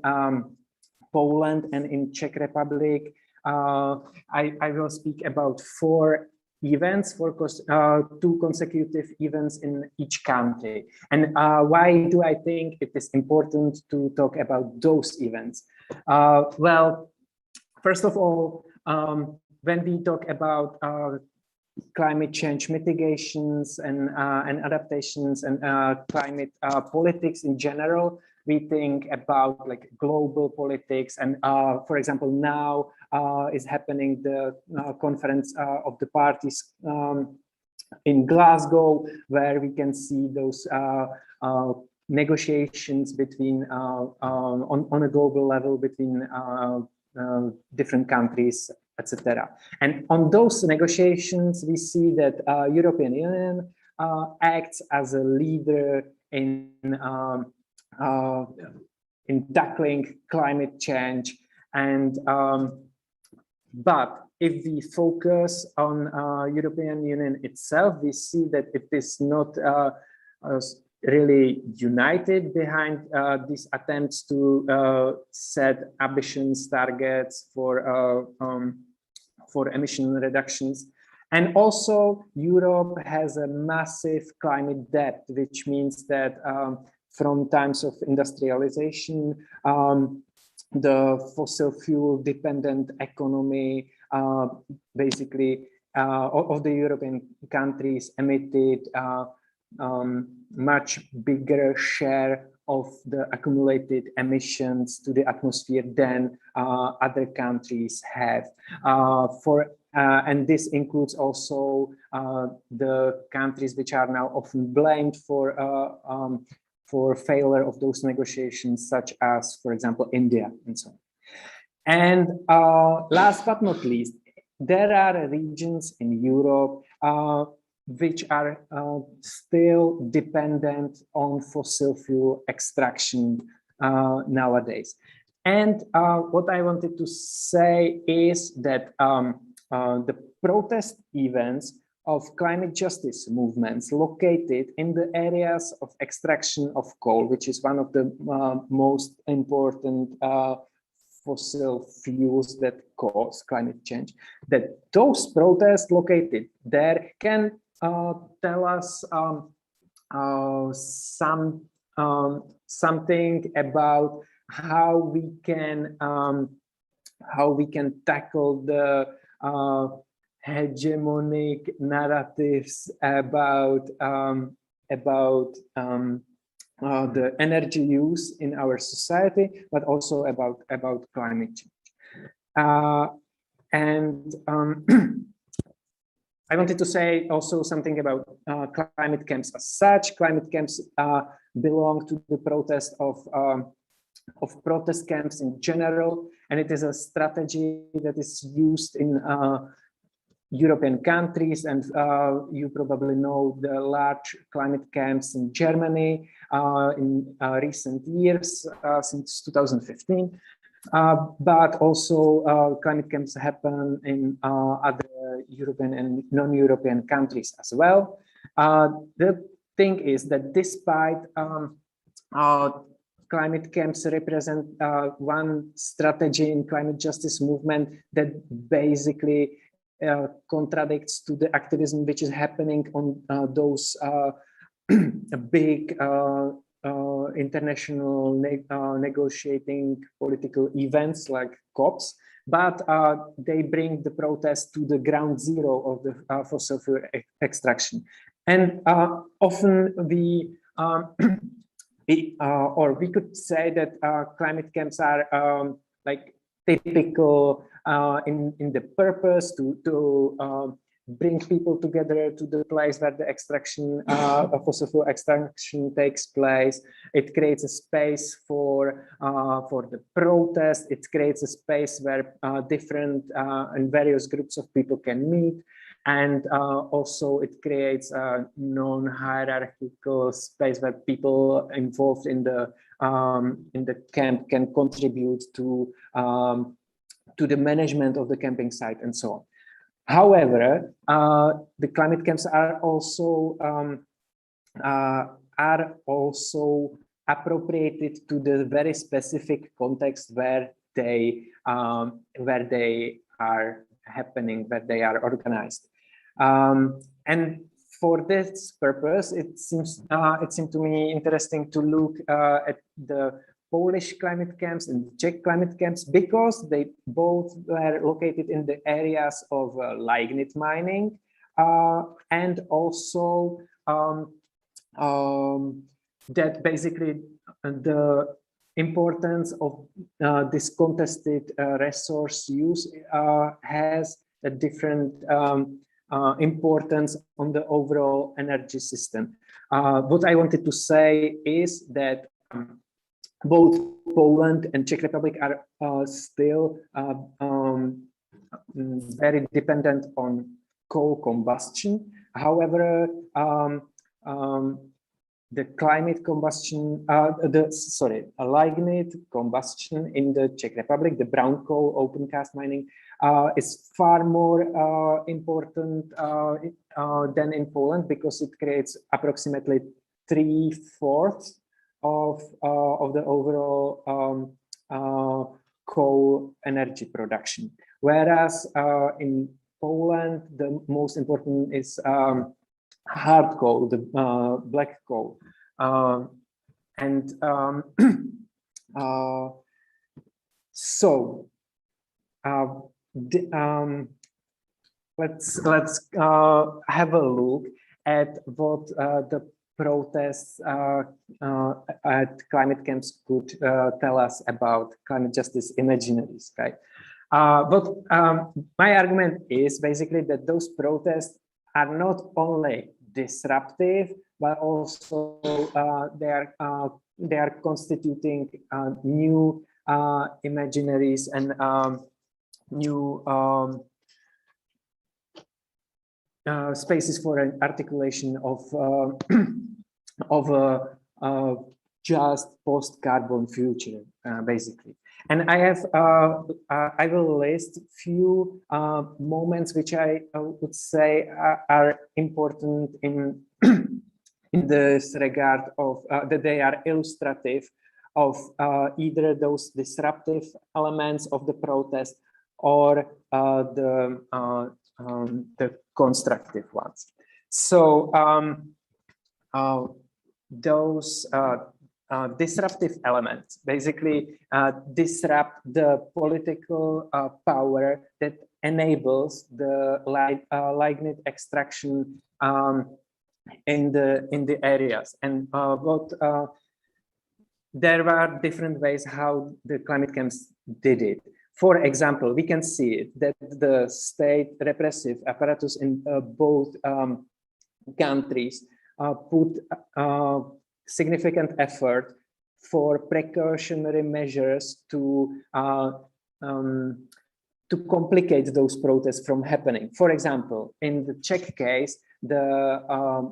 Poland and in Czech Republic. I will speak about 4 events, 2 consecutive events in each country. And why do I think it is important to talk about those events? Well, first of all, when we talk about climate change mitigations and adaptations and climate politics in general, we think about like global politics. And for example, now is happening the conference of the parties in Glasgow, where we can see those negotiations between on a global level between different countries, etc. And on those negotiations, we see that European Union acts as a leader in tackling climate change. And but if we focus on European Union itself, we see that it is not really united behind these attempts to set ambitious targets for emission reductions. And also Europe has a massive climate debt, which means that from times of industrialization, the fossil fuel dependent economy basically of the European countries emitted much bigger share of the accumulated emissions to the atmosphere than other countries have. And this includes also the countries which are now often blamed for failure of those negotiations, such as, for example, India and so on. And last but not least, there are regions in Europe which are still dependent on fossil fuel extraction nowadays. And what I wanted to say is that the protest events of climate justice movements located in the areas of extraction of coal, which is one of the most important fossil fuels that cause climate change, that those protests located there can tell us something about how we can tackle the hegemonic narratives about the energy use in our society, but also about climate change. I wanted to say also something about climate camps as such. Climate camps belong to the protest of protest camps in general, and it is a strategy that is used in European countries, and you probably know the large climate camps in Germany in recent years, since 2015. But also climate camps happen in other European and non-European countries as well. The thing is that despite climate camps represent one strategy in climate justice movement that basically contradicts to the activism which is happening on those big international negotiating political events like COPs, but they bring the protest to the ground zero of the fossil fuel extraction. And often we could say that climate camps are like typical in the purpose to bring people together to the place where the extraction of fossil fuel extraction takes place. It creates a space for the protest. It creates a space where different and various groups of people can meet. And also it creates a non-hierarchical space where people involved in the camp can contribute to the management of the camping site and so on. However, the climate camps are also appropriated to the very specific context where they are happening, where they are organized. And for this purpose, it seemed to me interesting to look at the Polish climate camps and Czech climate camps, because they both were located in the areas of lignite mining, and also that basically the importance of this contested resource use has a different importance on the overall energy system. What I wanted to say is that both Poland and Czech Republic are still very dependent on coal combustion. However, the climate combustion, lignite combustion in the Czech Republic, the brown coal open cast mining, is far more important than in Poland, because it creates approximately 3/4 of the overall coal energy production. Whereas in Poland, the most important is hard coal, the black coal. Let's have a look at what the protests at climate camps could tell us about climate justice imaginaries, right? But my argument is basically that those protests are not only disruptive, but also they are constituting new imaginaries and new spaces for an articulation of a just post-carbon future, basically. And I will list few moments which I would say are important in this regard of that they are illustrative of either those disruptive elements of the protest or the constructive ones. So those disruptive elements basically disrupt the political power that enables the lignite extraction in the areas. And there are different ways how the climate camps did it. For example, we can see it, that the state repressive apparatus in both countries put significant effort for precautionary measures to complicate those protests from happening. For example, in the Czech case, the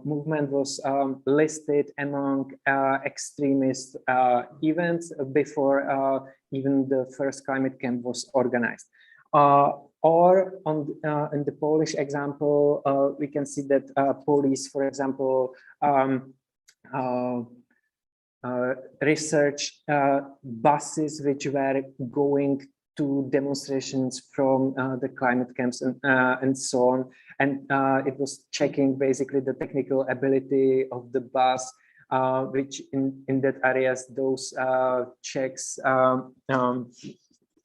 movement was listed among extremist events before even the first climate camp was organized. Or in the Polish example, we can see that police, for example, research buses which were going to demonstrations from the climate camps and so on. And it was checking basically the technical ability of the bus, which in that areas, those checks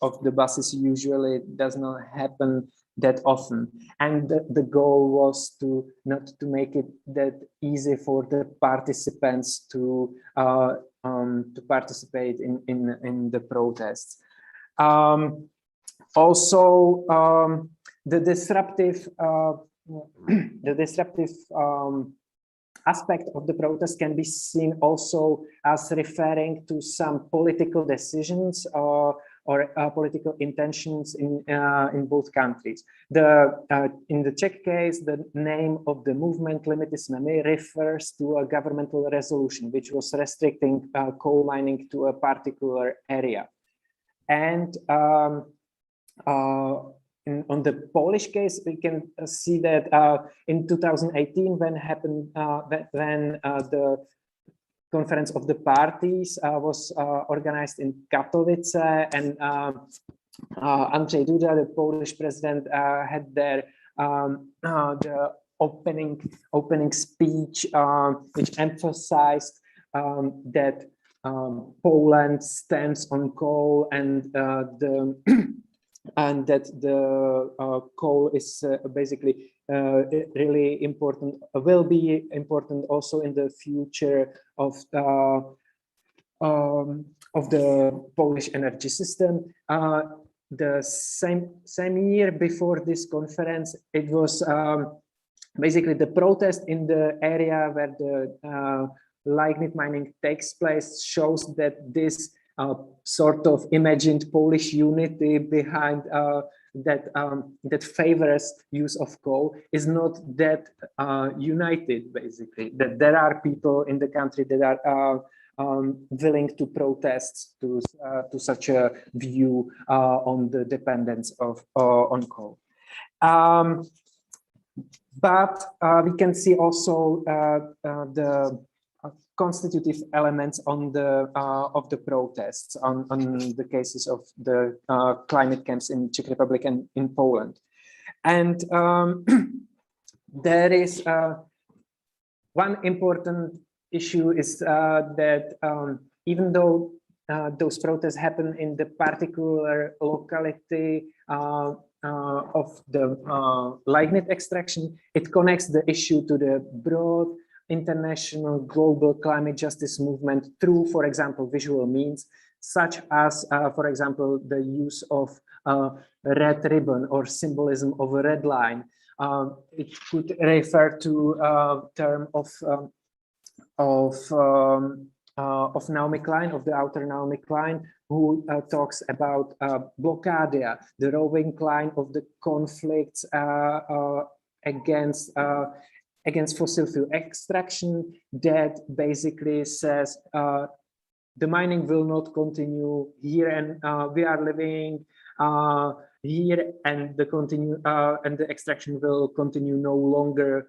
of the buses usually does not happen that often. And the goal was to not to make it that easy for the participants to participate in the protests. Also, the disruptive aspect of the protest can be seen also as referring to some political decisions or political intentions in both countries. In the Czech case, the name of the movement Limity jsme my refers to a governmental resolution which was restricting coal mining to a particular area. And on the Polish case, we can see that in 2018, when the Conference of the Parties was organized in Katowice, and Andrzej Duda, the Polish president, had there the opening speech, which emphasized that Poland stands on coal, and and that the coal is basically really important, will be important also in the future of the Polish energy system. The same year before this conference, it was basically the protest in the area where the lignite mining takes place shows that this sort of imagined Polish unity behind that favors use of coal is not that united, basically, that there are people in the country that are willing to protest to such a view on the dependence of on coal. But we can see also the constitutive elements on the of the protests on the cases of the climate camps in Czech Republic and in Poland. And there is one important issue is that even though those protests happen in the particular locality of the lignite extraction, it connects the issue to the broad international global climate justice movement through, for example, visual means, such as, for example, the use of red ribbon or symbolism of a red line. It could refer to a term of Naomi Klein, of the author Naomi Klein, who talks about blockadia, the rowing line of the conflicts against fossil fuel extraction, that basically says the mining will not continue here, and we are living here, and the extraction will continue no longer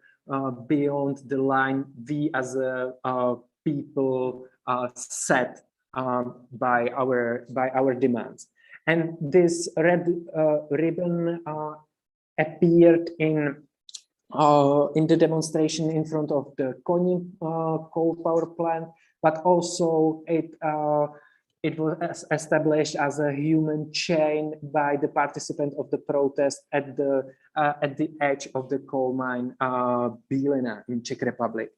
beyond the line we as a people set by our demands. And this red ribbon appeared in the demonstration in front of the Konin coal power plant, but also it was established as a human chain by the participant of the protest at the edge of the coal mine Beylina in Czech Republic.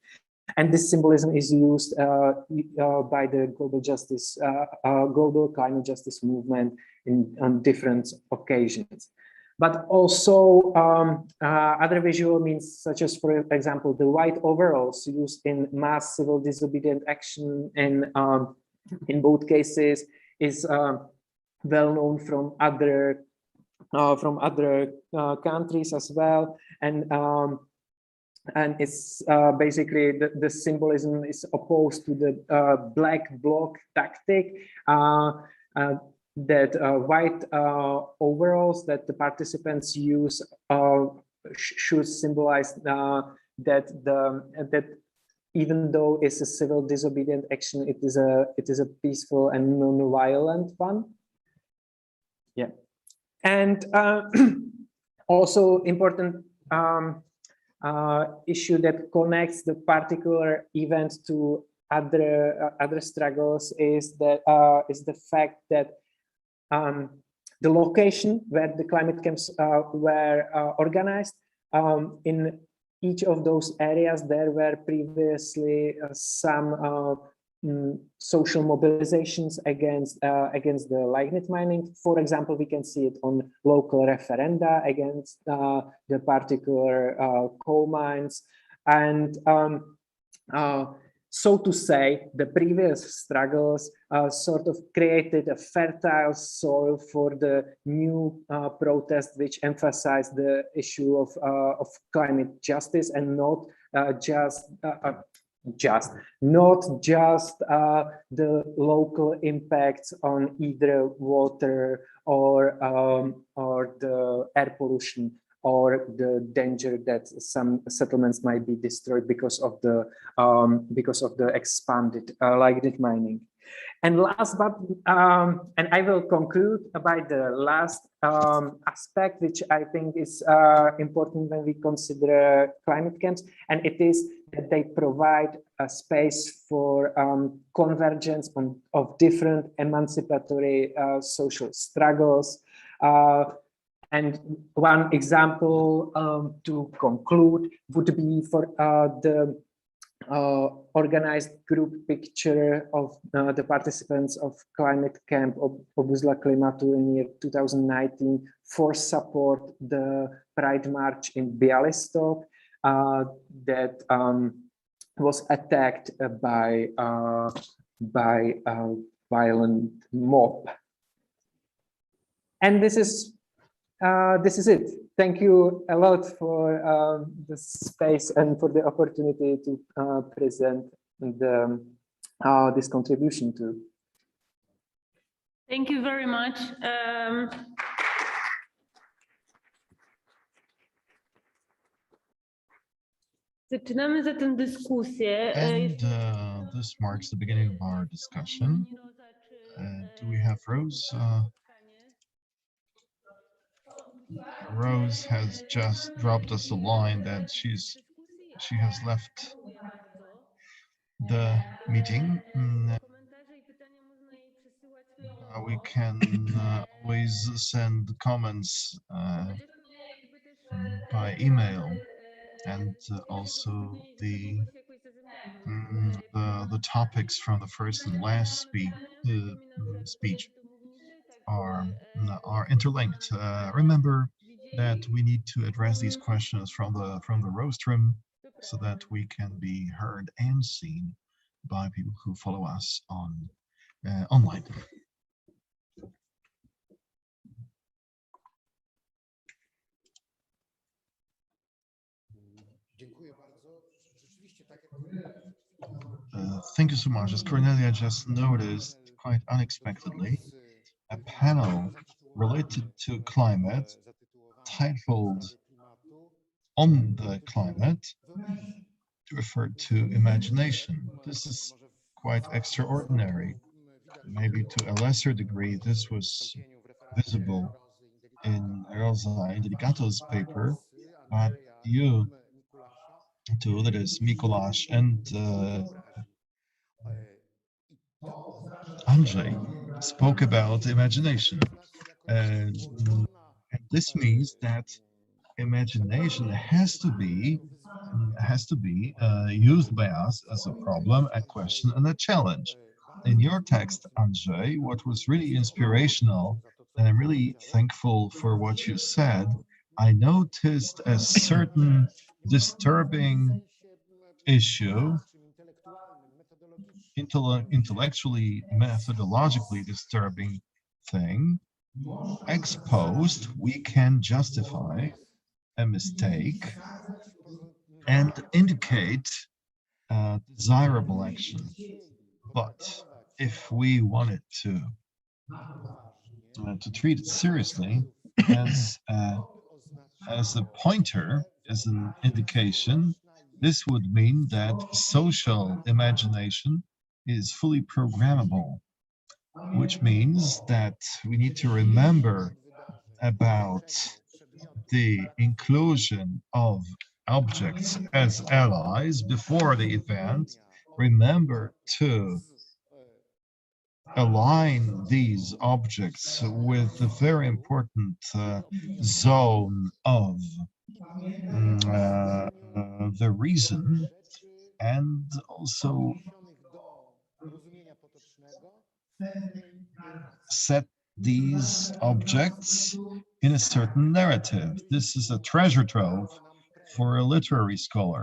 And this symbolism is used by the global climate justice movement on different occasions. But also other visual means, such as, for example, the white overalls used in mass civil disobedient action in both cases is well known from other countries as well, and it's basically the symbolism is opposed to the black bloc tactic. That white overalls that the participants use should symbolize that even though it's a civil disobedient action, it is a peaceful and non-violent one. Yeah, and also important issue that connects the particular event to other struggles is the fact that the location where the climate camps were organized, in each of those areas there were previously some social mobilizations against the lignite mining. For example, we can see it on local referenda against the particular coal mines, and so to say, the previous struggles sort of created a fertile soil for the new protest, which emphasized the issue of climate justice, and not just the local impacts on either water or the air pollution, or the danger that some settlements might be destroyed because of the expanded lignite mining. And last but and I will conclude by the last aspect, which I think is important when we consider climate camps, and it is that they provide a space for convergence of different emancipatory social struggles. And one example to conclude would be for the organized group picture of the participants of climate camp Obuzla Klimatu in year 2019 for support the Pride March in Białystok that was attacked by a violent mob. And this is it. Thank you a lot for the space and for the opportunity to present this contribution to.
Thank you very much. Zaczynamy zatem dyskusję.
And this marks the beginning of our discussion. Do we have Rose? Rose has just dropped us a line that she has left the meeting. We can always send comments by email, and also the topics from the first and last speech are interlinked. Remember that we need to address these questions from the rostrum, so that we can be heard and seen by people who follow us on online. Thank you so much. As Cornelia just noticed, quite unexpectedly, a panel related to climate, titled "On the Climate," referred to imagination. This is quite extraordinary. Maybe to a lesser degree, this was visible in Rosa Indellicato's paper, but you two, that is Mikuláš and Andrzej, spoke about imagination. And this means that imagination has to be used by us as a problem, a question, and a challenge. In your text, Andrzej, what was really inspirational, and I'm really thankful for what you said, I noticed a certain disturbing issue, intellectually, methodologically disturbing thing. Exposed, we can justify a mistake and indicate desirable action. But if we wanted to treat it seriously as a pointer, as an indication, this would mean that social imagination is fully programmable. which means that we need to remember about the inclusion of objects as allies before the event. Remember to align these objects with the very important zone of the reason, and also set these objects in a certain narrative. This is a treasure trove for a literary scholar.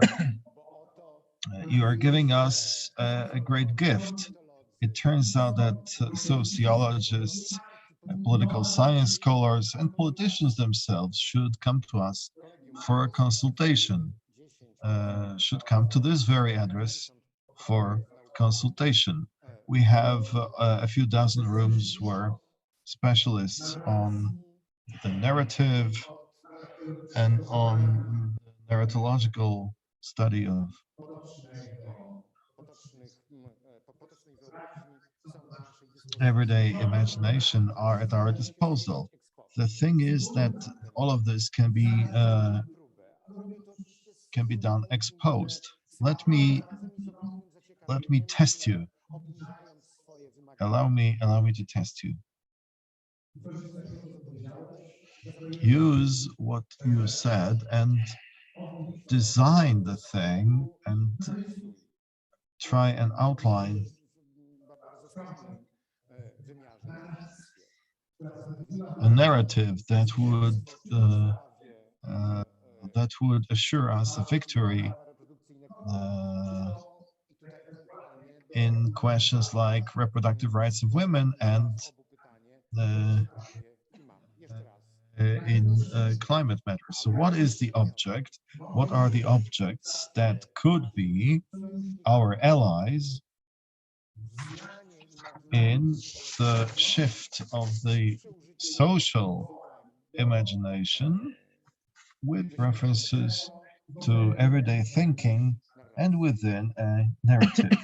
You are giving us a great gift. It turns out that sociologists, political science scholars, and politicians themselves should come to us for a consultation, should come to this very address for consultation. We have a few dozen rooms where specialists on the narrative and on the narratological study of everyday imagination are at our disposal. The thing is that all of this can be done ex post. Let me test you. Allow me to test you. Use what you said and design the thing and try and outline a narrative that would assure us a victory in questions like reproductive rights of women and in climate matters. So what is the object? What are the objects that could be our allies in the shift of the social imagination with references to everyday thinking and within a narrative?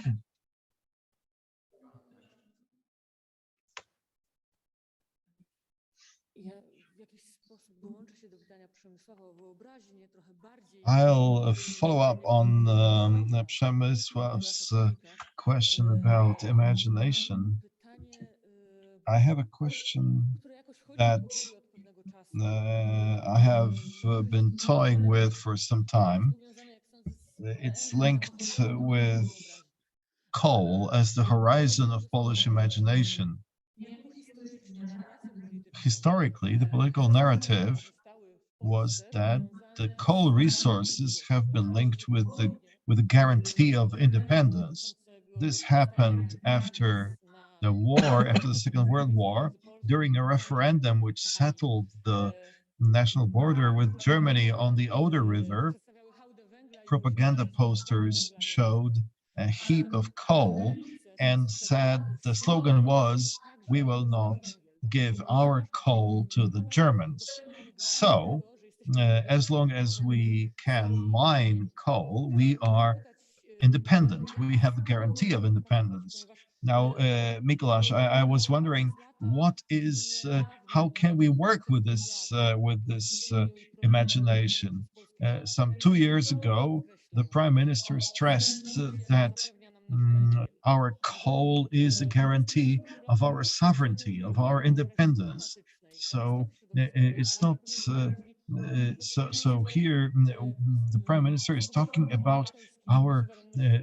I'll follow up on Przemysław's question about imagination. I have a question that I have been toying with for some time. It's linked with coal as the horizon of Polish imagination. Historically, the political narrative was that the coal resources have been linked with the guarantee of independence. This happened after the war, after the Second World War, during a referendum which settled the national border with Germany on the Oder River. Propaganda posters showed a heap of coal and said the slogan was, "We will not give our coal to the Germans." So, as long as we can mine coal, we are independent. We have the guarantee of independence. Now, Mikuláš, I was wondering, how can we work with this imagination? Some 2 years ago, the Prime Minister stressed that our coal is a guarantee of our sovereignty, of our independence. So it's not. So here, the Prime Minister is talking about our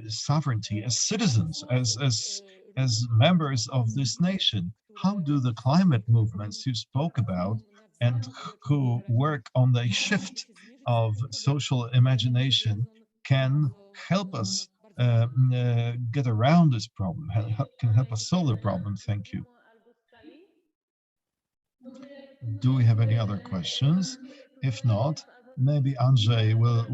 sovereignty as citizens, as members of this nation. How do the climate movements you spoke about and who work on the shift of social imagination can help us get around this problem, can help us solve the problem? Thank you. Do we have any other questions? If not, maybe Andrzej will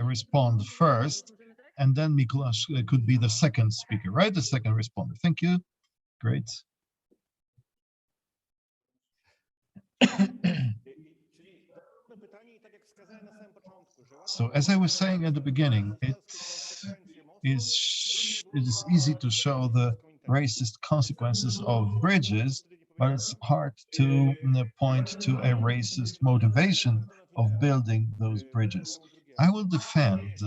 respond first, and then Mikuláš could be the second speaker, right? The second responder. Thank you. Great. So as I was saying at the beginning, it is easy to show the racist consequences of bridges, but it's hard to point to a racist motivation of building those bridges. I will defend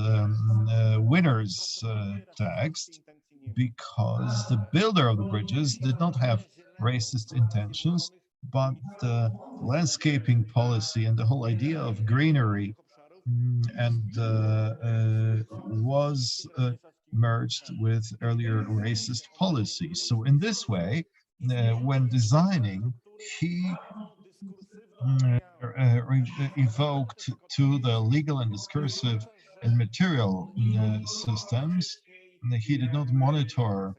Winner's text because the builder of the bridges did not have racist intentions, but the landscaping policy and the whole idea of greenery was merged with earlier racist policies. So in this way, when designing, he evoked to the legal and discursive and material systems. He did not monitor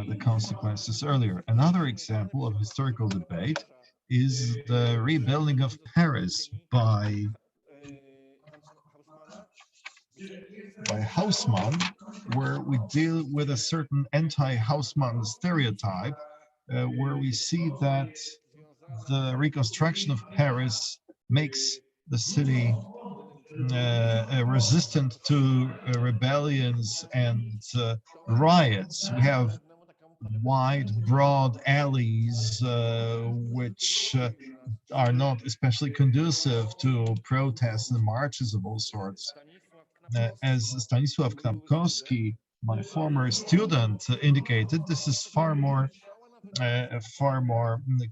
the consequences earlier. Another example of historical debate is the rebuilding of Paris by Haussmann, where we deal with a certain anti-Haussmann stereotype, where we see that the reconstruction of Paris makes the city resistant to rebellions and riots. We have wide, broad alleys, which are not especially conducive to protests and marches of all sorts. As Stanisław Knapkowski, my former student, indicated, this is far more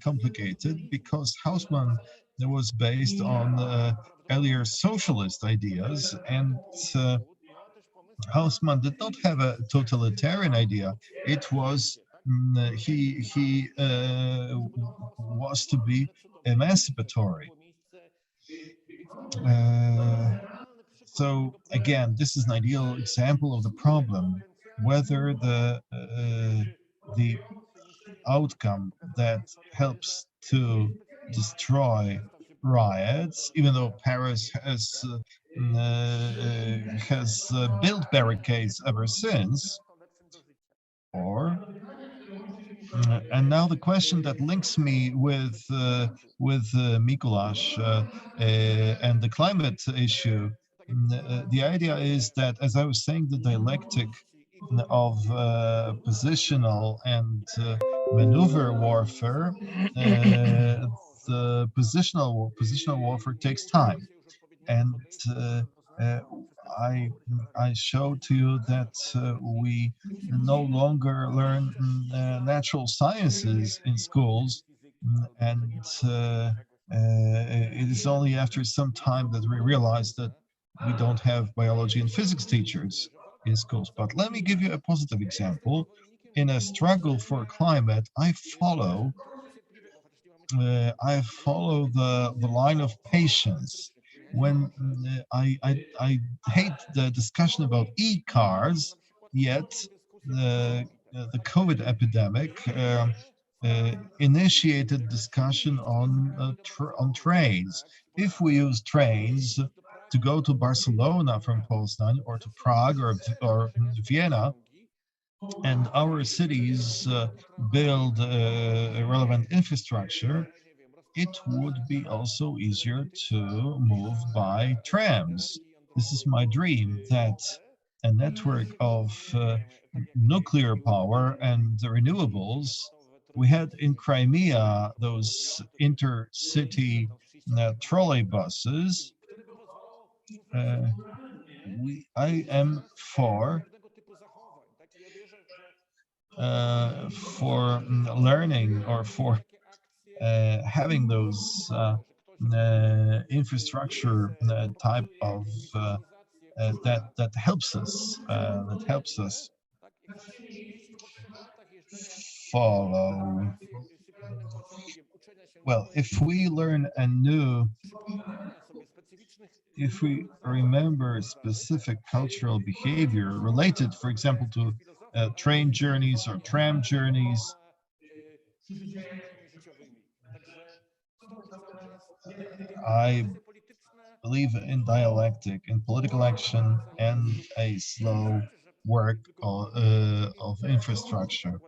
complicated because Haussmann was based on earlier socialist ideas, and Haussmann did not have a totalitarian idea. It was he was to be emancipatory. So again, this is an ideal example of the problem, whether the outcome that helps to destroy riots, even though Paris has built barricades ever since, or and now the question that links me with Mikuláš and the climate issue. The idea is that, as I was saying, the dialectic of positional and maneuver warfare, the positional warfare takes time, and I showed to you that we no longer learn natural sciences in schools, and it is only after some time that we realize that we don't have biology and physics teachers in schools. But let me give you a positive example. In a struggle for climate, I follow the line of patience. When I hate the discussion about e-cars, yet the COVID epidemic initiated discussion on trains. If we use trains to go to Barcelona from Poznań, or to Prague or Vienna, and our cities build relevant infrastructure, it would be also easier to move by trams. This is my dream, that a network of nuclear power and renewables. We had in Crimea those intercity trolleybuses. I am for learning, or for having those infrastructure type of that helps us follow. Well, if we learn if we remember specific cultural behavior related, for example, to train journeys or tram journeys, I believe in dialectic, in political action, and a slow work of infrastructure.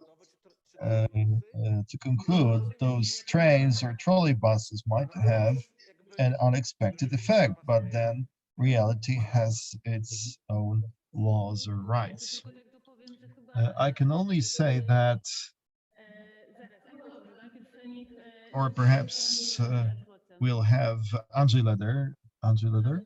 To conclude, those trains or trolley buses might have an unexpected effect, but then reality has its own laws or rights. I can only say that, or perhaps we'll have Andrzej Leder. Andrzej Leder.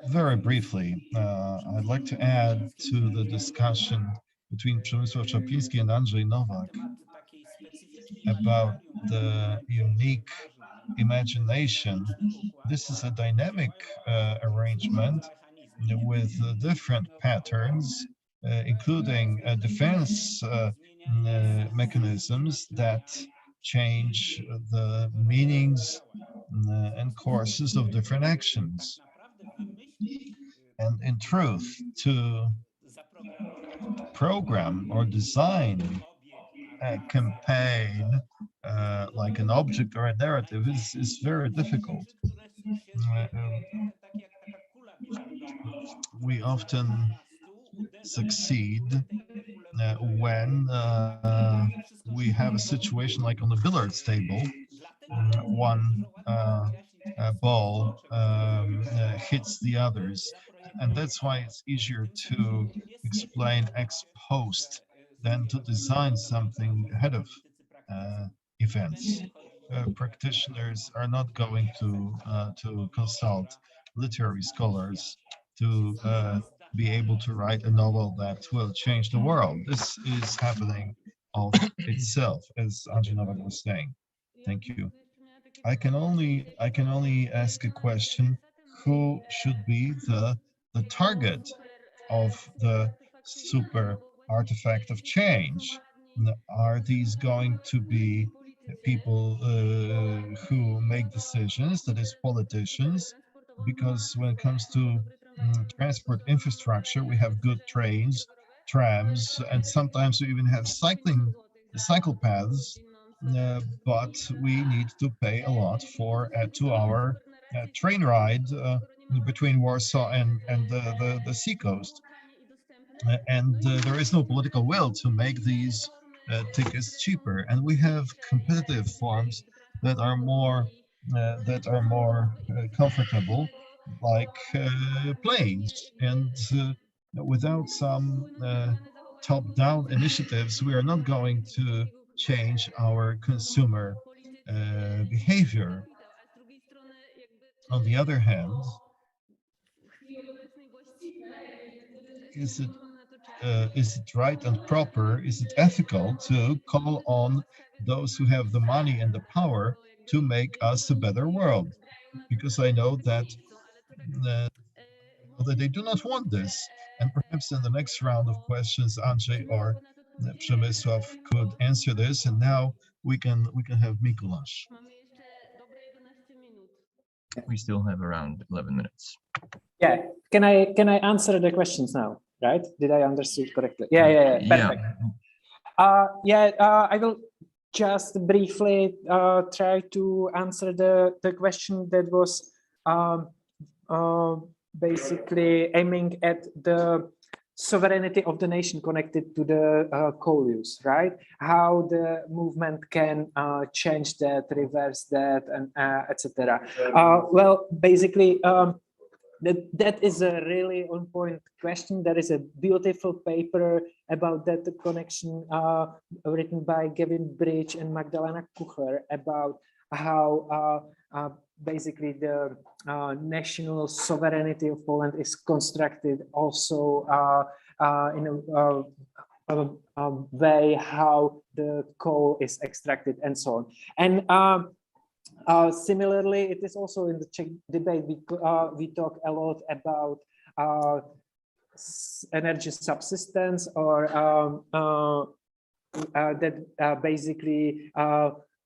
Very briefly, I'd like to add to the discussion between Przemysław Czapliński and Andrzej Nowak about the unique imagination. This is a dynamic arrangement with different patterns, including defense mechanisms that change the meanings and courses of different actions. And in truth, to program or design a campaign like an object or a narrative is very difficult. We often succeed when we have a situation like on the billiards table. One ball hits the others, and that's why it's easier to explain ex post than to design something ahead of events. Practitioners are not going to consult literary scholars to be able to write a novel that will change the world. This is happening of itself, as Andrzej Nowak was saying. Thank you. I can only ask a question: who should be the target of the super artifact of change? Are these going to be people who make decisions, that is, politicians? Because when it comes to transport infrastructure, we have good trains, trams, and sometimes we even have cycle paths. But we need to pay a lot for a 2-hour train ride between Warsaw and the seacoast. And there is no political will to make these tickets cheaper. And we have competitive forms that are more comfortable, like planes. And without some top-down initiatives, we are not going to change our consumer behavior. On the other hand, is it right and proper, is it ethical to call on those who have the money and the power to make us a better world? Because I know that they do not want this. And perhaps in the next round of questions, Andrzej or Przemysław could answer this. And now we can have Mikuláš.
We still have around 11 minutes.
Yeah, can I answer the questions now? Right? Did I understand correctly? Yeah. Perfect. I will just briefly try to answer the question that was basically aiming at the sovereignty of the nation connected to the coal use, right? How the movement can change that, reverse that, and etc. Well, basically, that is a really on-point question. There is a beautiful paper about that connection written by Gavin Bridge and Magdalena Kucher about how basically the national sovereignty of Poland is constructed also in a way how the coal is extracted and so on. And similarly, it is also in the Czech debate, we talk a lot about energy subsistence, or that basically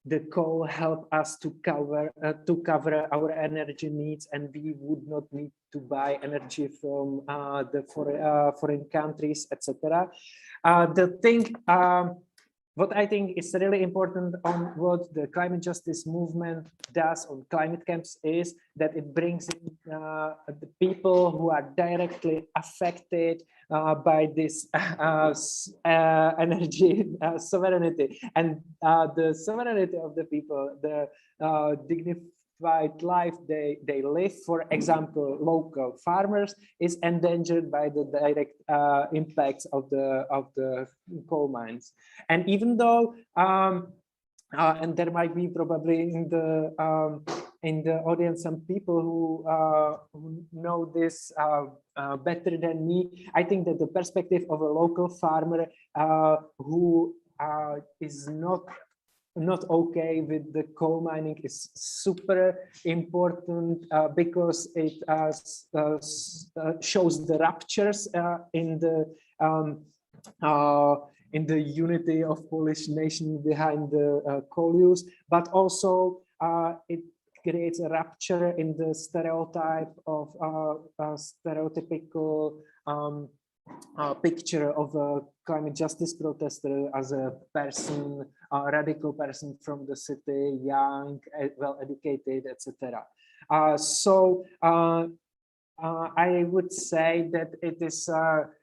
the coal help us to cover our energy needs, and we would not need to buy energy from the foreign countries, etc. The thing, what I think is really important on what the climate justice movement does on climate camps is that it brings in the people who are directly affected by this energy sovereignty, and the sovereignty of the people, the wildlife they live, for example, local farmers, is endangered by the direct impacts of the coal mines. And even though, and there might be probably in the audience some people who know this better than me, I think that the perspective of a local farmer who is not okay with the coal mining is super important because it shows the ruptures in the unity of Polish nation behind the coal use, but also it creates a rupture in the stereotype of stereotypical picture of a climate justice protester as a person, a radical person from the city, young, well-educated, etc. So I would say that it is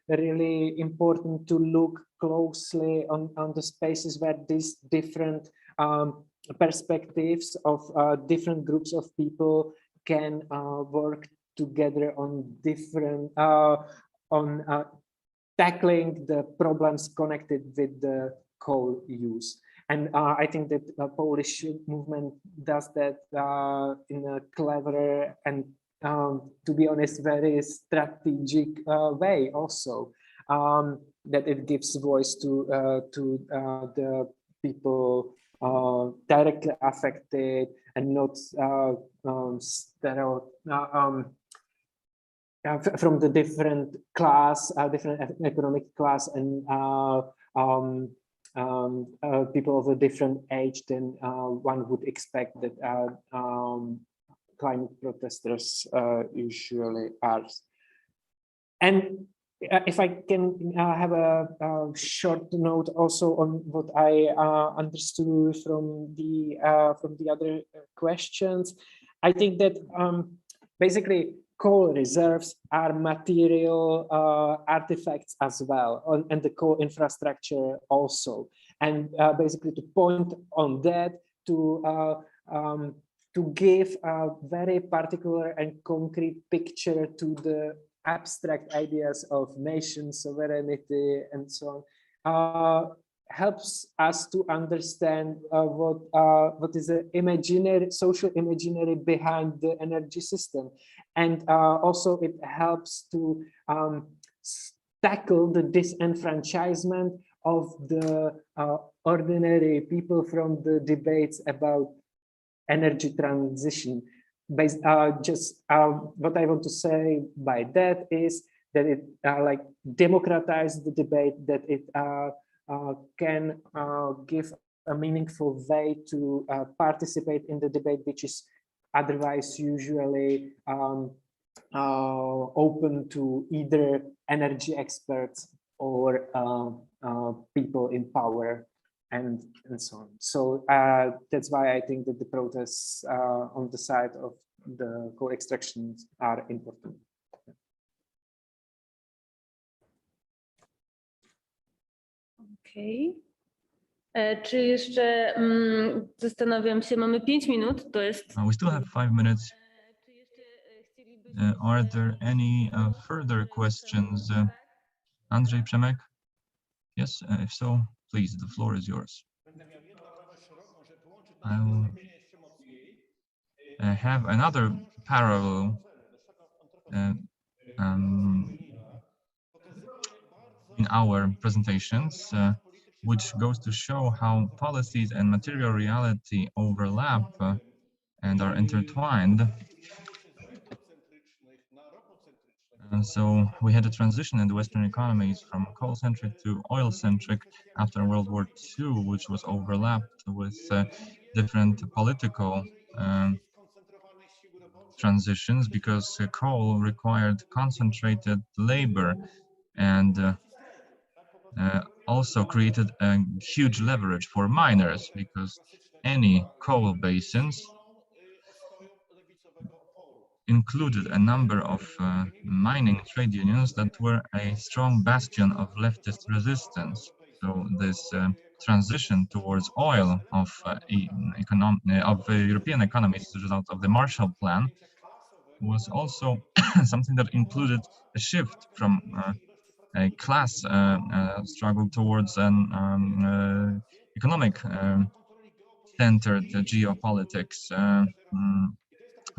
really important to look closely on the spaces where these different perspectives of different groups of people can work together on different tackling the problems connected with the coal use. And I think that the Polish movement does that in a clever and, to be honest, very strategic way also, that it gives voice to the people directly affected and not from the different class, different economic class, and people of a different age than one would expect that climate protesters usually are. And if I can have a short note also on what I understood from the other questions, I think that basically coal reserves are material artifacts as well, and the coal infrastructure also. And basically to point on that, to give a very particular and concrete picture to the abstract ideas of nation sovereignty and so on, helps us to understand what is the imaginary, social imaginary behind the energy system. And also it helps to tackle the disenfranchisement of the ordinary people from the debates about energy transition. Just what I want to say by that is that it like democratize the debate, that it can give a meaningful way to participate in the debate, which is otherwise usually open to either energy experts or people in power and so on. So that's why I think that the protests on the side of the coal extractions are important.
Okej. Czy jeszcze zastanawiam się, mamy 5 minut, to jest...
We still have 5 minutes. Are there any further questions? Andrzej, Przemek? Yes, if so, please, the floor is yours. I will have another parallel in our presentations, which goes to show how policies and material reality overlap and are intertwined. And so we had a transition in the Western economies from coal-centric to oil-centric after World War II, which was overlapped with different political transitions, because coal required concentrated labor and also created a huge leverage for miners, because any coal basins included a number of mining trade unions that were a strong bastion of leftist resistance. So this transition towards oil of European economies as a result of the Marshall Plan was also something that included a shift from a class struggle towards an economic centered geopolitics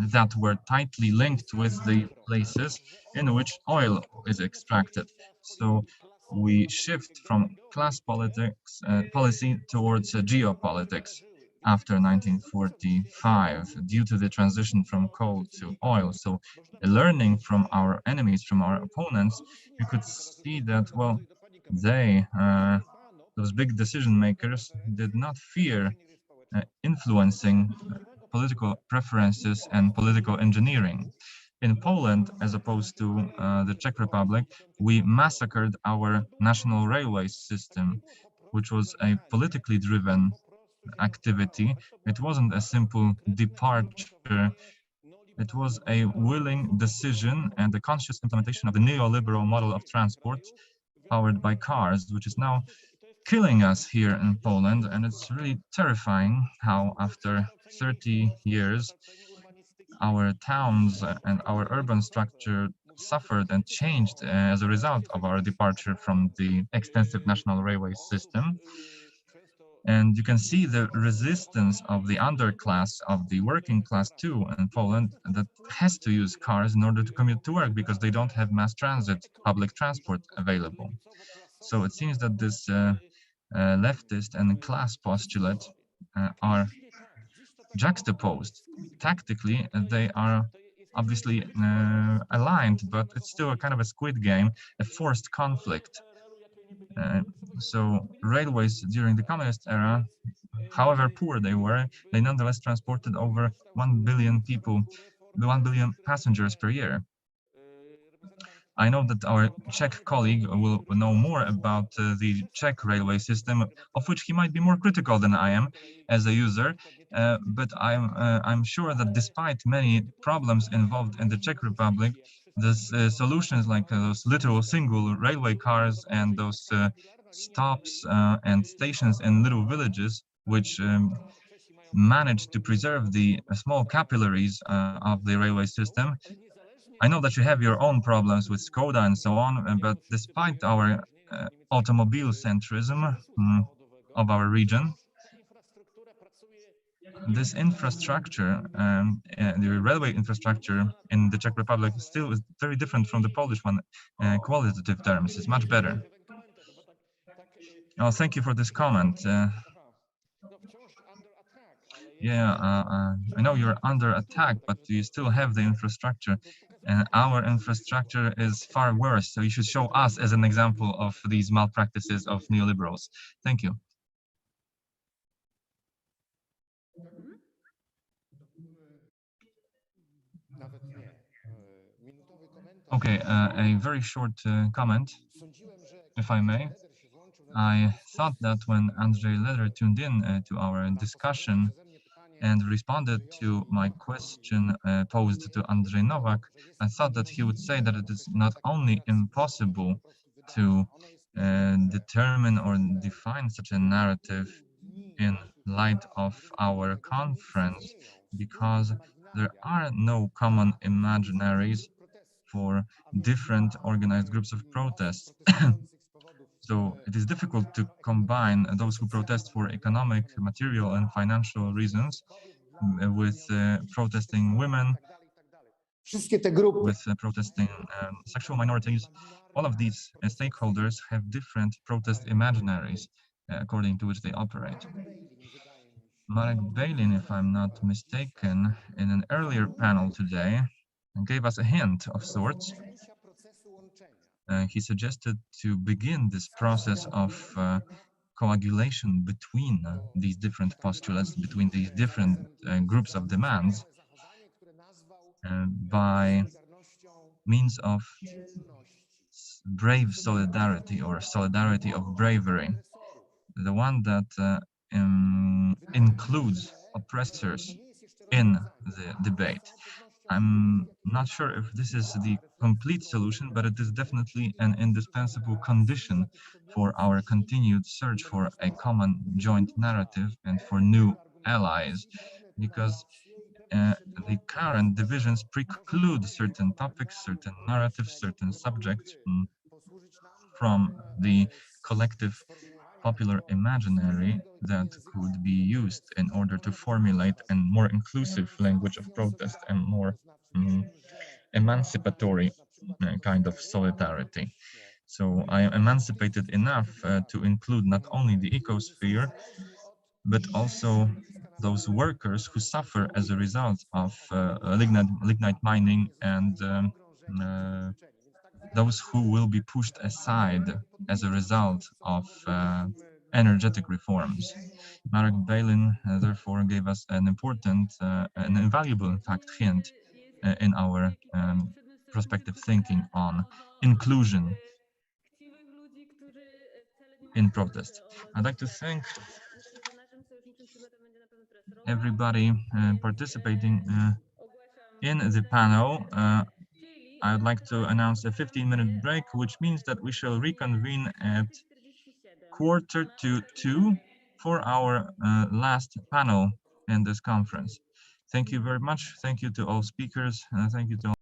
that were tightly linked with the places in which oil is extracted. So we shift from class politics policy towards geopolitics after 1945 due to the transition from coal to oil. So learning from our enemies, from our opponents, you could see that, well, they, those big decision makers, did not fear influencing political preferences and political engineering. In Poland, as opposed to the Czech Republic, we massacred our national railway system, which was a politically driven activity. It wasn't a simple departure. It was a willing decision and a conscious implementation of the neoliberal model of transport powered by cars, which is now killing us here in Poland. And it's really terrifying how after 30 years, our towns and our urban structure suffered and changed as a result of our departure from the extensive national railway system. And you can see the resistance of the underclass, of the working class too in Poland, that has to use cars in order to commute to work because they don't have mass transit, public transport available. So it seems that this leftist and class postulate are juxtaposed. Tactically, they are obviously aligned, but it's still a kind of a squid game, a forced conflict. So railways during the communist era, however poor they were, they nonetheless transported over 1 billion people, 1 billion passengers per year. I know that our Czech colleague will know more about the Czech railway system, of which he might be more critical than I am as a user. But I'm sure that despite many problems involved in the Czech Republic, the solutions like those little single railway cars and those stops and stations in little villages, which managed to preserve the small capillaries of the railway system. I know that you have your own problems with Skoda and so on, but despite our automobile centrism of our region, this infrastructure, the railway infrastructure in the Czech Republic still is very different from the Polish one. Qualitative terms, it's much better. Oh, thank you for this comment. I know you're under attack, but you still have the infrastructure. And our infrastructure is far worse. So you should show us as an example of these malpractices of neoliberals. Thank you. Okay, a very short comment, if I may. I thought that when Andrzej Leder tuned in to our discussion and responded to my question posed to Andrzej Nowak, I thought that he would say that it is not only impossible to determine or define such a narrative in light of our conference, because there are no common imaginaries for different organized groups of protests. So it is difficult to combine those who protest for economic, material, and financial reasons with protesting women, with protesting sexual minorities. All of these stakeholders have different protest imaginaries according to which they operate. Marek Beylin, if I'm not mistaken, in an earlier panel today, gave us a hint of sorts. He suggested to begin this process of coagulation between these different postulates, between these different groups of demands, by means of brave solidarity or solidarity of bravery, the one that includes oppressors in the debate. I'm not sure if this is the complete solution, but it is definitely an indispensable condition for our continued search for a common joint narrative and for new allies, because the current divisions preclude certain topics, certain narratives, certain subjects from the collective popular imaginary that could be used in order to formulate a more inclusive language of protest and more emancipatory kind of solidarity. So I am emancipated enough to include not only the ecosphere, but also those workers who suffer as a result of lignite mining and those who will be pushed aside as a result of energetic reforms. Marek Beylin therefore gave us an important, an invaluable, in fact, hint in our prospective thinking on inclusion in protest. I'd like to thank everybody participating in the panel. I would like to announce a 15-minute break, which means that we shall reconvene at 1:45 for our last panel in this conference. Thank you very much. Thank you to all speakers. Thank you to all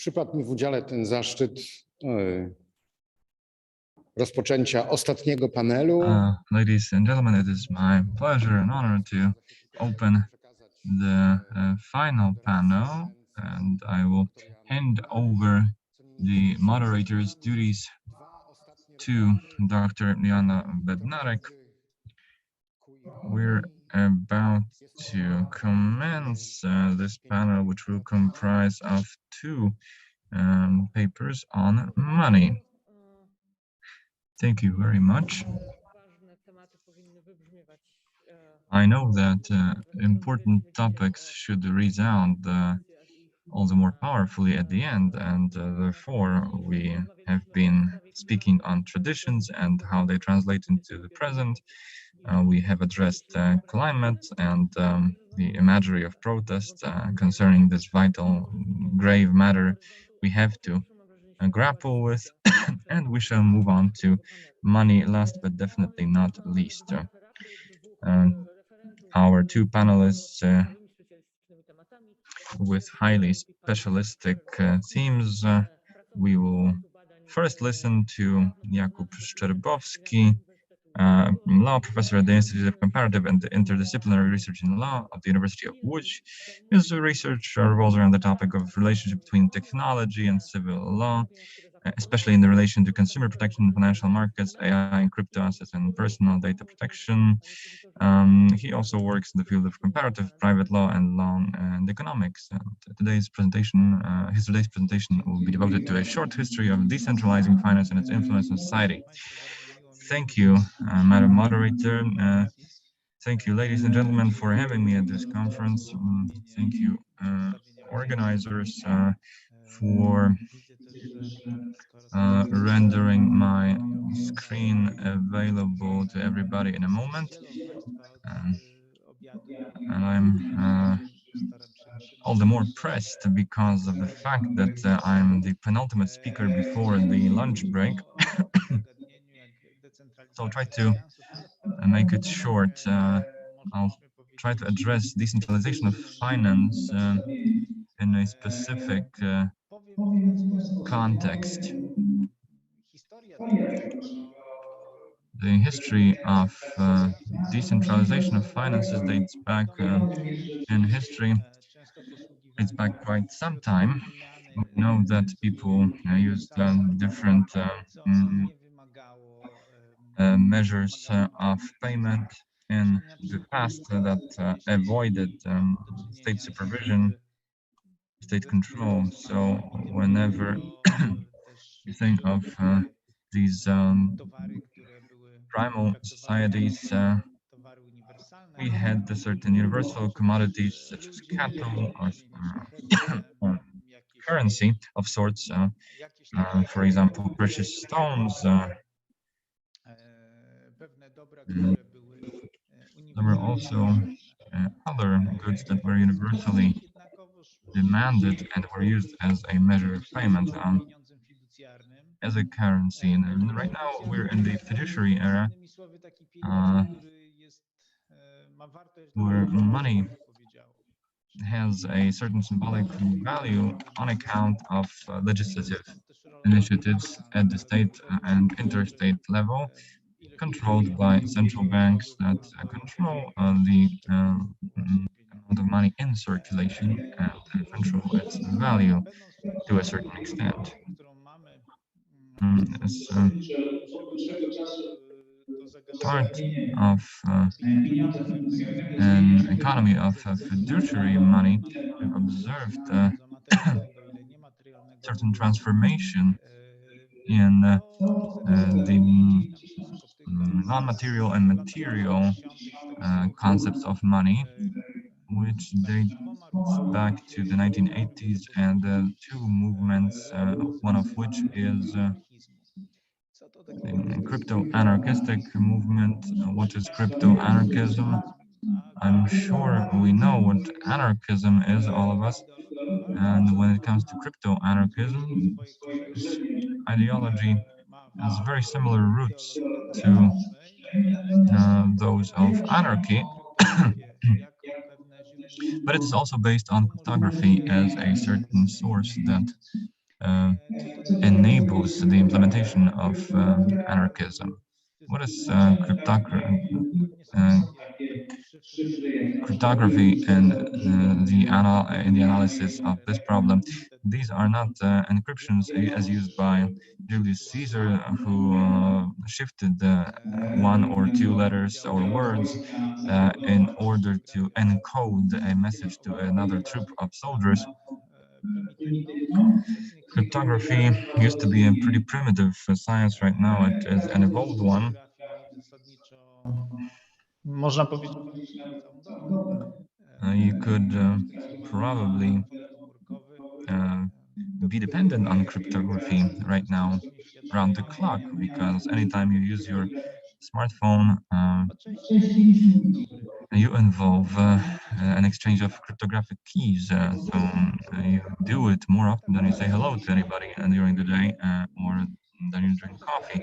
Przypadł mi w udziale ten zaszczyt rozpoczęcia ostatniego panelu.
Ladies and gentlemen, it is my pleasure and honor to open the final panel, and I will hand over the moderator's duties to Dr. Joanna Bednarek. We're about to commence this panel, which will comprise of two papers on money. Thank you very much. I know that important topics should resound all the more powerfully at the end, and therefore we have been speaking on traditions and how they translate into the present. We have addressed climate and the imagery of protest concerning this vital, grave matter we have to grapple with, and we shall move on to money, last but definitely not least. Our two panelists with highly specialistic themes. We will first listen to Jakub Szczerbowski, law professor at the Institute of Comparative and Interdisciplinary Research in Law at the University of Łódź. His research revolves around the topic of relationship between technology and civil law, especially in the relation to consumer protection in financial markets, AI and crypto assets, and personal data protection. He also works in the field of comparative private law and law and economics. And today's presentation, his will be devoted to a short history of decentralizing finance and its influence on society. Thank you, Madam Moderator. Thank you, ladies and gentlemen, for having me at this conference. Thank you, organizers, for rendering my screen available to everybody in a moment. And I'm all the more pressed because of the fact that I'm the penultimate speaker before the lunch break. So I'll try to make it short. I'll try to address decentralization of finance in a specific context. The history of decentralization of finances dates back in history. It's back quite some time. We know that people used different measures of payment in the past that avoided state supervision, state control. So whenever you think of these primal societies, we had certain universal commodities such as cattle or currency of sorts, for example, precious stones. There were also other goods that were universally demanded and were used as a measure of payment, as a currency. And right now we're in the fiduciary era, where money has a certain symbolic value on account of legislative initiatives at the state and interstate level, controlled by central banks that control the amount of money in circulation and control its value to a certain extent. As part of an economy of fiduciary money, we've observed certain transformation in the non-material and material concepts of money, which dates back to the 1980s, and two movements, one of which is the crypto-anarchistic movement. What is crypto-anarchism? I'm sure we know what anarchism is, all of us. And when it comes to crypto-anarchism, this ideology has very similar roots to those of anarchy, but it is also based on cryptography as a certain source that enables the implementation of anarchism. What is cryptography? Cryptography and the analysis of this problem. These are not encryptions as used by Julius Caesar, who shifted one or two letters or words in order to encode a message to another troop of soldiers. Cryptography used to be a pretty primitive science. Right now it is an evolved one. You could probably be dependent on cryptography right now around the clock, because anytime you use your smartphone, you involve an exchange of cryptographic keys. So you do it more often than you say hello to anybody during the day or than you drink coffee.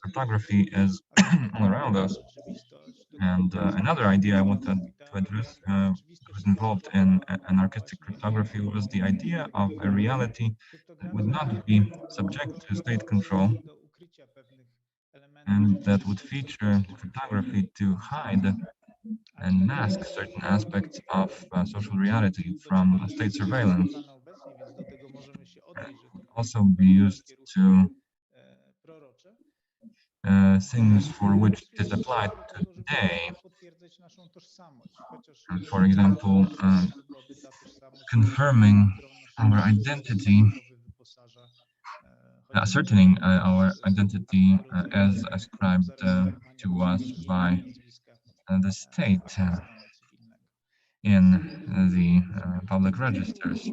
Cryptography is all around us. And another idea I wanted to address was involved in anarchistic cryptography was the idea of a reality that would not be subject to state control, and that would feature cryptography to hide and mask certain aspects of social reality from state surveillance. It would also be used to things for which it is applied today. For example, confirming our identity, ascertaining our identity as ascribed to us by the state in the public registers,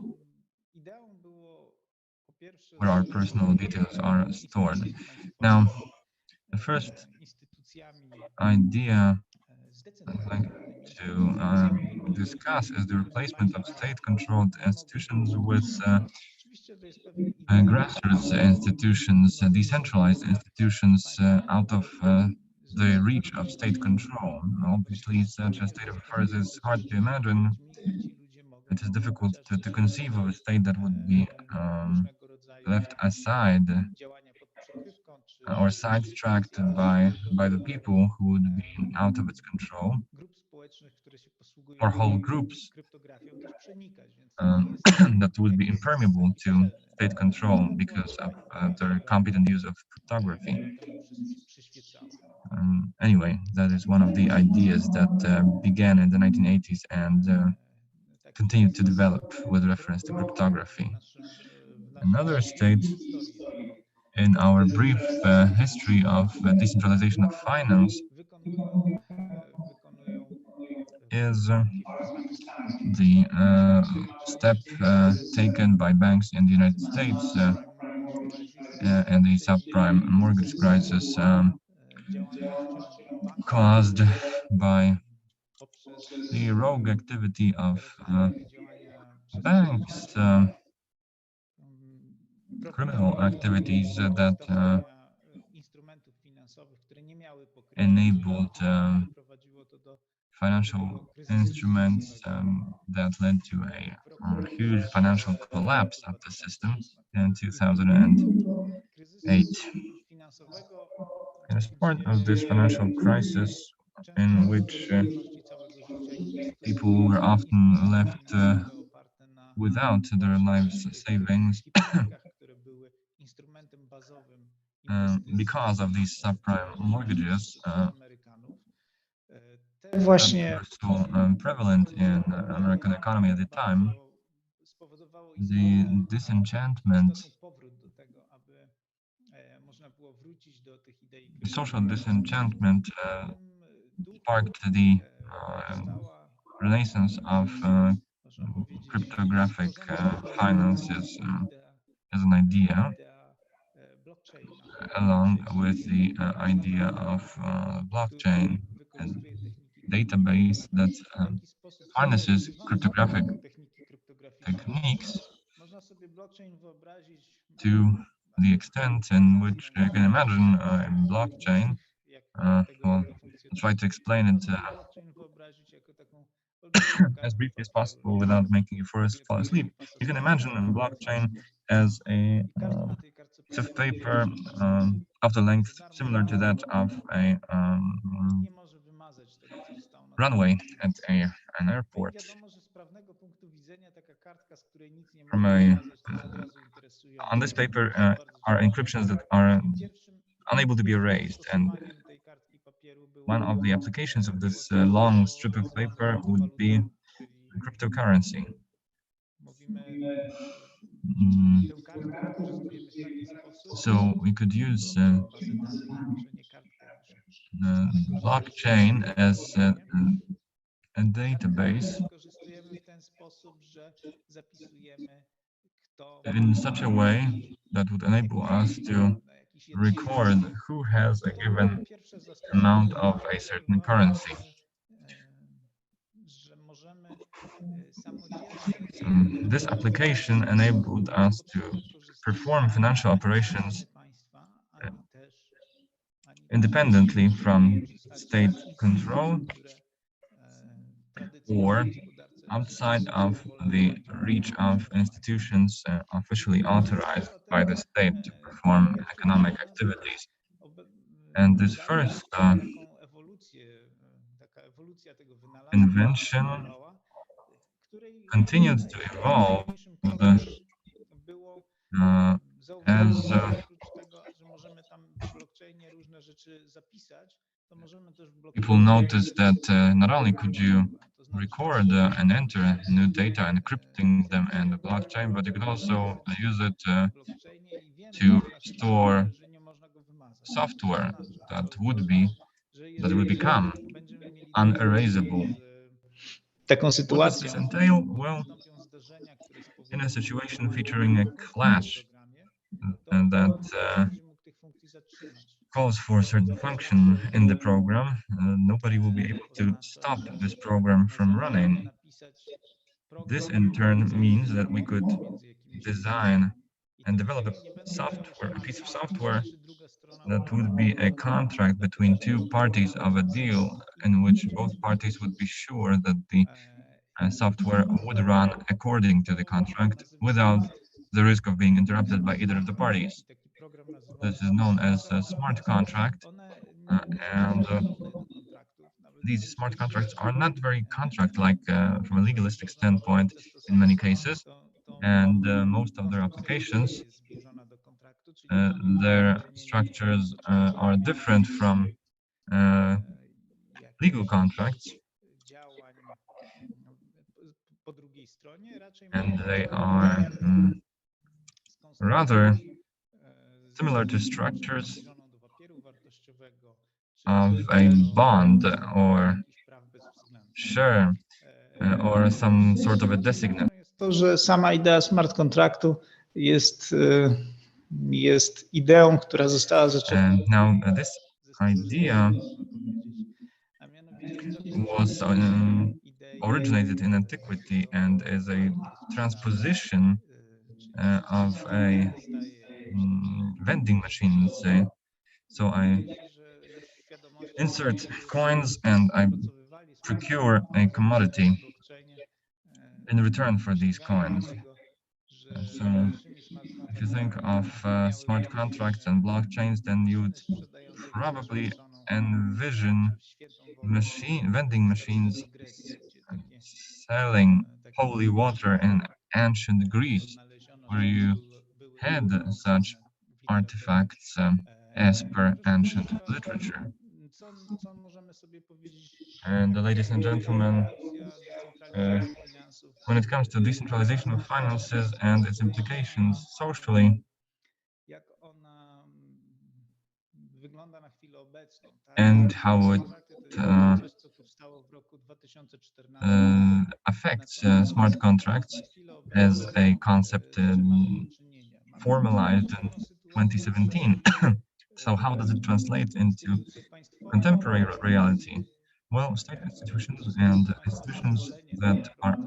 where our personal details are stored. Now, the first idea I'd like to discuss is the replacement of state-controlled institutions with grassroots institutions, decentralized institutions out of the reach of state control. Obviously, such a state of affairs is hard to imagine. It is difficult to conceive of a state that would be left aside or sidetracked by the people who would be out of its control, or whole groups that would be impermeable to state control because of their competent use of cryptography. Anyway, that is one of the ideas that began in the 1980s and continued to develop with reference to cryptography. Another state in our brief history of decentralization of finance is the step taken by banks in the United States and the subprime mortgage crisis caused by the rogue activity of banks, criminal activities that enabled financial instruments that led to a huge financial collapse of the system in 2008. As part of this financial crisis, in which people were often left without their lives savings because of these subprime mortgages, that were so prevalent in the American economy at the time, the disenchantment, the social disenchantment sparked the renaissance of cryptographic finances as an idea, along with the idea of blockchain and database that harnesses cryptographic techniques to the extent in which you can imagine a blockchain. Well, I'll try to explain it as briefly as possible without making you fall asleep. You can imagine a blockchain as a piece of paper of the length similar to that of a runway at an airport. On this paper are encryptions that are unable to be erased, and one of the applications of this long strip of paper would be cryptocurrency. So we could use the blockchain as a database in such a way that would enable us to record who has a given amount of a certain currency. So this application enabled us to perform financial operations independently from state control or outside of the reach of institutions officially authorized by the state to perform economic activities. And this first invention continued to evolve as people noticed that not only could you record and enter new data, encrypting them in the blockchain, but you could also use it to store software that would become unerasable. What does this entail? Well, in a situation featuring a clash and that calls for a certain function in the program, nobody will be able to stop this program from running. This in turn means that we could design and develop a piece of software that would be a contract between two parties of a deal in which both parties would be sure that the software would run according to the contract without the risk of being interrupted by either of the parties. This is known as a smart contract, and these smart contracts are not very contract-like from a legalistic standpoint in many cases, and most of their applications, their structures are different from legal contracts, and they are rather similar to structures of a bond or share or some sort of a designate.
To, że sama idea smart kontraktu jest ideą, która została
Now this idea was originated in antiquity and is a transposition of a vending machines. So I insert coins and I procure a commodity in return for these coins. So if you think of smart contracts and blockchains, then you would probably envision vending machines selling holy water in ancient Greece, where you had such artifacts as per ancient literature. And ladies and gentlemen, when it comes to decentralization of finances and its implications socially, and how it affects smart contracts as a concept formalized in 2017. So how does it translate into contemporary reality? Well, state institutions and institutions that are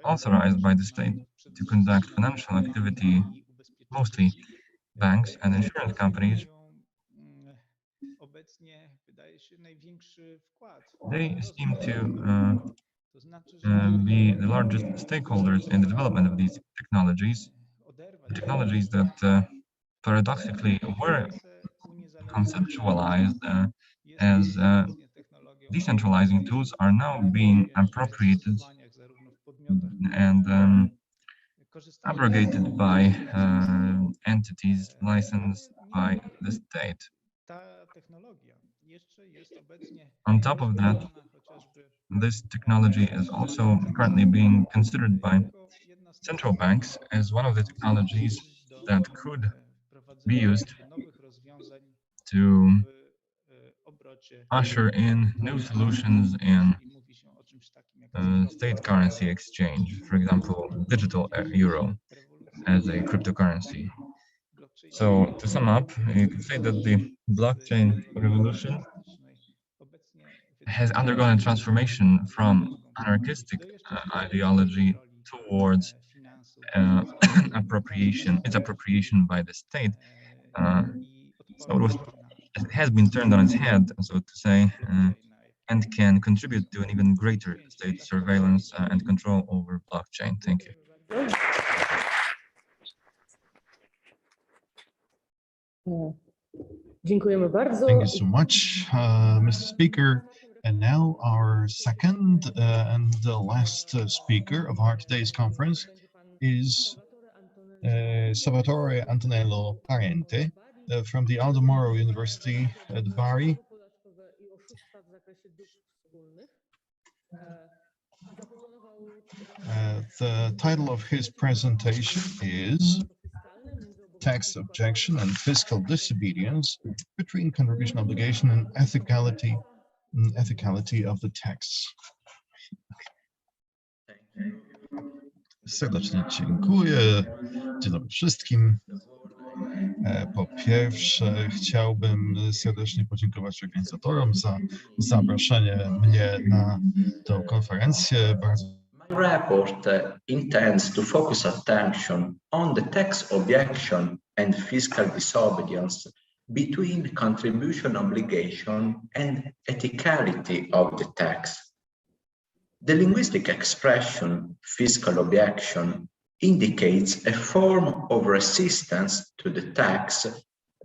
authorized by the state to conduct financial activity, mostly banks and insurance companies, They seem to be the largest stakeholders in the development of these technologies that paradoxically were conceptualized as decentralizing tools are now being appropriated and abrogated by entities licensed by the state. On top of that, this technology is also currently being considered by central banks as one of the technologies that could be used to usher in new solutions in state currency exchange, for example, digital euro as a cryptocurrency. So to sum up, you could say that the blockchain revolution has undergone a transformation from anarchistic ideology towards its appropriation by the state. So it has been turned on its head, so to say, and can contribute to an even greater state surveillance and control over blockchain. Thank you.
Dziękujemy bardzo.
Thank you so much, Mr. Speaker. And now our second and the last speaker of our today's conference is Salvatore Antonello Parente from the Aldo Moro University at Bari. The title of his presentation is Tax Objection and Fiscal Disobedience Between Contribution Obligation and Ethicality of the Tax. Serdecznie dziękuję. Dzień dobry wszystkim. Po pierwsze chciałbym serdecznie podziękować organizatorom za zaproszenie mnie na tę konferencję.
My report intends to focus attention on the tax objection and fiscal disobedience between contribution obligation and ethicality of the tax. The linguistic expression fiscal objection indicates a form of resistance to the tax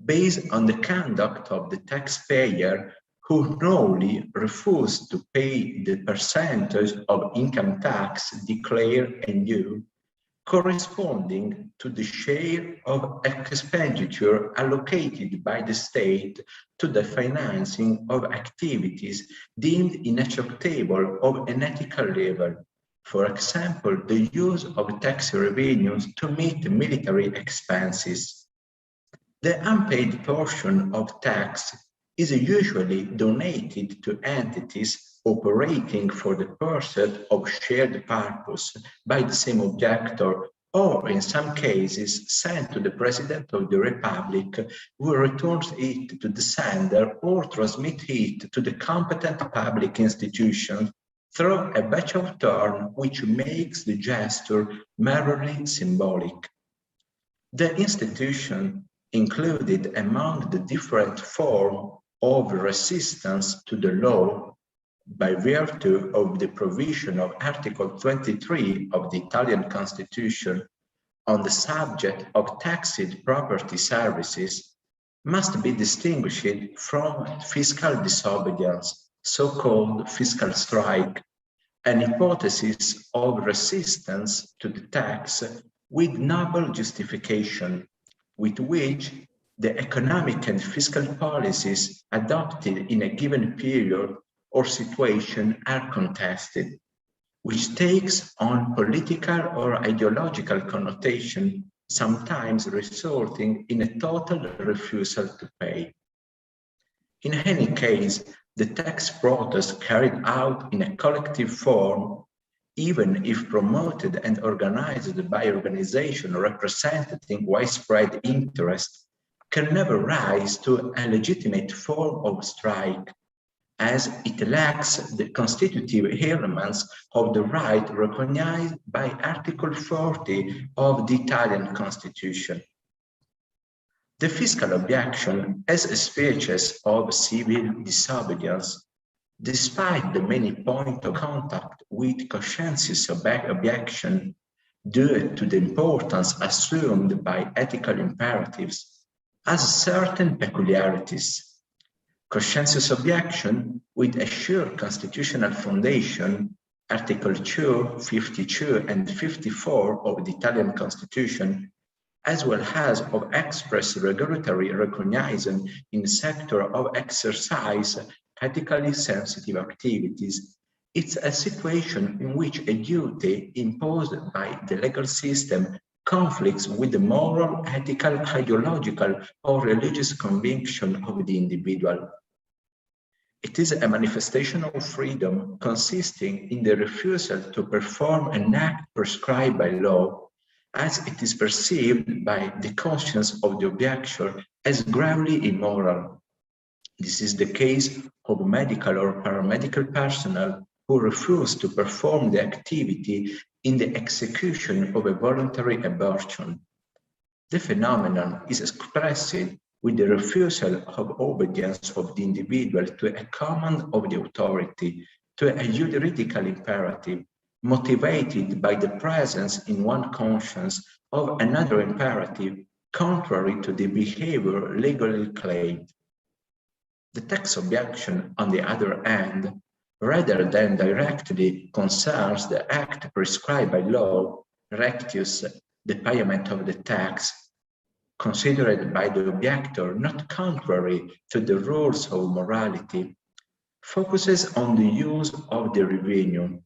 based on the conduct of the taxpayer who knowingly refused to pay the percentage of income tax declared and due, corresponding to the share of expenditure allocated by the state to the financing of activities deemed inacceptable of an ethical level. For example, the use of tax revenues to meet military expenses. The unpaid portion of tax is usually donated to entities operating for the pursuit of shared purpose by the same objector, or in some cases sent to the President of the Republic, who returns it to the sender or transmits it to the competent public institution through a batch of turn which makes the gesture merely symbolic. The institution included among the different forms of resistance to the law by virtue of the provision of Article 23 of the Italian Constitution on the subject of taxed property services must be distinguished from fiscal disobedience, so-called fiscal strike, an hypothesis of resistance to the tax with noble justification, with which the economic and fiscal policies adopted in a given period or situation are contested, which takes on political or ideological connotation, sometimes resulting in a total refusal to pay. In any case, the tax protest carried out in a collective form, even if promoted and organized by organizations representing widespread interest, can never rise to a legitimate form of strike, as it lacks the constitutive elements of the right recognized by Article 40 of the Italian Constitution. The fiscal objection as a species of civil disobedience, despite the many points of contact with conscientious objection due to the importance assumed by ethical imperatives, has certain peculiarities. Conscientious objection with a sure constitutional foundation, Article 2, 52 and 54 of the Italian Constitution, as well as of express regulatory recognizing in the sector of exercise ethically sensitive activities, it's a situation in which a duty imposed by the legal system conflicts with the moral, ethical, ideological, or religious conviction of the individual. It is a manifestation of freedom consisting in the refusal to perform an act prescribed by law, as it is perceived by the conscience of the objector as gravely immoral. This is the case of medical or paramedical personnel who refuse to perform the activity in the execution of a voluntary abortion. The phenomenon is expressed with the refusal of obedience of the individual to a command of the authority, to a juridical imperative, motivated by the presence in one conscience of another imperative contrary to the behavior legally claimed. The tax objection, on the other hand, rather than directly concerns the act prescribed by law, rectius, the payment of the tax, considered by the objector not contrary to the rules of morality, focuses on the use of the revenue,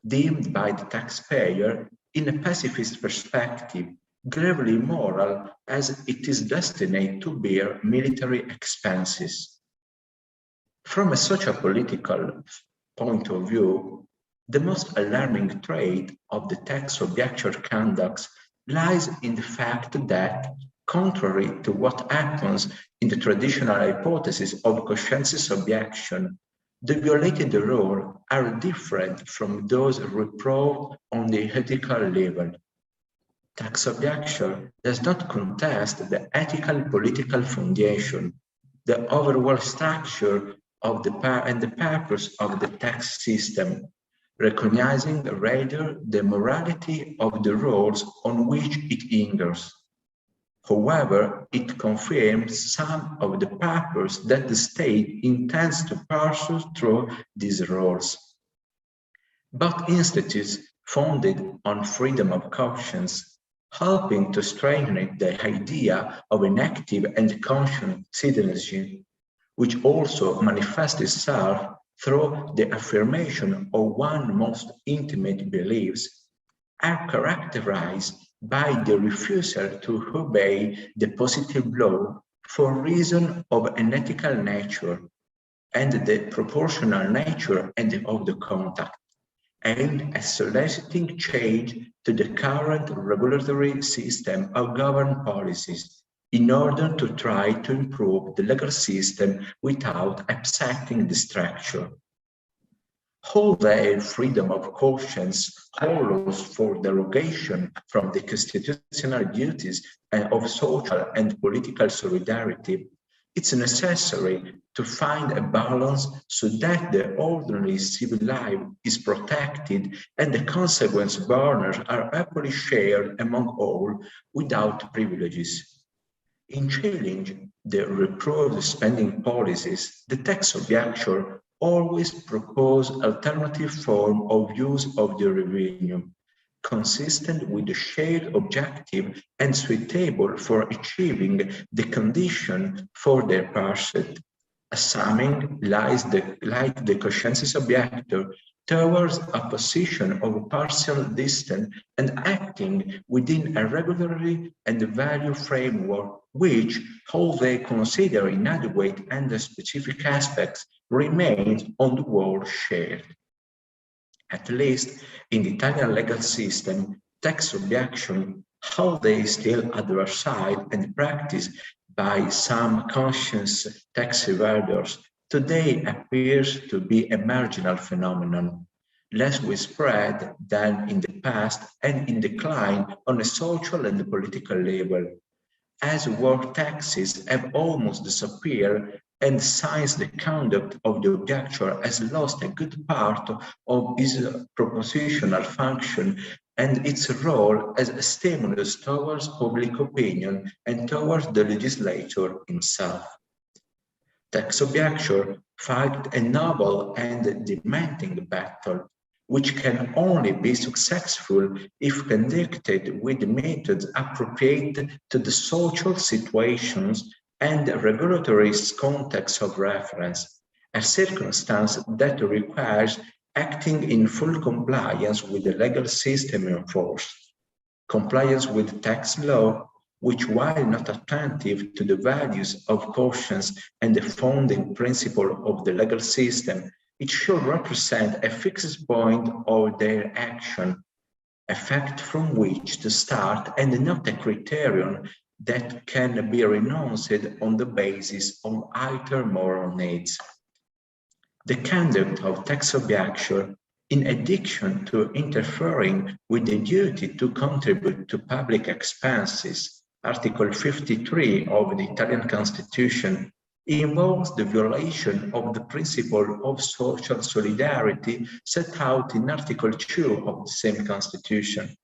deemed by the taxpayer in a pacifist perspective, gravely immoral as it is destined to bear military expenses. From a socio-political point of view, the most alarming trait of the tax objector conduct lies in the fact that, contrary to what happens in the traditional hypothesis of conscientious objection, the violated rules are different from those reproved on the ethical level. Tax objection does not contest the ethical political foundation, the overall structure of the purpose of the tax system, recognizing rather the morality of the rules on which it hinders. However, it confirms some of the purpose that the state intends to pursue through these rules. Both institutes founded on freedom of conscience, helping to strengthen the idea of an active and conscious citizenship, which also manifests itself through the affirmation of one's most intimate beliefs, are characterized by the refusal to obey the positive law for reason of an ethical nature and the proportional nature of the contact, aimed at soliciting change to the current regulatory system of government policies in order to try to improve the legal system without upsetting the structure. Whole their freedom of conscience calls for derogation from the constitutional duties of social and political solidarity. It's necessary to find a balance so that the ordinary civil life is protected and the consequence burners are equally shared among all without privileges. In challenging the reproved spending policies, the tax objector always propose alternative form of use of the revenue, consistent with the shared objective and suitable for achieving the condition for their pursuit, assuming like the conscientious objector towards a position of partial distance and acting within a regulatory and value framework which, although they consider inadequate and the specific aspects, remains on the whole shared. At least in the Italian legal system, tax objection, although still adversarial and practiced by some conscious tax evaders, today appears to be a marginal phenomenon, less widespread than in the past and in decline on a social and political level. as war taxes have almost disappeared, and since the conduct of the objector has lost a good part of its propositional function and its role as a stimulus towards public opinion and towards the legislator himself. Tax objectors fight a noble and demanding battle, which can only be successful if conducted with methods appropriate to the social situations and regulatory context of reference, a circumstance that requires acting in full compliance with the legal system in force, compliance with tax law, which, while not attentive to the values of conscience and the founding principle of the legal system, it should represent a fixed point of their action, a fact from which to start and not a criterion that can be renounced on the basis of either moral needs. The conduct of tax objection, in addition to interfering with the duty to contribute to public expenses, Article 53 of the Italian Constitution, involves the violation of the principle of social solidarity set out in Article 2 of the same Constitution.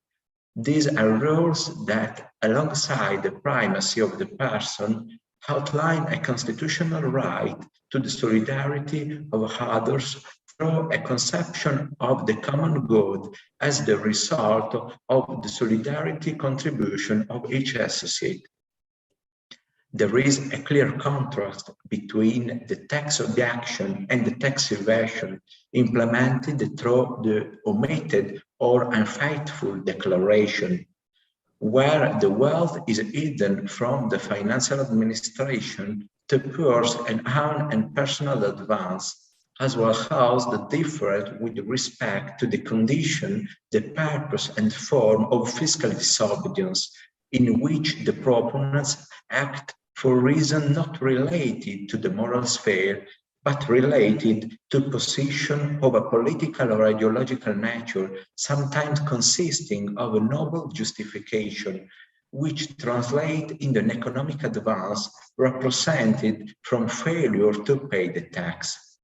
These are rules that, alongside the primacy of the person, outline a constitutional right to the solidarity of others through a conception of the common good as the result of the solidarity contribution of each associate. There is a clear contrast between the tax objection and the tax evasion implemented through the omitted or unfaithful declaration, where the wealth is hidden from the financial administration to purse an own and personal advance, as well as the difference with respect to the condition, the purpose and form of fiscal disobedience, in which the proponents act for reasons not related to the moral sphere, but related to position of a political or ideological nature, sometimes consisting of a noble justification, which translate in an economic advance represented from failure to pay the tax.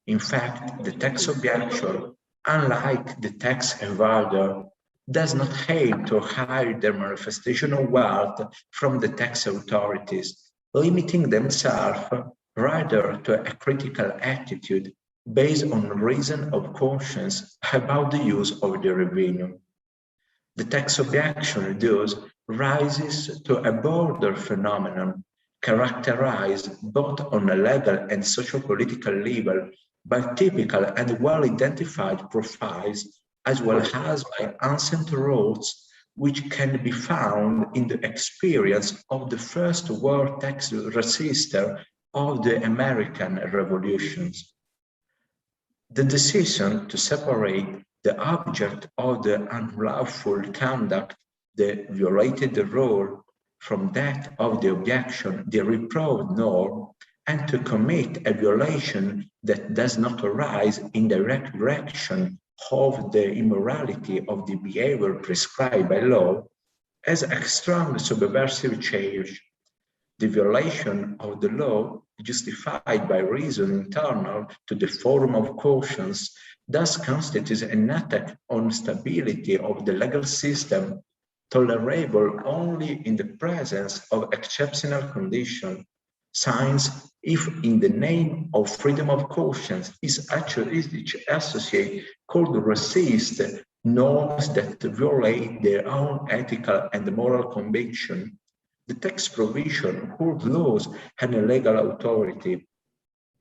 In fact, the tax objection, unlike the tax evader, does not aim to hide their manifestation of wealth from the tax authorities, limiting themselves rather to a critical attitude based on reason of conscience about the use of the revenue. The tax objection thus rises to a broader phenomenon characterized both on a legal and socio-political level by typical and well-identified profiles, as well as by ancient roots which can be found in the experience of the first war tax resistor of the American revolutions. The decision to separate the object of the unlawful conduct, the violated rule, from that of the objection, the reproved norm, and to commit a violation that does not arise in direct direction of the immorality of the behavior prescribed by law, as a strong subversive change. The violation of the law, justified by reason internal to the form of conscience, thus constitutes an attack on stability of the legal system, tolerable only in the presence of exceptional conditions, since if in the name of freedom of conscience each associate could resist norms that violate their own ethical and moral conviction, the tax provision would lose any legal authority,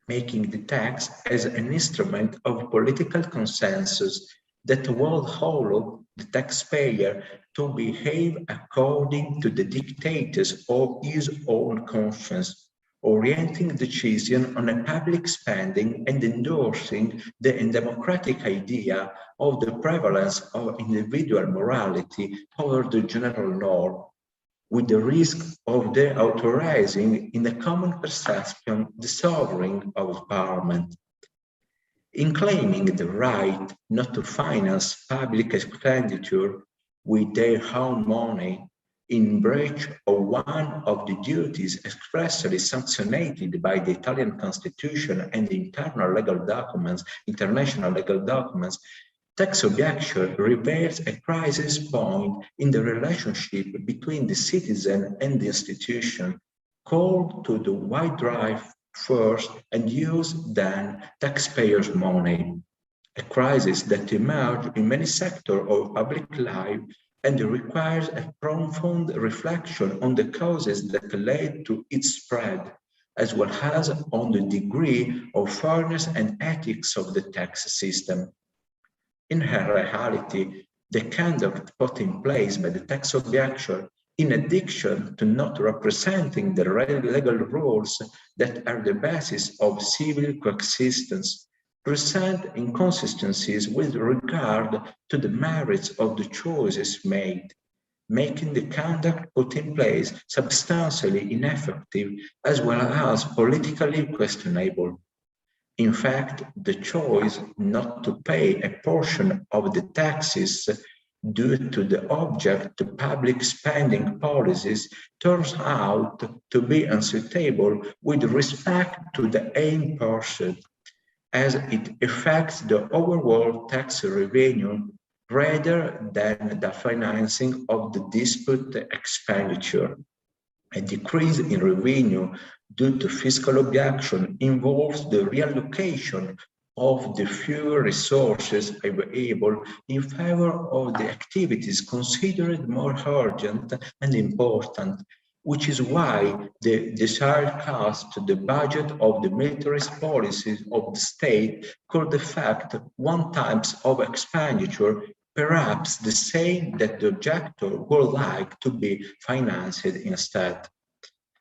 making the tax as an instrument of political consensus that will allow the taxpayer to behave according to the dictates of his own conscience, orienting decision on a public spending and endorsing the democratic idea of the prevalence of individual morality over the general norm, with the risk of the authorizing in the common perception the sovereign of parliament. In claiming the right not to finance public expenditure with their own money, in breach of one of the duties expressly sanctioned by the Italian Constitution and the international legal documents, tax objection reveals a crisis point in the relationship between the citizen and the institution, called to the wide drive first and use then taxpayers' money. A crisis that emerged in many sectors of public life and requires a profound reflection on the causes that led to its spread, as well as on the degree of fairness and ethics of the tax system. In reality, the conduct put in place by the tax objection, in addition to not representing the legal rules that are the basis of civil coexistence, present inconsistencies with regard to the merits of the choices made, making the conduct put in place substantially ineffective as well as politically questionable. In fact, the choice not to pay a portion of the taxes due to the object to public spending policies turns out to be unsuitable with respect to the aim pursued, as it affects the overall tax revenue rather than the financing of the dispute expenditure. A decrease in revenue due to fiscal objection involves the reallocation of the few resources available in favor of the activities considered more urgent and important, which is why the desired cost to the budget of the militarist policies of the state could affect one type of expenditure, perhaps the same that the objector would like to be financed instead.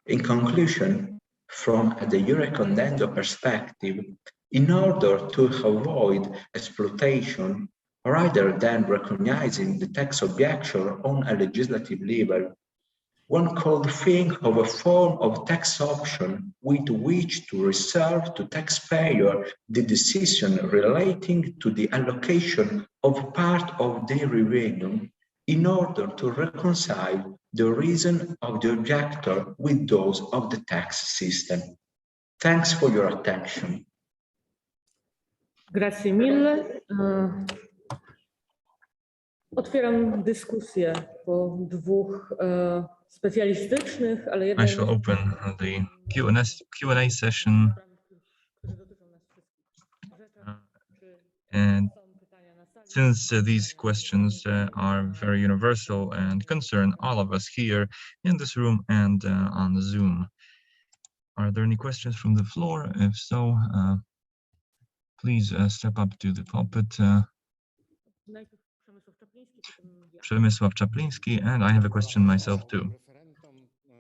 In conclusion, from the Eurocondendo perspective, in order to avoid exploitation, rather than recognizing the tax objection on a legislative level, one could think of a form of tax option with which to reserve to taxpayer the decision relating to the allocation of part of their revenue in order to reconcile the reason of the objector with those of the tax system. Thanks for your attention.
Grazie mille. Otwieram dyskusję po dwóch specjalistycznych, ale
I shall open the Q&A session. And since these questions are very universal and concern all of us here in this room and on the Zoom. Are there any questions from the floor? If so, please step up to the pulpit. Przemysław Czapliński, and I have a question myself too.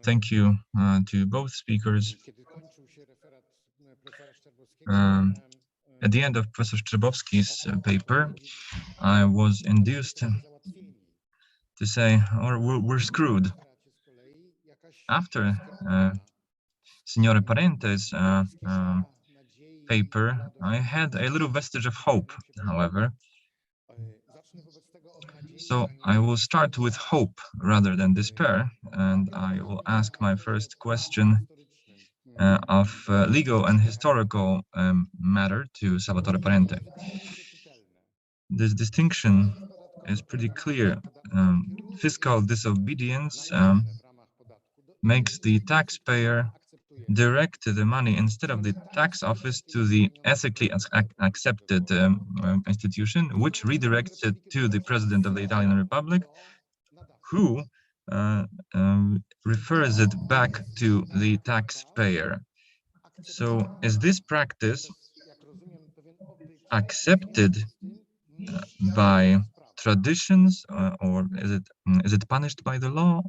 Thank you to both speakers. At the end of Professor Szczebowski's paper, I was induced to say, we're screwed. After Signore Parente's paper, I had a little vestige of hope, however. So I will start with hope rather than despair, and I will ask my first question of legal and historical matter to Salvatore Parente. This distinction is pretty clear. Fiscal disobedience makes the taxpayer direct the money instead of the tax office to the ethically accepted institution, which redirects it to the President of the Italian Republic, who refers it back to the taxpayer. So is this practice accepted by traditions, or is it punished by the law?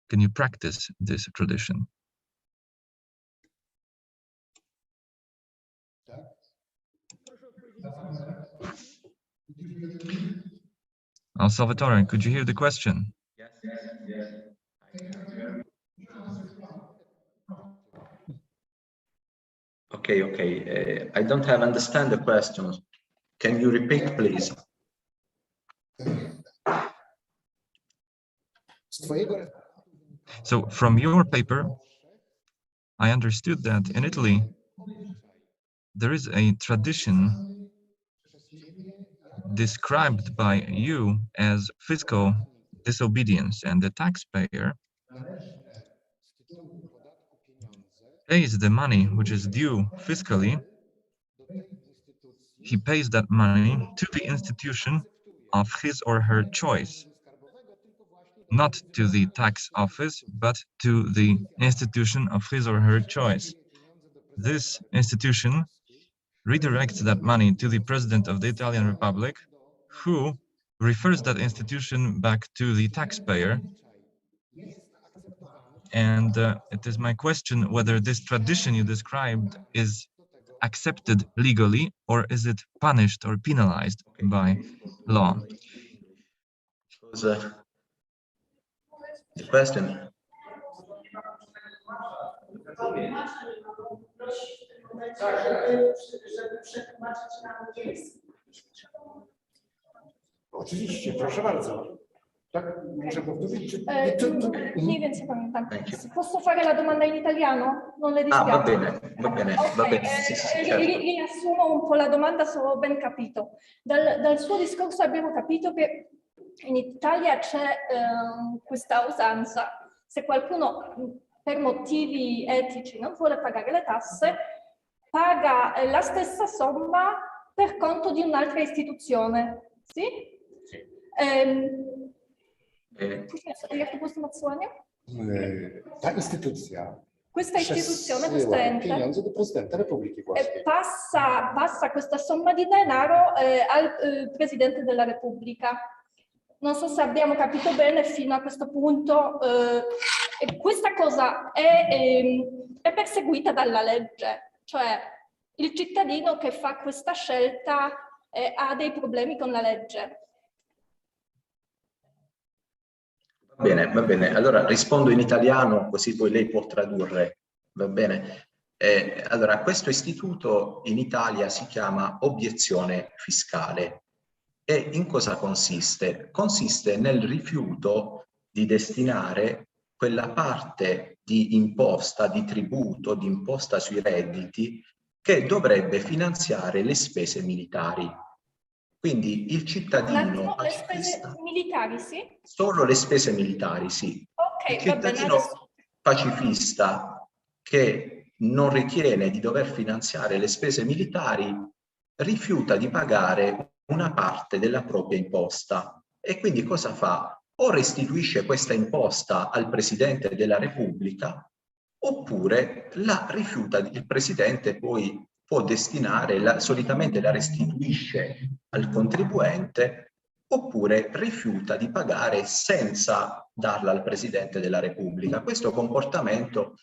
Can you practice this tradition? Salvatore, could you hear the question?
Yes. Okay. I don't understand the question. Can you repeat, please?
So from your paper, I understood that in Italy, there is a tradition described by you as fiscal disobedience, and the taxpayer pays the money which is due fiscally. He pays that money to the institution of his or her choice, not to the tax office, but to the institution of his or her choice. This institution redirects that money to the President of the Italian Republic, who refers that institution back to the taxpayer. And it is my question whether this tradition you described is accepted legally, or is it punished or penalized by law?
The question.
Oczywiście, proszę bardzo. Tak, muszę powtórzyć.
Mniej więcej pamiętam. Posso fare la domanda in italiano? Non le dispiace.
Va bene, va bene, va bene. Sì, sì, certo.
Riassumo un po' la domanda se ho ben capito. Dal suo discorso abbiamo capito che in Italia c'è questa usanza. Se qualcuno per motivi etici non vuole pagare le tasse, paga la stessa somma per conto di un'altra istituzione. Sì? Jak to było z tłumaczeniem?
Ta instytucja.
Questa istituzione, questo ente,
pieniądze do prezydenta Repubbliki Włoskiej.
passa questa somma di denaro al Presidente della Repubblica. Non so se abbiamo capito bene fino a questo punto. Questa cosa è perseguita dalla legge, cioè il cittadino che fa questa scelta ha dei problemi con la legge.
Va bene. Allora rispondo in italiano così poi lei può tradurre, va bene? Allora, questo istituto in Italia si chiama obiezione fiscale. E in cosa consiste? Consiste nel rifiuto di destinare quella parte di imposta, di tributo, di imposta sui redditi che dovrebbe finanziare le spese militari. Quindi il cittadino
le spese militari, sì?
Solo le spese militari, sì.
Ok,
il cittadino pacifista che non ritiene di dover finanziare le spese militari rifiuta di pagare una parte della propria imposta. E quindi cosa fa? O restituisce questa imposta al Presidente della Repubblica, oppure la rifiuta. Il Presidente poi può destinare, solitamente la restituisce al contribuente, oppure rifiuta di pagare senza darla al Presidente della Repubblica. Questo comportamento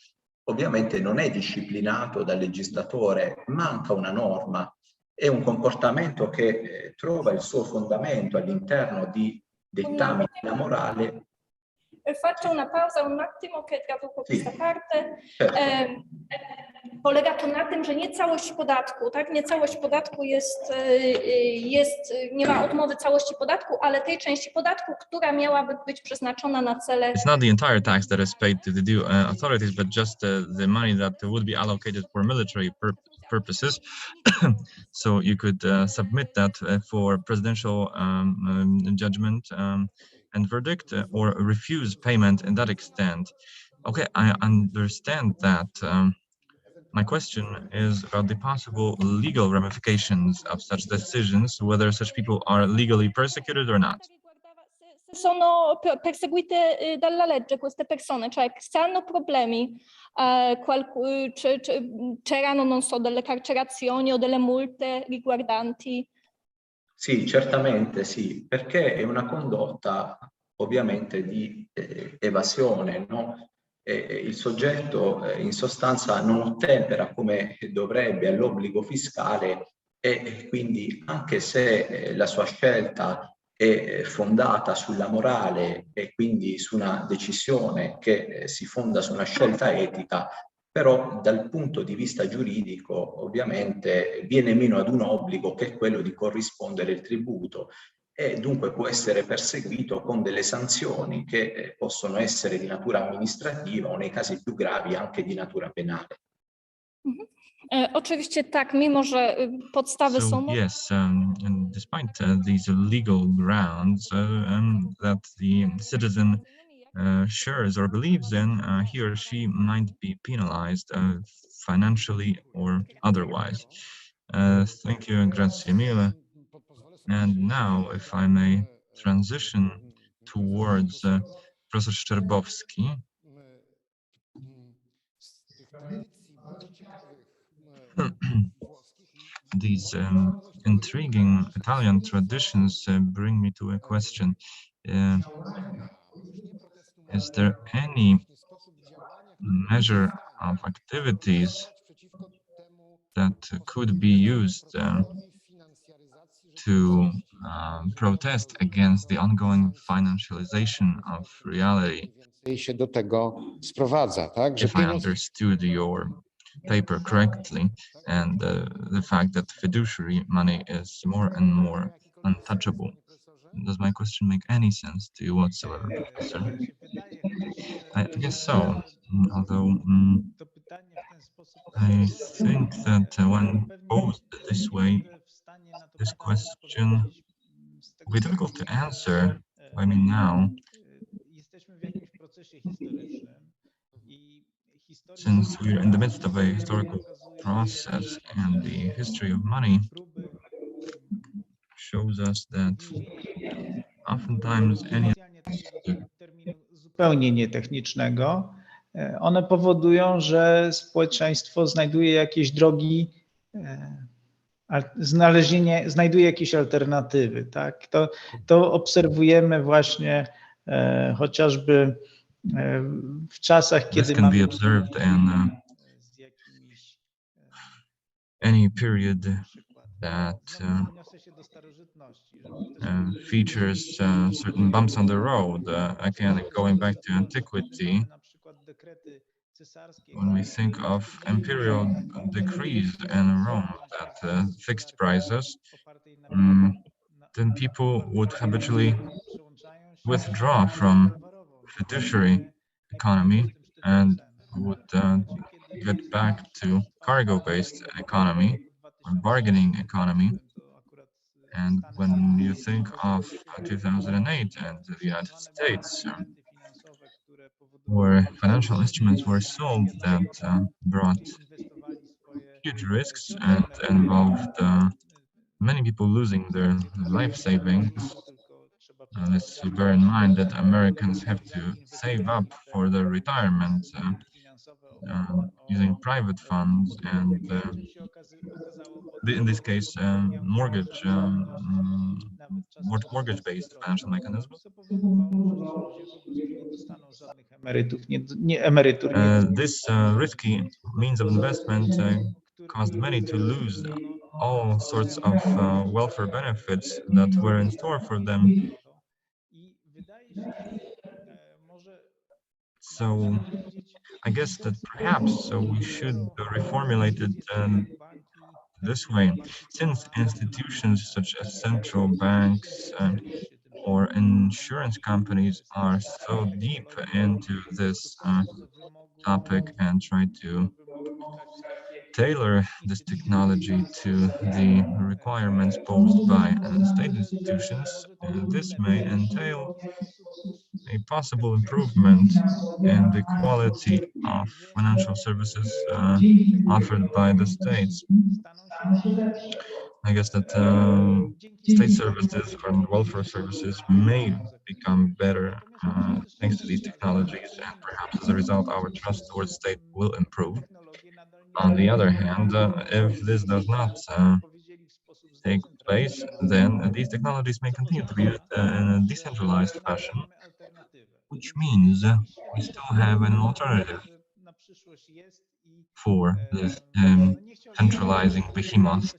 ovviamente non è disciplinato dal legislatore, manca una norma, è un comportamento che trova il suo fondamento all'interno di dettami della morale.
Faccio una pauza un attimo, che traduco questa parte.
Certo.
Polega to na tym, że nie całość podatku, tak? Nie całość podatku nie ma odmowy całości podatku, ale tej części podatku, która miałaby być przeznaczona na cele.
It's not the entire tax that is paid to the due authorities, but just the money that would be allocated for military purposes. So you could submit that for presidential judgment and verdict, or refuse payment in that extent. Okay, I understand that. My question is about the possible legal ramifications of such decisions, whether such people are legally persecuted or not.
Sono perseguite dalla legge queste persone, cioè se hanno problemi, c'erano, non so, delle carcerazioni o delle multe riguardanti.
Sì, certamente sì, perché è una condotta ovviamente di evasione, no? Il soggetto in sostanza non ottempera come dovrebbe all'obbligo fiscale e quindi anche se la sua scelta è fondata sulla morale e quindi su una decisione che si fonda su una scelta etica, però dal punto di vista giuridico ovviamente viene meno ad un obbligo che è quello di corrispondere il tributo. e dunque può essere perseguito con delle sanzioni che possono essere di natura amministrativa o nei casi più gravi anche di natura penale.
Oczywiście tak, mimo że podstawy
So
są...
yes, and despite these legal grounds that the citizen shares or believes in, he or she might be penalized financially or otherwise. Thank you, grazie mille. And now, if I may transition towards Professor Szczerbowski. These intriguing Italian traditions bring me to a question. Is there any measure of activities that could be used to protest against the ongoing financialization of reality?
Się do tego sprowadza, tak? Że
If I understood your paper correctly, and the fact that fiduciary money is more and more untouchable. Does my question make any sense to you whatsoever, Professor? I guess so, although I think that when posed this way, this question will be difficult to answer by me now, since we're in the midst of a historical process, and the history of money shows us that oftentimes any
zupełnie nietechnicznego, one powodują, że społeczeństwo znajduje jakieś drogi, znajduje jakieś alternatywy. Tak? To obserwujemy właśnie chociażby w czasach, kiedy
can be observed in any period that features certain bumps on the road. Again, going back to antiquity, when we think of imperial decrees in Rome that fixed prices, then people would habitually withdraw from fiduciary economy and would get back to cargo-based economy or bargaining economy. And when you think of 2008 and the United States, where financial instruments were sold that brought huge risks and involved many people losing their life savings. Let's bear in mind that Americans have to save up for their retirement using private funds and, in this case, mortgage-based financial mechanisms. This risky means of investment caused many to lose all sorts of welfare benefits that were in store for them. So I guess that perhaps we should reformulate it this way. Since institutions such as central banks or insurance companies are so deep into this topic and try to tailor this technology to the requirements posed by state institutions, this may entail a possible improvement in the quality of financial services offered by the states. I guess that state services and welfare services may become better thanks to these technologies, and perhaps as a result our trust towards state will improve. On the other hand, if this does not take place, then these technologies may continue to be used in a decentralized fashion, which means we still have an alternative for this centralizing behemoth.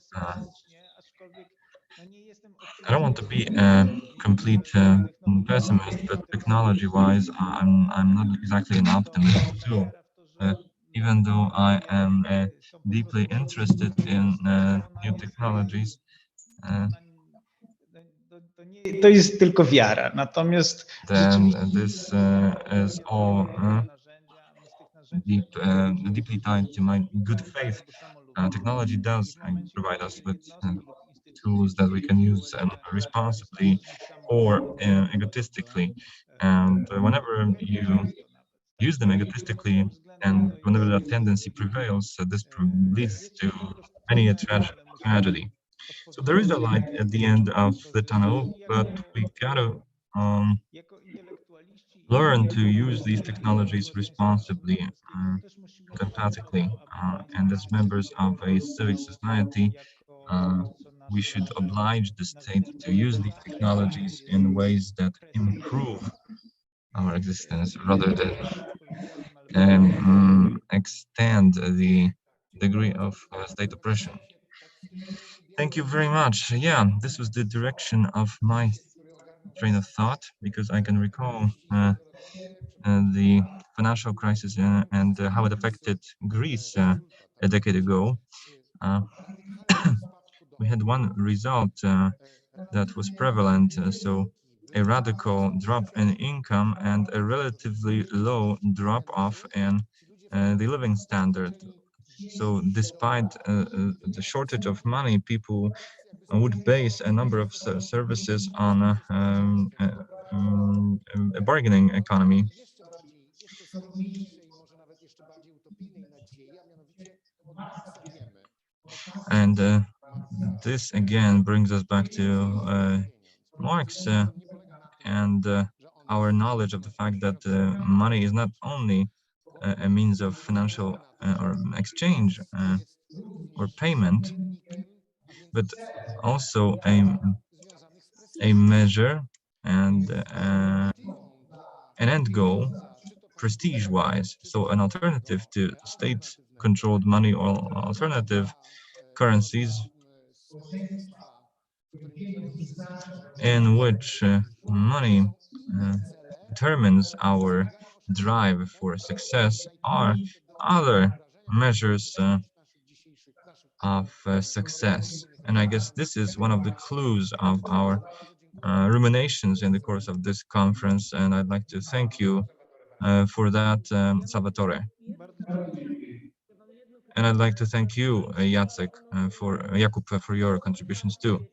I don't want to be a complete pessimist, but technology-wise, I'm not exactly an optimist too. Even though I am deeply interested in new technologies,
To jest tylko wiara. Natomiast
then this is all deeply tied to my good faith. Technology does provide us with tools that we can use responsibly or egotistically. And whenever you use them egotistically, and whenever that tendency prevails, this leads to many a tragedy. So there is a light at the end of the tunnel, but we gotta learn to use these technologies responsibly and empathically. And as members of a civic society, we should oblige the state to use these technologies in ways that improve our existence rather than extend the degree of state oppression. Thank you very much. Yeah, this was the direction of my train of thought, because I can recall the financial crisis and how it affected Greece a decade ago. We had one result that was prevalent, so a radical drop in income and a relatively low drop off in the living standard. So despite the shortage of money, people would base a number of services on a bargaining economy. And this again brings us back to Marx and our knowledge of the fact that money is not only a means of financial or exchange or payment, but also a measure and an end goal, prestige-wise. So an alternative to state-controlled money or alternative currencies in which money determines our drive for success are other measures of success. And I guess this is one of the clues of our ruminations in the course of this conference. And I'd like to thank you for that, Salvatore. And I'd like to thank you, Jacek, Jakub, for your contributions too.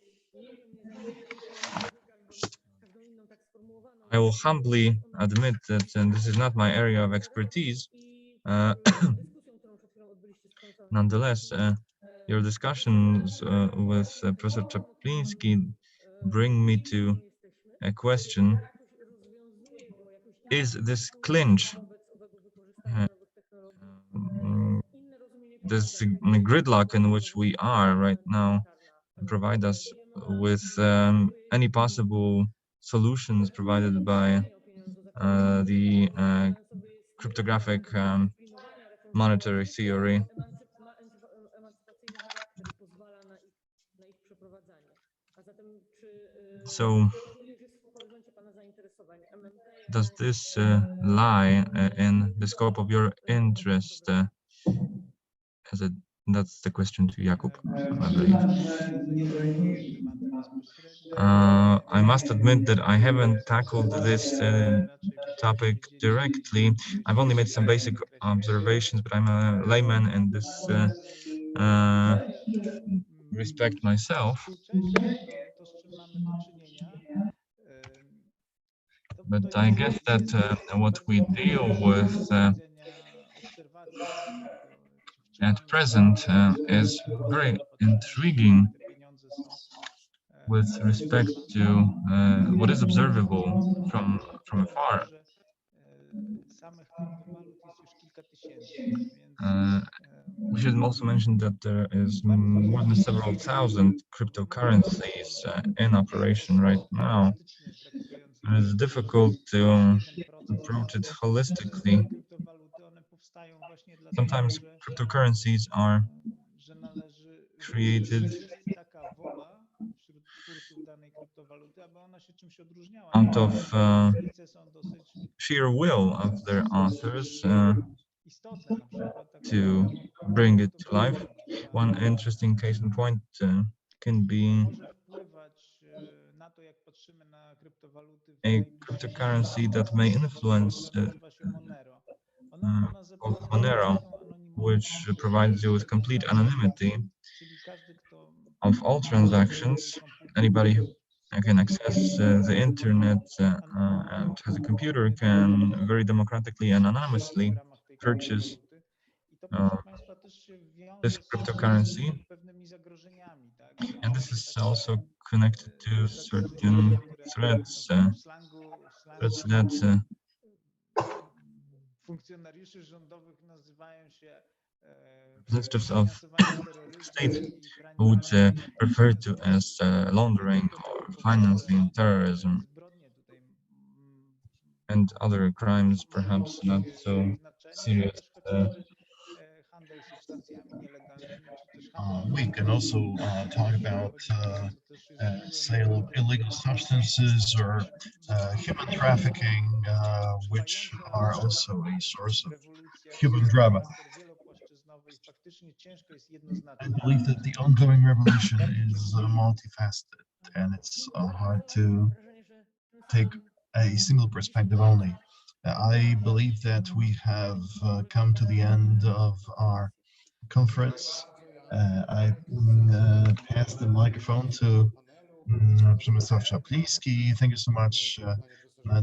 I will humbly admit that this is not my area of expertise. Nonetheless, your discussions with Professor Czapliński bring me to a question. Is this clinch, this gridlock in which we are right now, provide us with any possible solutions provided by the cryptographic monetary theory? So, does this lie in the scope of your interest? That's the question to Jakub, I believe. I must admit that I haven't tackled this topic directly. I've only made some basic observations, but I'm a layman in this respect myself. But I guess that what we deal with at present is very intriguing with respect to what is observable from afar. We should also mention that there is more than several thousand cryptocurrencies in operation right now. It's difficult to approach it holistically. Sometimes cryptocurrencies are created out of sheer will of their authors to bring it to life. One interesting case in point can be a cryptocurrency that may influence of Monero, which provides you with complete anonymity of all transactions. Anybody who can access the internet and has a computer can very democratically and anonymously purchase this cryptocurrency, and this is also connected to certain threats that representatives of state would refer to as laundering or financing terrorism and other crimes, perhaps not so serious.
We can also talk about sale of illegal substances or human trafficking, which are also a source of human drama. I believe that the ongoing revolution is multifaceted, and it's hard to take a single perspective only. I believe that we have come to the end of our conference. I pass the microphone to Przemysław Czapliński. Thank you so much,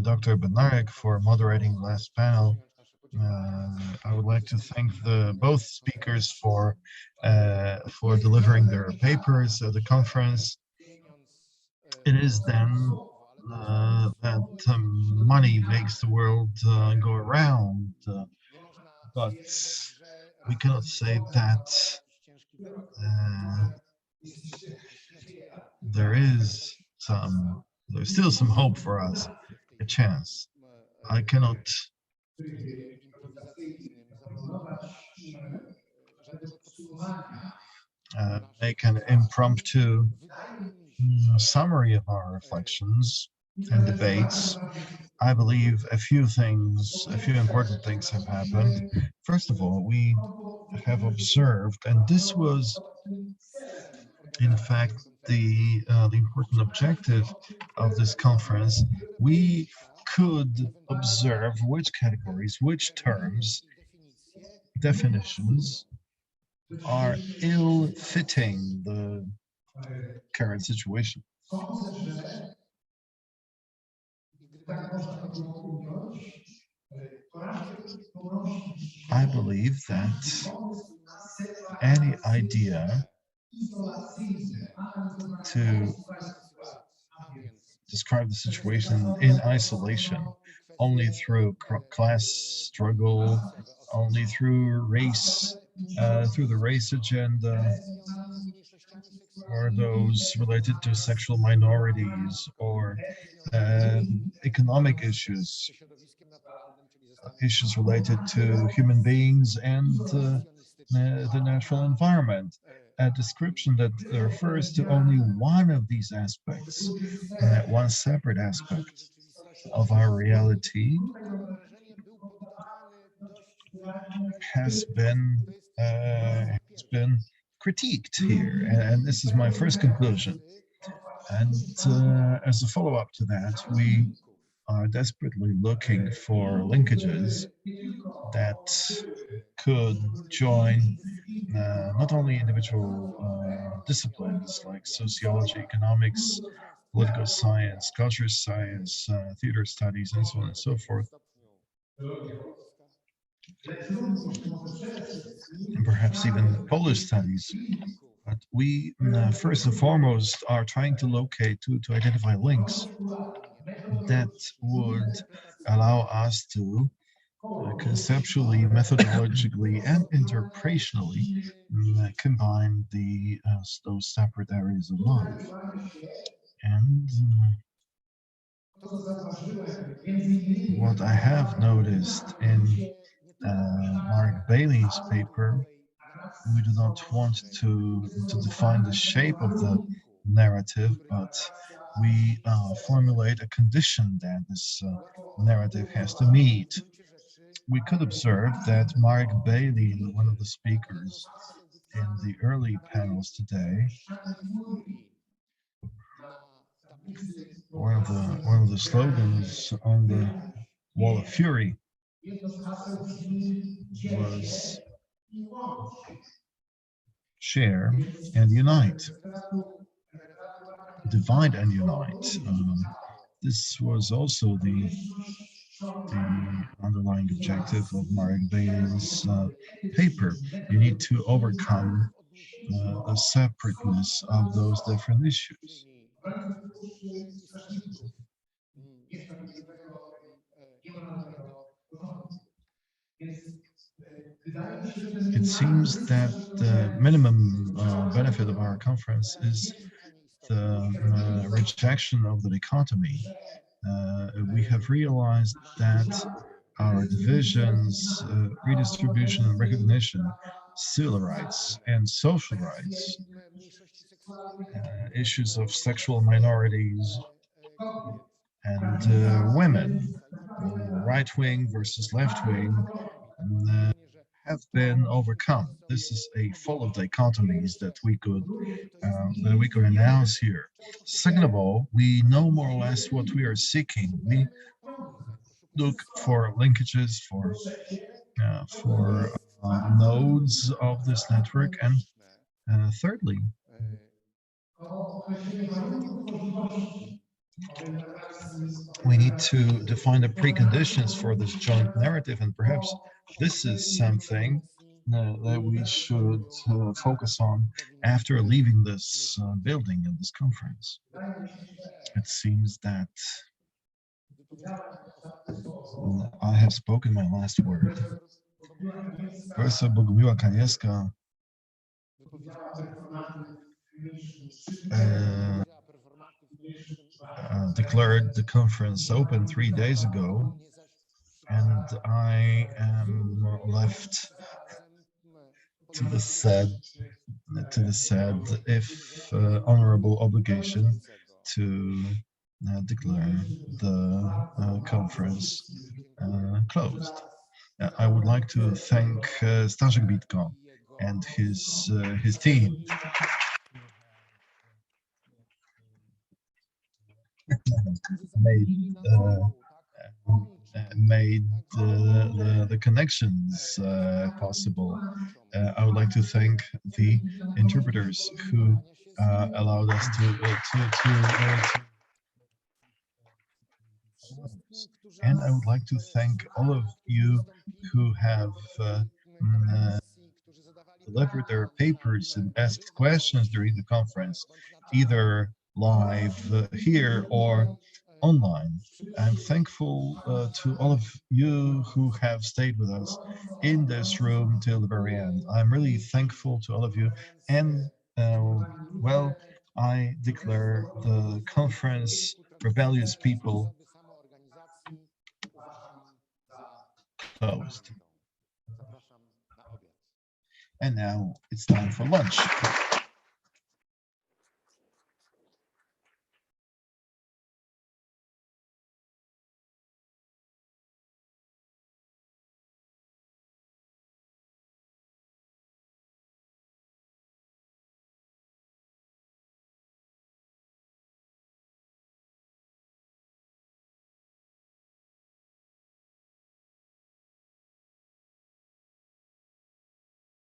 Dr. Bednarek, for moderating the last panel. I would like to thank both speakers for delivering their papers at the conference. It is then that money makes the world go around, but we cannot say that there's still some hope for us, a chance. I cannot make an impromptu summary of our reflections and debates. I believe a few important things have happened. First of all, we have observed, and this was in fact the important objective of this conference, we could observe which categories, which terms, definitions are ill-fitting the current situation. I believe that any idea to describe the situation in isolation, only through class struggle, only through race, through the race agenda, or those related to sexual minorities, or economic issues, issues related to human beings and the natural environment. A description that refers to only one of these aspects, one separate aspect of our reality, has been critiqued here, and this is my first conclusion. And as a follow-up to that, we are desperately looking for linkages that could join not only individual disciplines like sociology, economics, political science, culture science, theater studies, and so on and so forth, and perhaps even Polish studies. But we first and foremost are trying to locate, to identify links that would allow us to conceptually, methodologically, and interpretationally combine those separate areas of life. And what I have noticed in Marek Beylin's paper, we do not want to define the shape of the narrative, but we formulate a condition that this narrative has to meet. We could observe that Marek Beylin, one of the speakers in the early panels today, one of the slogans on the Wall of Fury was share and unite, divide and unite. This was also the underlying objective of Marek Beylin's paper. You need to overcome the separateness of those different issues. It seems that the minimum benefit of our conference is the rejection of the dichotomy. We have realized that our divisions, redistribution and recognition, civil rights and social rights, issues of sexual minorities and women, right wing versus left wing, have been overcome. This is a full of dichotomies that we could announce here. Second of all, we know more or less what we are seeking. We look for linkages, for nodes of this network, and thirdly, we need to define the preconditions for this joint narrative, and perhaps this is something that we should focus on after leaving this building and this conference. It seems that I have spoken my last word. Professor Bogumiła Kaniewska declared the conference open 3 days ago, and I am left to the sad, if honorable obligation to declare the conference closed. I would like to thank Staszek Bitko and his team. made the connections possible. I would like to thank the interpreters who allowed us and I would like to thank all of you who have delivered their papers and asked questions during the conference, either live here or online. I'm thankful to all of you who have stayed with us in this room till the very end. I'm really thankful to all of you, and well, I declare the conference Rebellious People closed. And now it's time for lunch.